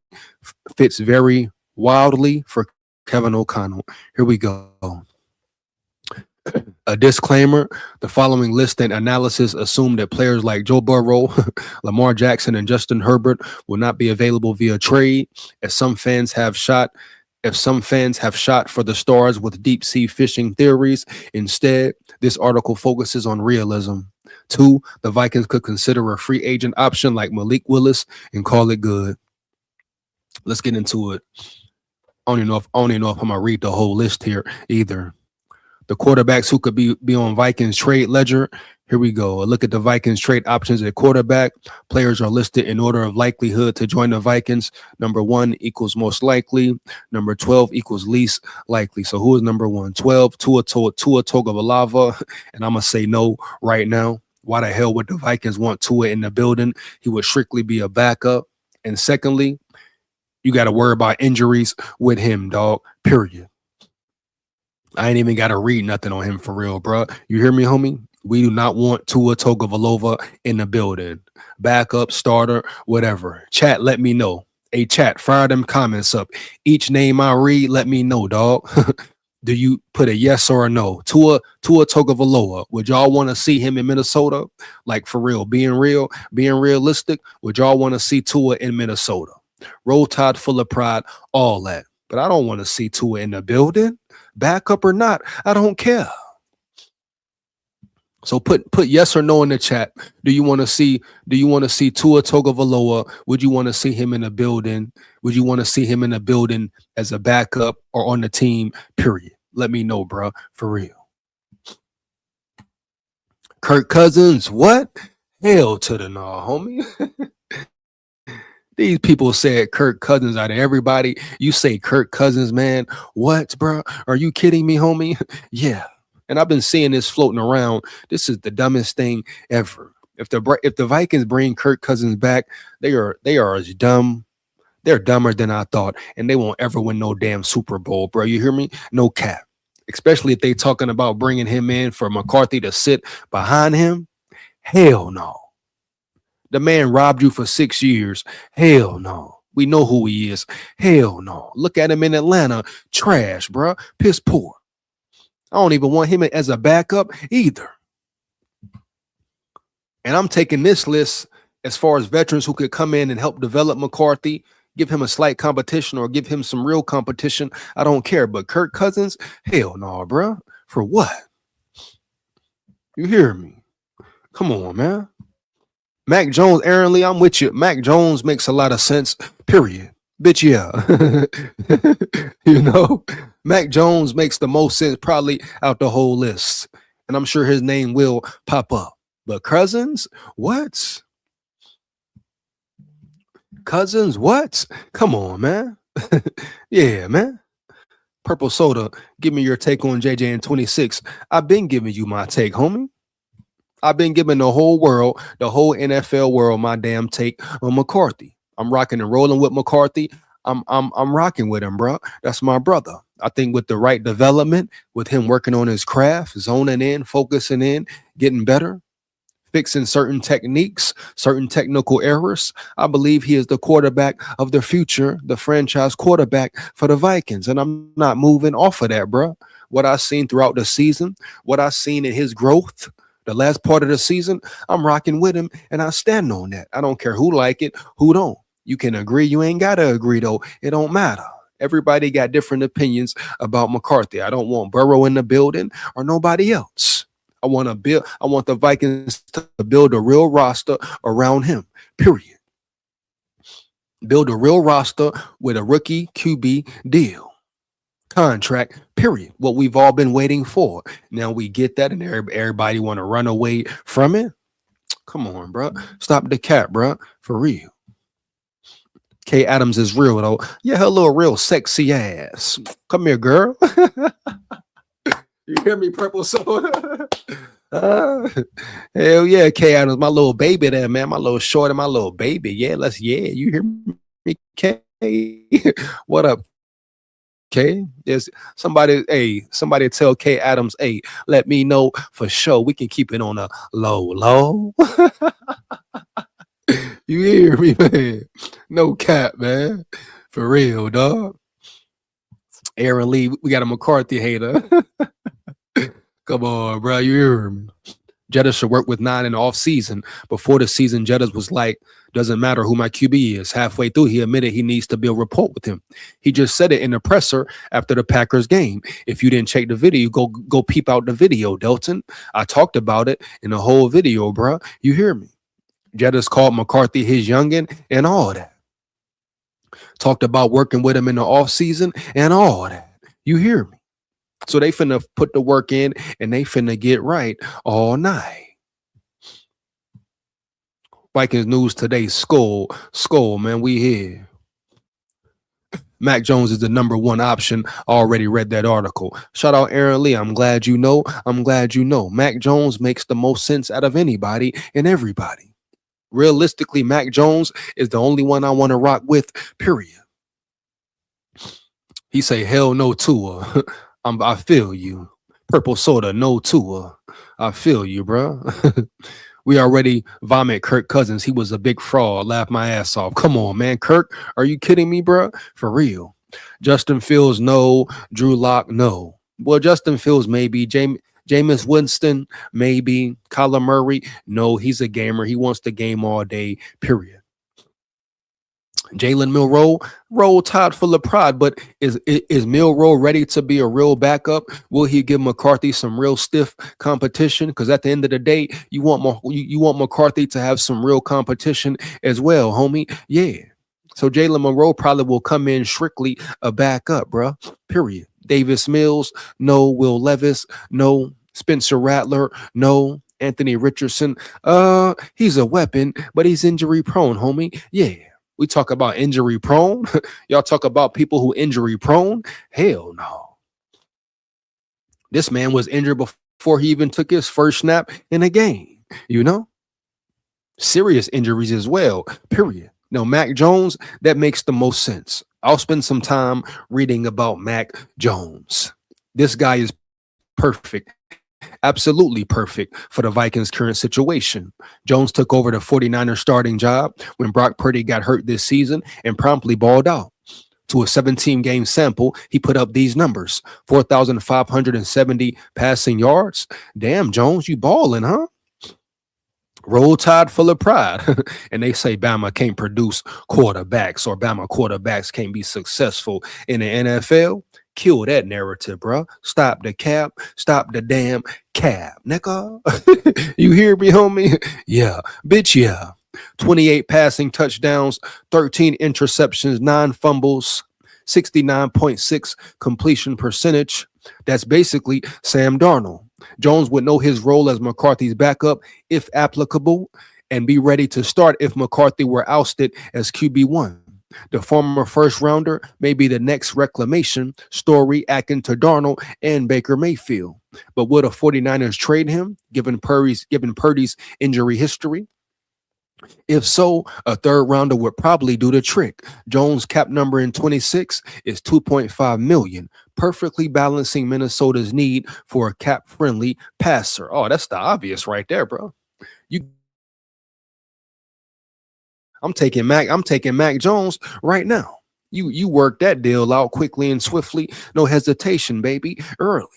for Kevin O'Connell. Here we go. A disclaimer, the following list and analysis assume that players like Joe Burrow, Lamar Jackson, and Justin Herbert will not be available via trade, as some fans have shot for the stars with deep sea fishing theories. Instead, this article focuses on realism. 2, the Vikings could consider a free agent option like Malik Willis and call it good. Let's get into it. I don't even know if I'm gonna read the whole list here either. The quarterbacks who could be on Vikings trade ledger. Here we go. A look at the Vikings trade options at quarterback. Players are listed in order of likelihood to join the Vikings. Number 1 equals most likely. Number 12 equals least likely. So who is number 1? 12, Tua Tagovailoa. And I'm going to say no right now. Why the hell would the Vikings want Tua in the building? He would strictly be a backup. And secondly, you got to worry about injuries with him, dog, period. I ain't even got to read nothing on him for real, bro. You hear me, homie? We do not want Tua Tagovailoa in the building. Backup, starter, whatever. Chat, let me know. Hey, chat, fire them comments up. Each name I read, let me know, dog. Do you put a yes or a no? Tua Tagovailoa. Would y'all want to see him in Minnesota? Like, for real, being realistic, would y'all want to see Tua in Minnesota? Roll Tide, full of pride, all that. But I don't want to see Tua in the building. Backup or not, I don't care. So put yes or no in the chat. Do you want to see Tua Tagovailoa? Would you want to see him in the building? Would you want to see him in the building as a backup or on the team? Period. Let me know, bro. For real. Kirk Cousins, what? Hell to the no, homie. These people said Kirk Cousins out of everybody. You say Kirk Cousins, man. What, bro? Are you kidding me, homie? Yeah. And I've been seeing this floating around. This is the dumbest thing ever. If the Vikings bring Kirk Cousins back, they are as dumb. They're dumber than I thought, and they won't ever win no damn Super Bowl, bro. You hear me? No cap. Especially if they talking about bringing him in for McCarthy to sit behind him. Hell no. The man robbed you for 6 years. Hell no. We know who he is. Hell no. Look at him in Atlanta. Trash, bro. Piss poor. I don't even want him as a backup either. And I'm taking this list as far as veterans who could come in and help develop McCarthy, give him a slight competition or give him some real competition. I don't care. But Kirk Cousins, hell no, bro. For what? You hear me? Come on, man. Mac Jones, Aaron Lee, I'm with you. Mac Jones makes a lot of sense, period. Bitch, yeah. You know, Mac Jones makes the most sense probably out the whole list. And I'm sure his name will pop up. But Cousins, what? Cousins, what? Come on, man. Yeah, man. Purple Soda, give me your take on JJ in 26. I've been giving you my take, homie. I've been giving the whole world, the whole NFL world, my damn take on McCarthy. I'm rocking and rolling with McCarthy. I'm rocking with him, bro. That's my brother. I think with the right development, with him working on his craft, zoning in, focusing in, getting better, fixing certain techniques, certain technical errors, I believe he is the quarterback of the future, the franchise quarterback for the Vikings. And I'm not moving off of that, bro. What I've seen throughout the season, what I've seen in his growth, the last part of the season, I'm rocking with him, and I stand on that. I don't care who like it, who don't. You can agree. You ain't got to agree, though. It don't matter. Everybody got different opinions about McCarthy. I don't want Burrow in the building or nobody else. I want the Vikings to build a real roster around him, period. Build a real roster with a rookie QB deal. Contract, period. What we've all been waiting for. Now we get that, and everybody want to run away from it. Come on, bro. Stop the cap, bro. For real. Kay Adams is real, though. Yeah, her little real sexy ass. Come here, girl. You hear me, Purple Soda? Hell yeah, Kay Adams, my little baby there, man. My little short and my little baby. Yeah, you hear me, Kay? What up, Kay? There's somebody tell Kay Adams, hey, let me know for sure. We can keep it on a low. You hear me, man? No cap, man. For real, dog. Aaron Lee, we got a McCarthy hater. Come on, bro. You hear me? Jettas should work with 9 in the offseason. Before the season, Jettas was like, doesn't matter who my QB is. Halfway through, he admitted he needs to build rapport with him. He just said it in the presser after the Packers game. If you didn't check the video, go peep out the video, Delton. I talked about it in the whole video, bro. You hear me? Jettas called McCarthy his youngin' and all that. Talked about working with him in the offseason and all that. You hear me? So they finna put the work in and they finna get right all night. Vikings news today, SKOL, man, we here. Mac Jones is the #1 option. Already read that article. Shout out Aaron Lee. I'm glad you know. Mac Jones makes the most sense out of anybody and everybody. Realistically, Mac Jones is the only one I want to rock with, period. He say, hell no Tua. I feel you. Purple Soda, no Tua. I feel you, bro. We already vomit Kirk Cousins. He was a big fraud. Laugh my ass off. Come on, man. Kirk, are you kidding me, bro? For real. Justin Fields, no. Drew Lock, no. Well, Justin Fields, maybe. Jameis Winston, maybe. Kyler Murray, no. He's a gamer. He wants the game all day, period. Jalen Milroe, roll tide full of pride, but is Milroe ready to be a real backup? Will he give McCarthy some real stiff competition? Because at the end of the day, you want McCarthy to have some real competition as well, homie. Yeah. So Jalen Milroe probably will come in strictly a backup, bro. Period. Davis Mills, no. Will Levis, no. Spencer Rattler, no. Anthony Richardson, he's a weapon, but he's injury prone, homie. Yeah. We talk about injury prone. Y'all talk about people who injury prone. Hell no. This man was injured before he even took his first snap in a game, you know? Serious injuries as well, period. No, Mac Jones, that makes the most sense. I'll spend some time reading about Mac Jones. This guy is perfect. Absolutely perfect for the Vikings' current situation. Jones took over the 49ers starting job when Brock Purdy got hurt this season and promptly balled out. To a 17-game sample, he put up these numbers: 4,570 passing yards. Damn, Jones, you balling, huh? Roll Tide full of pride. And they say Bama can't produce quarterbacks, or Bama quarterbacks can't be successful in the NFL. Kill that narrative, bro. Stop the cap. Stop the damn cap, nigga. You hear me, homie? Yeah, bitch, yeah. 28 passing touchdowns, 13 interceptions, 9 fumbles, 69.6 completion percentage. That's basically Sam Darnold. Jones would know his role as McCarthy's backup if applicable, and be ready to start if McCarthy were ousted as QB1. The former first rounder may be the next reclamation story akin to Darnold and Baker Mayfield. But would the 49ers trade him, given Purdy's injury history? If so, a third rounder would probably do the trick. Jones' cap number in 26 is $2.5 million, perfectly balancing Minnesota's need for a cap-friendly passer. Oh, that's the obvious right there, bro. I'm taking Mac Jones right now. You work that deal out quickly and swiftly, no hesitation, baby, early.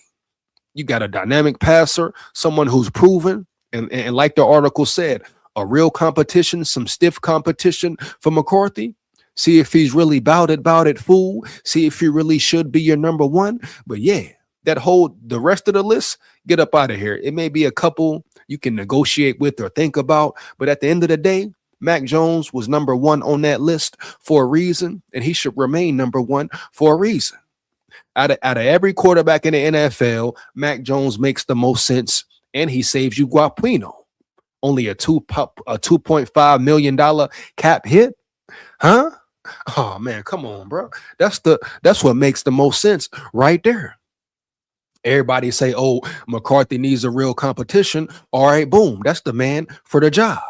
You got a dynamic passer, someone who's proven, and like the article said, a real competition, some stiff competition for McCarthy. See if he's really about it, fool. See if he really should be your number one. But yeah, the rest of the list, get up out of here. It may be a couple you can negotiate with or think about, but at the end of the day, Mac Jones was number one on that list for a reason, and he should remain number one for a reason. Out of every quarterback in the NFL, Mac Jones makes the most sense, and he saves you guapino. Only a $2.5 million cap hit, huh? Oh man, come on, bro. That's what makes the most sense right there. Everybody say, "Oh, McCarthy needs a real competition." All right, boom, that's the man for the job.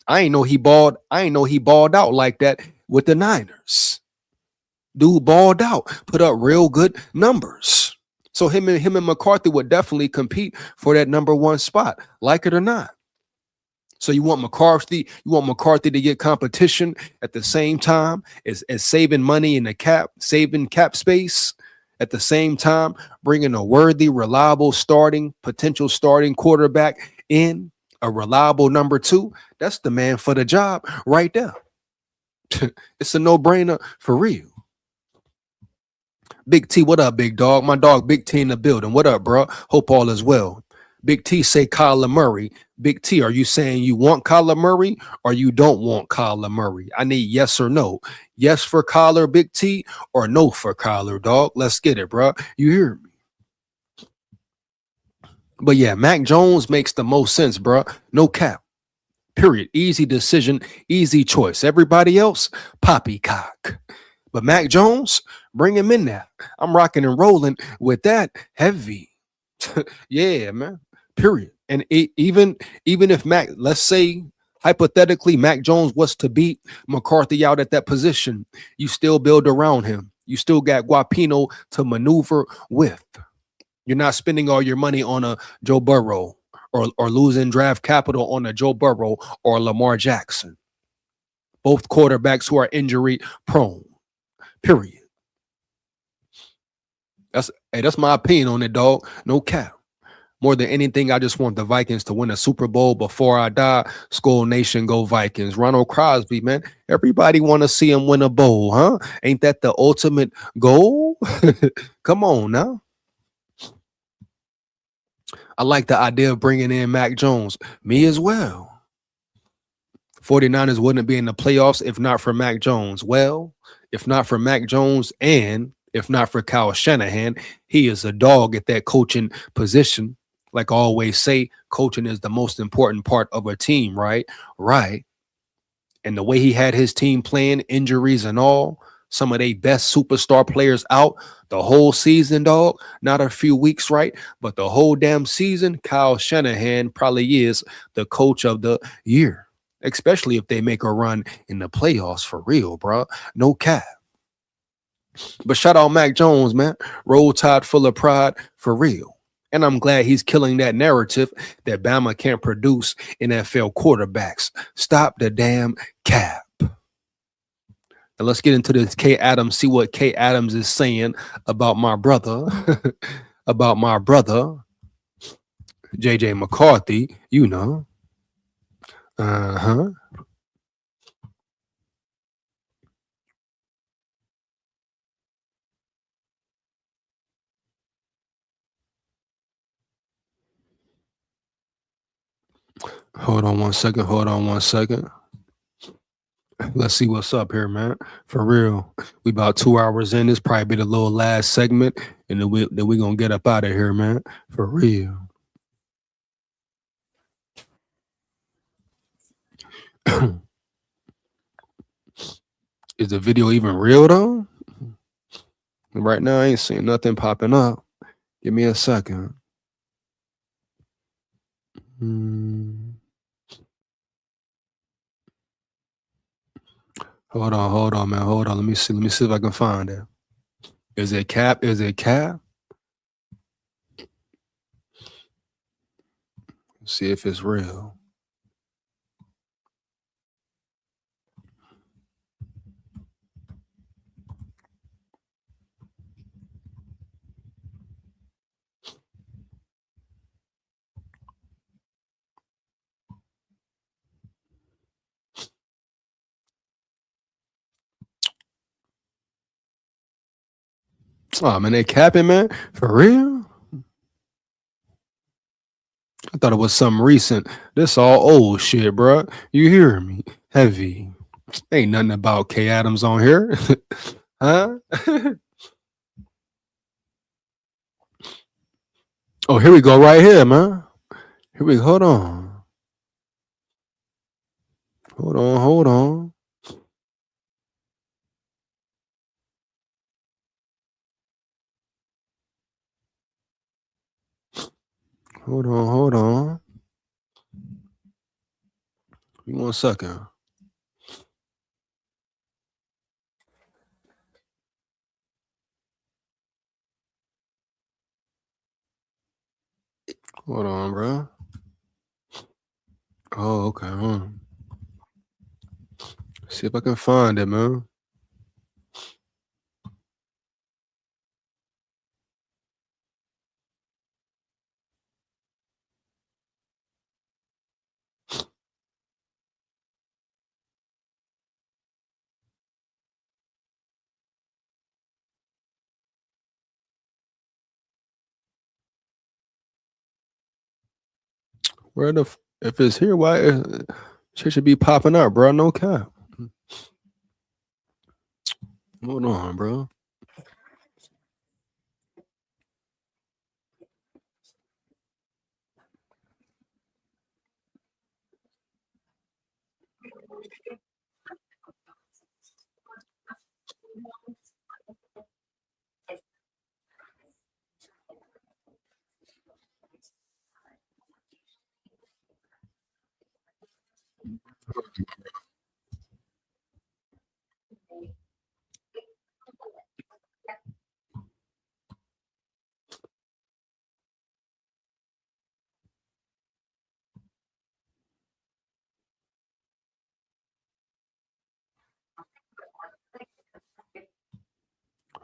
I ain't know he balled out like that with the Niners. Dude balled out, put up real good numbers. So him and McCarthy would definitely compete for that number one spot, like it or not. So you want McCarthy to get competition at the same time as saving money in the cap, saving cap space. At the same time, bringing a worthy, reliable potential starting quarterback in, a reliable number two. That's the man for the job right there. It's a no-brainer for real. Big T, what up, big dog? My dog, Big T in the building. What up, bro? Hope all is well. Big T say Kyler Murray. Big T, are you saying you want Kyler Murray or you don't want Kyler Murray? I need yes or no. Yes for Kyler, Big T, or no for Kyler, dog? Let's get it, bro. You hear me? But yeah, Mac Jones makes the most sense, bro. No cap. Period. Easy decision, easy choice. Everybody else, poppycock. But Mac Jones, bring him in there. I'm rocking and rolling with that heavy. Yeah, man. Period. And even if Mac, let's say hypothetically, Mac Jones was to beat McCarthy out at that position, you still build around him. You still got Guapino to maneuver with. You're not spending all your money on a Joe Burrow or losing draft capital on a Joe Burrow or Lamar Jackson. Both quarterbacks who are injury prone. Period. That's my opinion on it, dog. No cap. More than anything, I just want the Vikings to win a Super Bowl before I die. SKOL Nation, go Vikings. Ronald Crosby, man. Everybody want to see him win a bowl, huh? Ain't that the ultimate goal? Come on now. I like the idea of bringing in Mac Jones. Me as well. 49ers wouldn't be in the playoffs if not for Mac Jones. Well, if not for Mac Jones and if not for Kyle Shanahan, he is a dog at that coaching position. Like I always say, coaching is the most important part of a team, right? Right. And the way he had his team playing, injuries and all, some of their best superstar players out the whole season, dog. Not a few weeks, right? But the whole damn season, Kyle Shanahan probably is the coach of the year, especially if they make a run in the playoffs for real, bro. No cap. But shout out Mac Jones, man. Roll Tide full of pride for real. And I'm glad he's killing that narrative that Bama can't produce NFL quarterbacks. Stop the damn cap. And let's get into this K Adams, see what K Adams is saying about my brother, about my brother, JJ McCarthy, you know. Uh-huh. Hold on one second. Hold on one second. Let's see what's up here, man. For real. We about 2 hours in. This probably be the little last segment. And then we gonna get up out of here, man. For real. Is the video even real though? Right now, I ain't seeing nothing popping up. Give me a second. Hold on, man. Hold on. Let me see if I can find it. Is it cap? Is it cap? See if it's real. Oh man, they capping, man. For real? I thought it was something recent. This all old shit, bro. You hear me? Heavy. Ain't nothing about K Adams on here. Huh? Oh, here we go right here, man. Here we go. Hold on. Hold on. Hold on. Hold on. Hold on. Give me 1 second. Hold on, bro. Oh, okay. Hold on. See if I can find it, man. Where if it's here, why shit should be popping up, bro? No cap. Hold on, bro.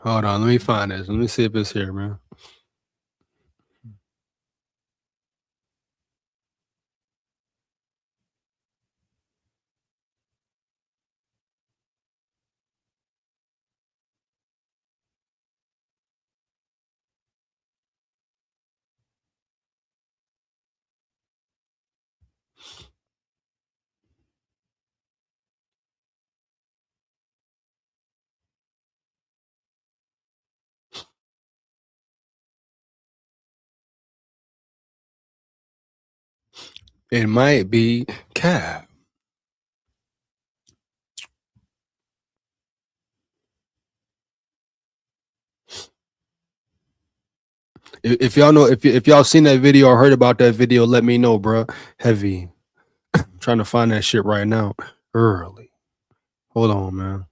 Hold on, let me find this. Let me see if it's here, man. It might be Cap. If y'all know, if y'all seen that video or heard about that video, let me know, bro. Heavy. I'm trying to find that shit right now. Early. Hold on, man.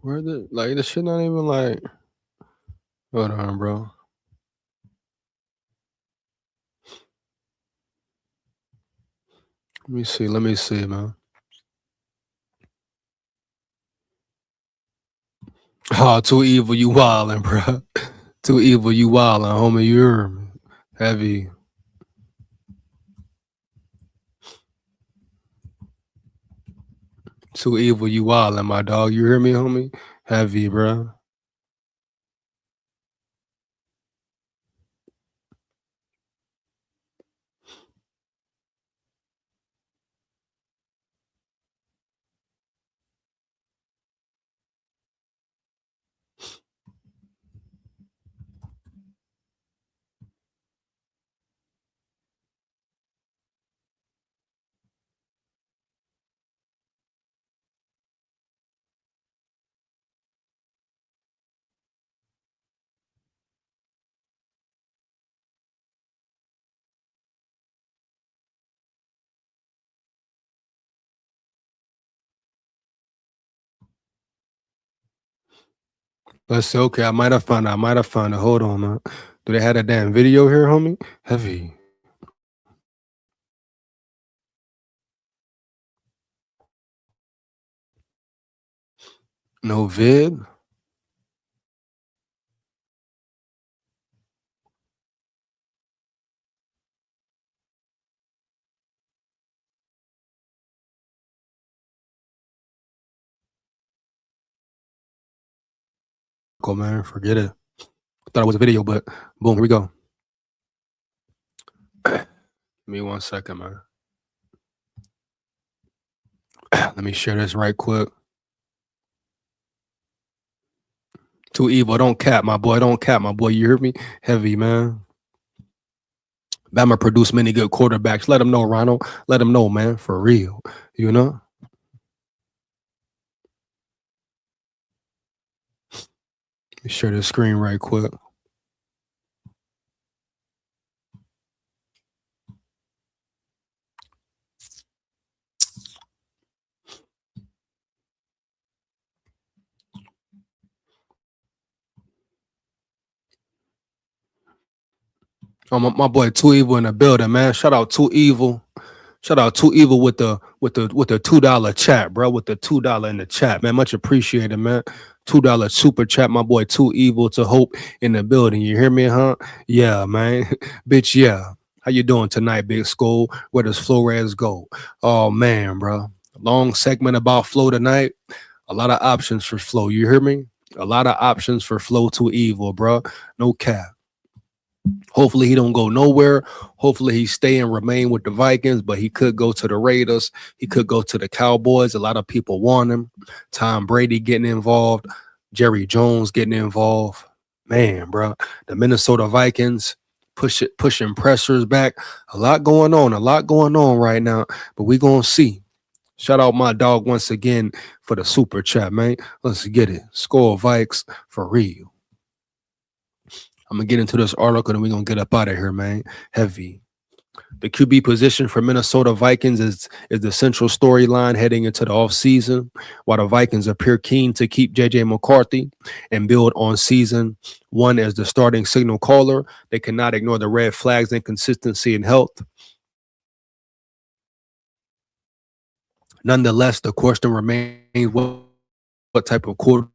Where the like this shit not even like. Hold on, bro. Let me see, man. Oh, too evil, you wildin', bro. Too evil, you wildin', homie. You hear me? Heavy. Too evil, you wildin', my dog. You hear me, homie? Heavy, bro. Let's see. Okay, I might have found it. Hold on, man. Do they have a damn video here, homie? Heavy. No vid? Go, man. Forget it. Thought it was a video, but boom, here we go. Give me 1 second, man. Let me share this right quick. Too evil. Don't cap, my boy. Don't cap, my boy. You hear me? Heavy, man. Bama produced many good quarterbacks. Let them know, Ronald. Let them know, man. For real. You know? Let me share this screen right quick. Oh, my boy Too Evil in the building, man. Shout out Too Evil. Shout out Too Evil with the $2 chat, bro. With the $2 in the chat, man. Much appreciated, man. $2 super chat, my boy Too Evil to Hope in the building. You hear me, huh? Yeah, man. Bitch, yeah. How you doing tonight, Big SKOL? Where does Flores go? Oh man, bro. Long segment about FLO tonight. A lot of options for FLO. You hear me? A lot of options for FLO Too Evil, bro. No cap. Hopefully he don't go nowhere. Hopefully he stay and remain with the Vikings, but he could go to the Raiders. He could go to the Cowboys. A lot of people want him. Tom Brady getting involved. Jerry Jones getting involved. Man, bro. The Minnesota Vikings pushing pressures back. A lot going on right now, but we going to see. Shout out my dog once again for the super chat, man. Let's get it. SKOL Vikes for real. I'm going to get into this article and we're going to get up out of here, man. Heavy. The QB position for Minnesota Vikings is the central storyline heading into the offseason, while the Vikings appear keen to keep J.J. McCarthy and build on season one as the starting signal caller. They cannot ignore the red flags and consistency and health. Nonetheless, the question remains what type of quarterback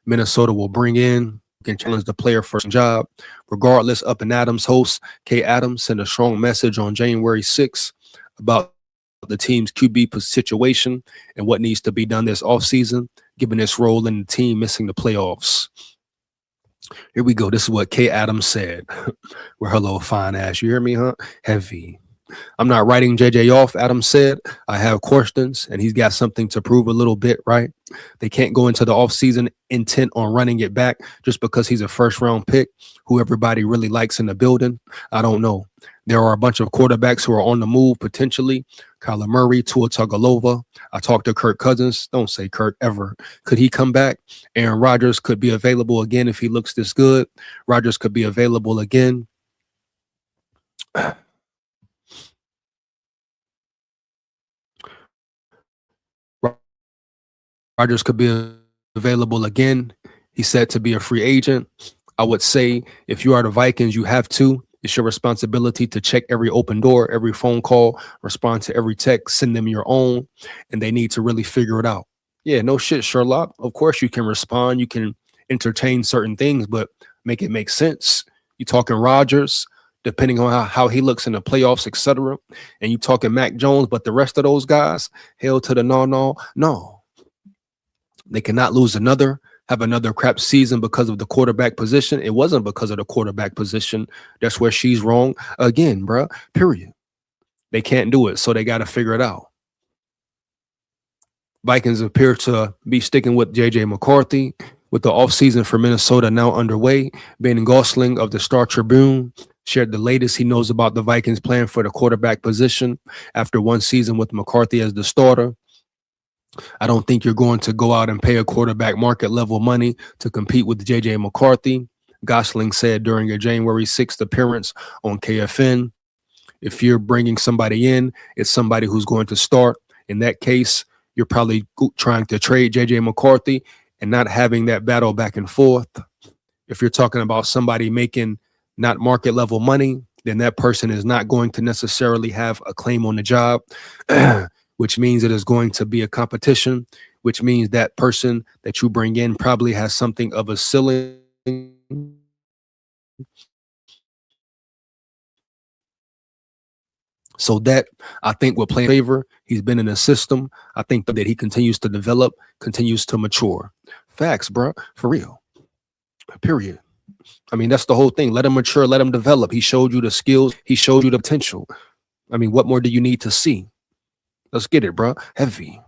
Minnesota will bring in, can challenge the player for a job. Regardless, Up and Adams host Kay Adams sent a strong message on January 6th about the team's QB situation and what needs to be done this offseason, given its role in the team missing the playoffs. Here we go. This is what Kay Adams said. We're hello, fine ass. You hear me, huh? Heavy. I'm not writing JJ off, Adams said. I have questions, and he's got something to prove a little bit, right? They can't go into the offseason intent on running it back just because he's a first-round pick who everybody really likes in the building. I don't know. There are a bunch of quarterbacks who are on the move potentially. Kyler Murray, Tua Tagovailoa. I talked to Kirk Cousins. Don't say Kirk ever. Could he come back? Aaron Rodgers could be available again if he looks this good. Rodgers could be available again. Rodgers could be available again. He's said to be a free agent. I would say if you are the Vikings, you have to. It's your responsibility to check every open door, every phone call, respond to every text, send them your own, and they need to really figure it out. Yeah, no shit, Sherlock. Of course you can respond. You can entertain certain things, but make it make sense. You talking Rodgers, depending on how he looks in the playoffs, etc. And you talking Mac Jones, but the rest of those guys, hell to the no. They cannot have another crap season because of the quarterback position. It wasn't because of the quarterback position. That's where she's wrong again, bro. Period. They can't do it, so they got to figure it out. Vikings appear to be sticking with J.J. McCarthy. With the offseason for Minnesota now underway, Ben Gosling of the Star Tribune shared the latest he knows about the Vikings' plan for the quarterback position after one season with McCarthy as the starter. I don't think you're going to go out and pay a quarterback market level money to compete with J.J. McCarthy, Gosling said during a January 6th appearance on KFN. If you're bringing somebody in, it's somebody who's going to start. In that case, you're probably trying to trade J.J. McCarthy and not having that battle back and forth. If you're talking about somebody making not market level money, then that person is not going to necessarily have a claim on the job. Which means it is going to be a competition, which means that person that you bring in probably has something of a ceiling. So that, I think, will play in favor. He's been in the system. I think that he continues to develop, continues to mature. Facts, bro, for real. Period. I mean, that's the whole thing. Let him mature, let him develop. He showed you the skills. He showed you the potential. I mean, what more do you need to see? Let's get it, bro. Heavy.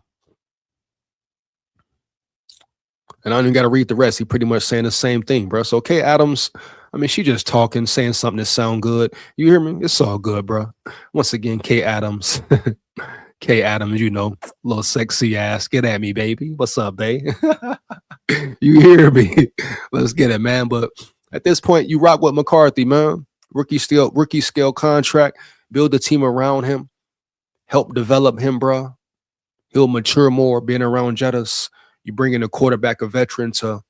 And I don't even got to read the rest. He pretty much saying the same thing, bro. So, Kay Adams, I mean, she just talking, saying something that sound good. You hear me? It's all good, bro. Once again, Kay Adams. Kay Adams, you know, little sexy ass. Get at me, baby. What's up, babe? You hear me? Let's get it, man. But at this point, you rock with McCarthy, man. Rookie scale contract. Build the team around him. Help develop him, bro. He'll mature more being around Jettas. You bring in a quarterback, a veteran, to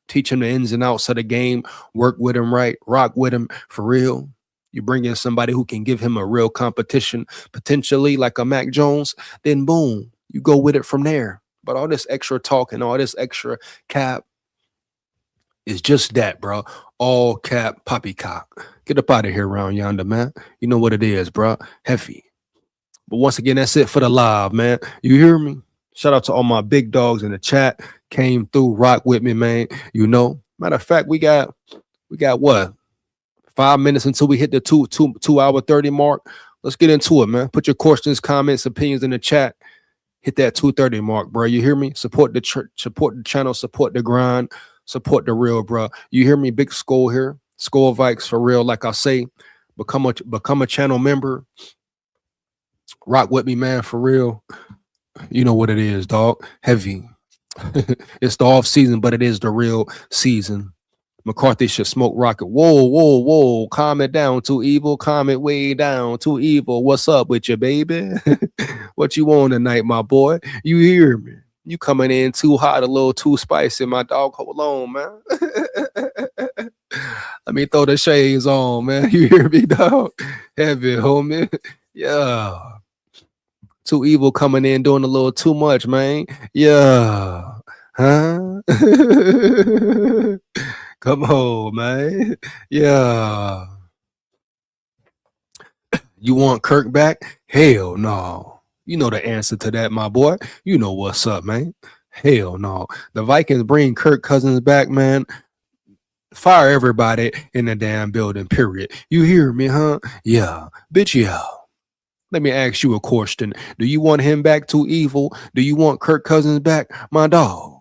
teach him the ins and outs of the game, work with him right, rock with him for real. You bring in somebody who can give him a real competition, potentially like a Mac Jones, then boom, you go with it from there. But all this extra talk and all this extra cap is just that, bro. All cap poppycock. Get up out of here around yonder, man. You know what it is, bro. Heavy. But once again, that's it for the live, man. You hear me? Shout out to all my big dogs in the chat. Came through, rock with me, man. You know, matter of fact, we got what? 5 minutes until we hit the 2 hour 30 mark. Let's get into it, man. Put your questions, comments, opinions in the chat. Hit that 2:30 mark, bro. You hear me? Support the support the channel, support the grind, support the real, bro. You hear me? Big SKOL here. SKOL Vikes for real. Like I say, become a channel member. Rock with me, man, for real. You know what it is, dog. Heavy. It's the off season, but it is the real season. McCarthy should smoke rocket. Whoa, whoa, whoa. Calm it down. Too evil. Calm it way down. Too evil. What's up with you, baby? What you on tonight, my boy? You hear me? You coming in too hot, a little too spicy, my dog. Hold on, man. Let me throw the shades on, man. You hear me, dog? Heavy, homie. Yeah. Too evil coming in doing a little too much, man. Yeah. Huh? Come on, man. Yeah. You want Kirk back? Hell no. You know the answer to that, my boy. You know what's up, man. Hell no. The Vikings bring Kirk Cousins back, man. Fire everybody in the damn building, period. You hear me, huh? Yeah. Bitch, yeah. Let me ask you a question. Do you want him back too evil? Do you want Kirk Cousins back, my dog?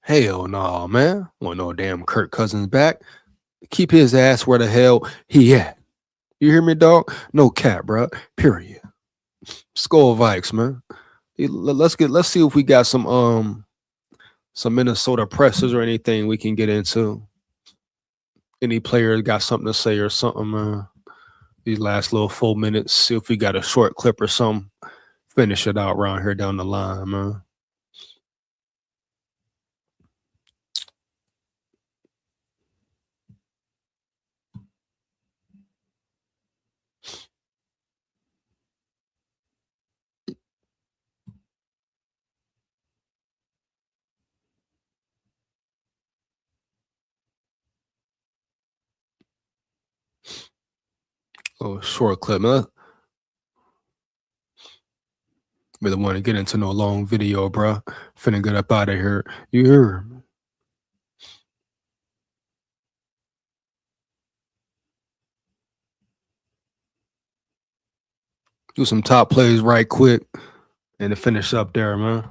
Hell no, man. Want no damn Kirk Cousins back. Keep his ass where the hell he at. You hear me, dog? No cap, bro. Period. SKOL Vikes, man. Let's see if we got some Minnesota pressers or anything we can get into. Any player got something to say or something, man. These last little 4 minutes, see if we got a short clip or something. Finish it out around here down the line, man. Oh, short clip, man. Really want to get into no long video, bro. Finna get up out of here. You hear me? Do some top plays right quick and to finish up there, man.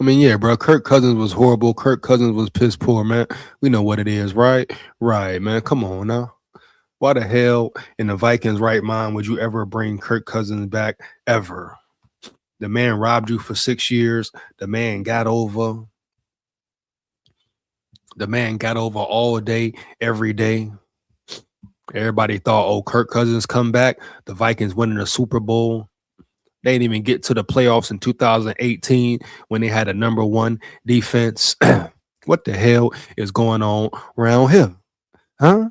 I mean, yeah, bro. Kirk Cousins was horrible. Kirk Cousins was piss poor, man. We know what it is, right? Right, man. Come on now. Why the hell in the Vikings' right mind would you ever bring Kirk Cousins back ever? The man robbed you for 6 years. The man got over. The man got over all day, every day. Everybody thought, oh, Kirk Cousins come back. The Vikings winning the Super Bowl. They didn't even get to the playoffs in 2018 when they had a #1 defense. What the hell is going on around here? Huh?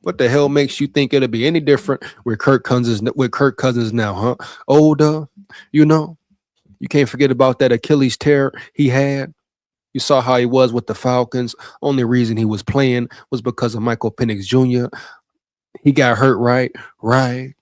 What the hell makes you think it'll be any different with Kirk Cousins now, huh? Older, you know. You can't forget about that Achilles tear he had. You saw how he was with the Falcons. Only reason he was playing was because of Michael Penix Jr. He got hurt, right? Right.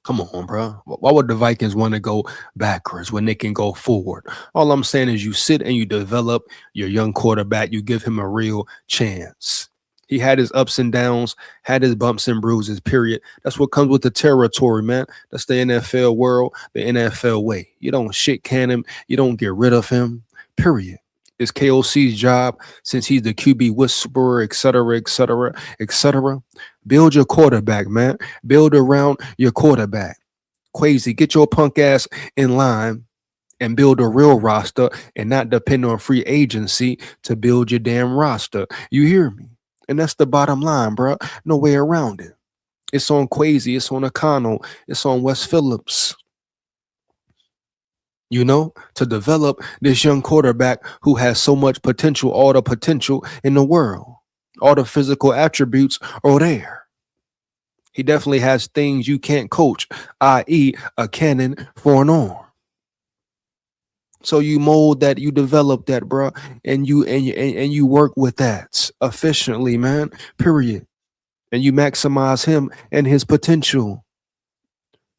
Come on, bro. Why would the Vikings want to go backwards when they can go forward? All I'm saying is you sit and you develop your young quarterback. You give him a real chance. He had his ups and downs, had his bumps and bruises, period. That's what comes with the territory, man. That's the NFL world, the NFL way. You don't shit can him. You don't get rid of him, period. It's KOC's job, since he's the QB whisperer, et cetera, et cetera, et cetera. Build your quarterback, man. Build around your quarterback. Quasi, get your punk ass in line and build a real roster and not depend on free agency to build your damn roster. You hear me? And that's the bottom line, bro. No way around it. It's on Quasi. It's on O'Connell. It's on Wes Phillips. You know, to develop this young quarterback who has so much potential, all the potential in the world. All the physical attributes are there. He definitely has things you can't coach, i.e. a cannon for an arm. So you mold that, you develop that, bro, and you work with that efficiently, man, period. And you maximize him and his potential.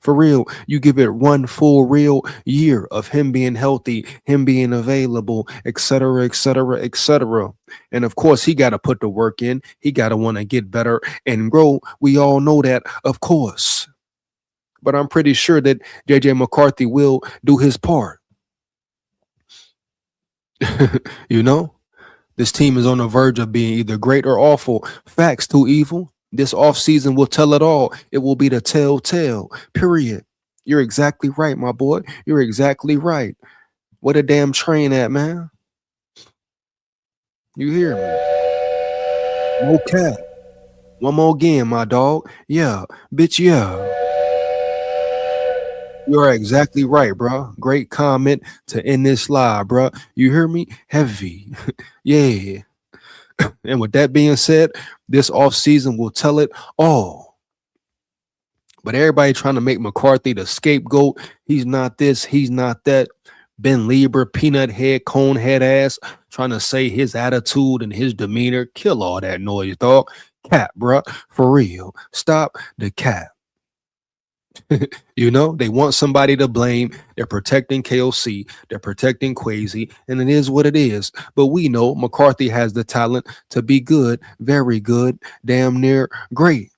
For real, you give it one full real year of him being healthy, him being available, et cetera, et cetera, et cetera. And of course, he got to put the work in. He got to want to get better and grow. We all know that, of course. but I'm pretty sure that JJ McCarthy will do his part. You know, this team is on the verge of being either great or awful. Facts, too evil. This offseason will tell it all. It will be the telltale, period. You're exactly right, my boy. You're exactly right. What a damn train at, man. You hear me? No cap. One more again, my dog. Yeah, bitch, yeah. You are exactly right, bro. Great comment to end this live, bro. You hear me? Heavy. Yeah. And with that being said, this offseason will tell it all. But everybody trying to make McCarthy the scapegoat. He's not this, he's not that. Ben Lieber, peanut head, cone head ass, trying to say his attitude and his demeanor. Kill all that noise, dog. Cap, bro. For real. Stop the cap. You know, they want somebody to blame. They're protecting KOC. They're protecting Quasi. And it is what it is. But we know McCarthy has the talent to be good, very good, damn near great.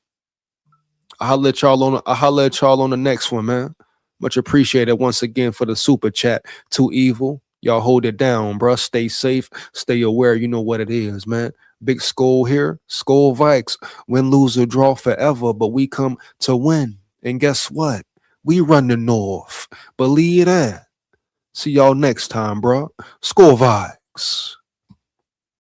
I'll let y'all on the next one, man. Much appreciated once again for the super chat. Too evil. Y'all hold it down, bro. Stay safe. Stay aware. You know what it is, man. Big SKOL here. SKOL Vikes. Win, lose, or draw forever, but we come to win. And guess what? We run the North. Believe that. See y'all next time, bro. SKOL Vikes.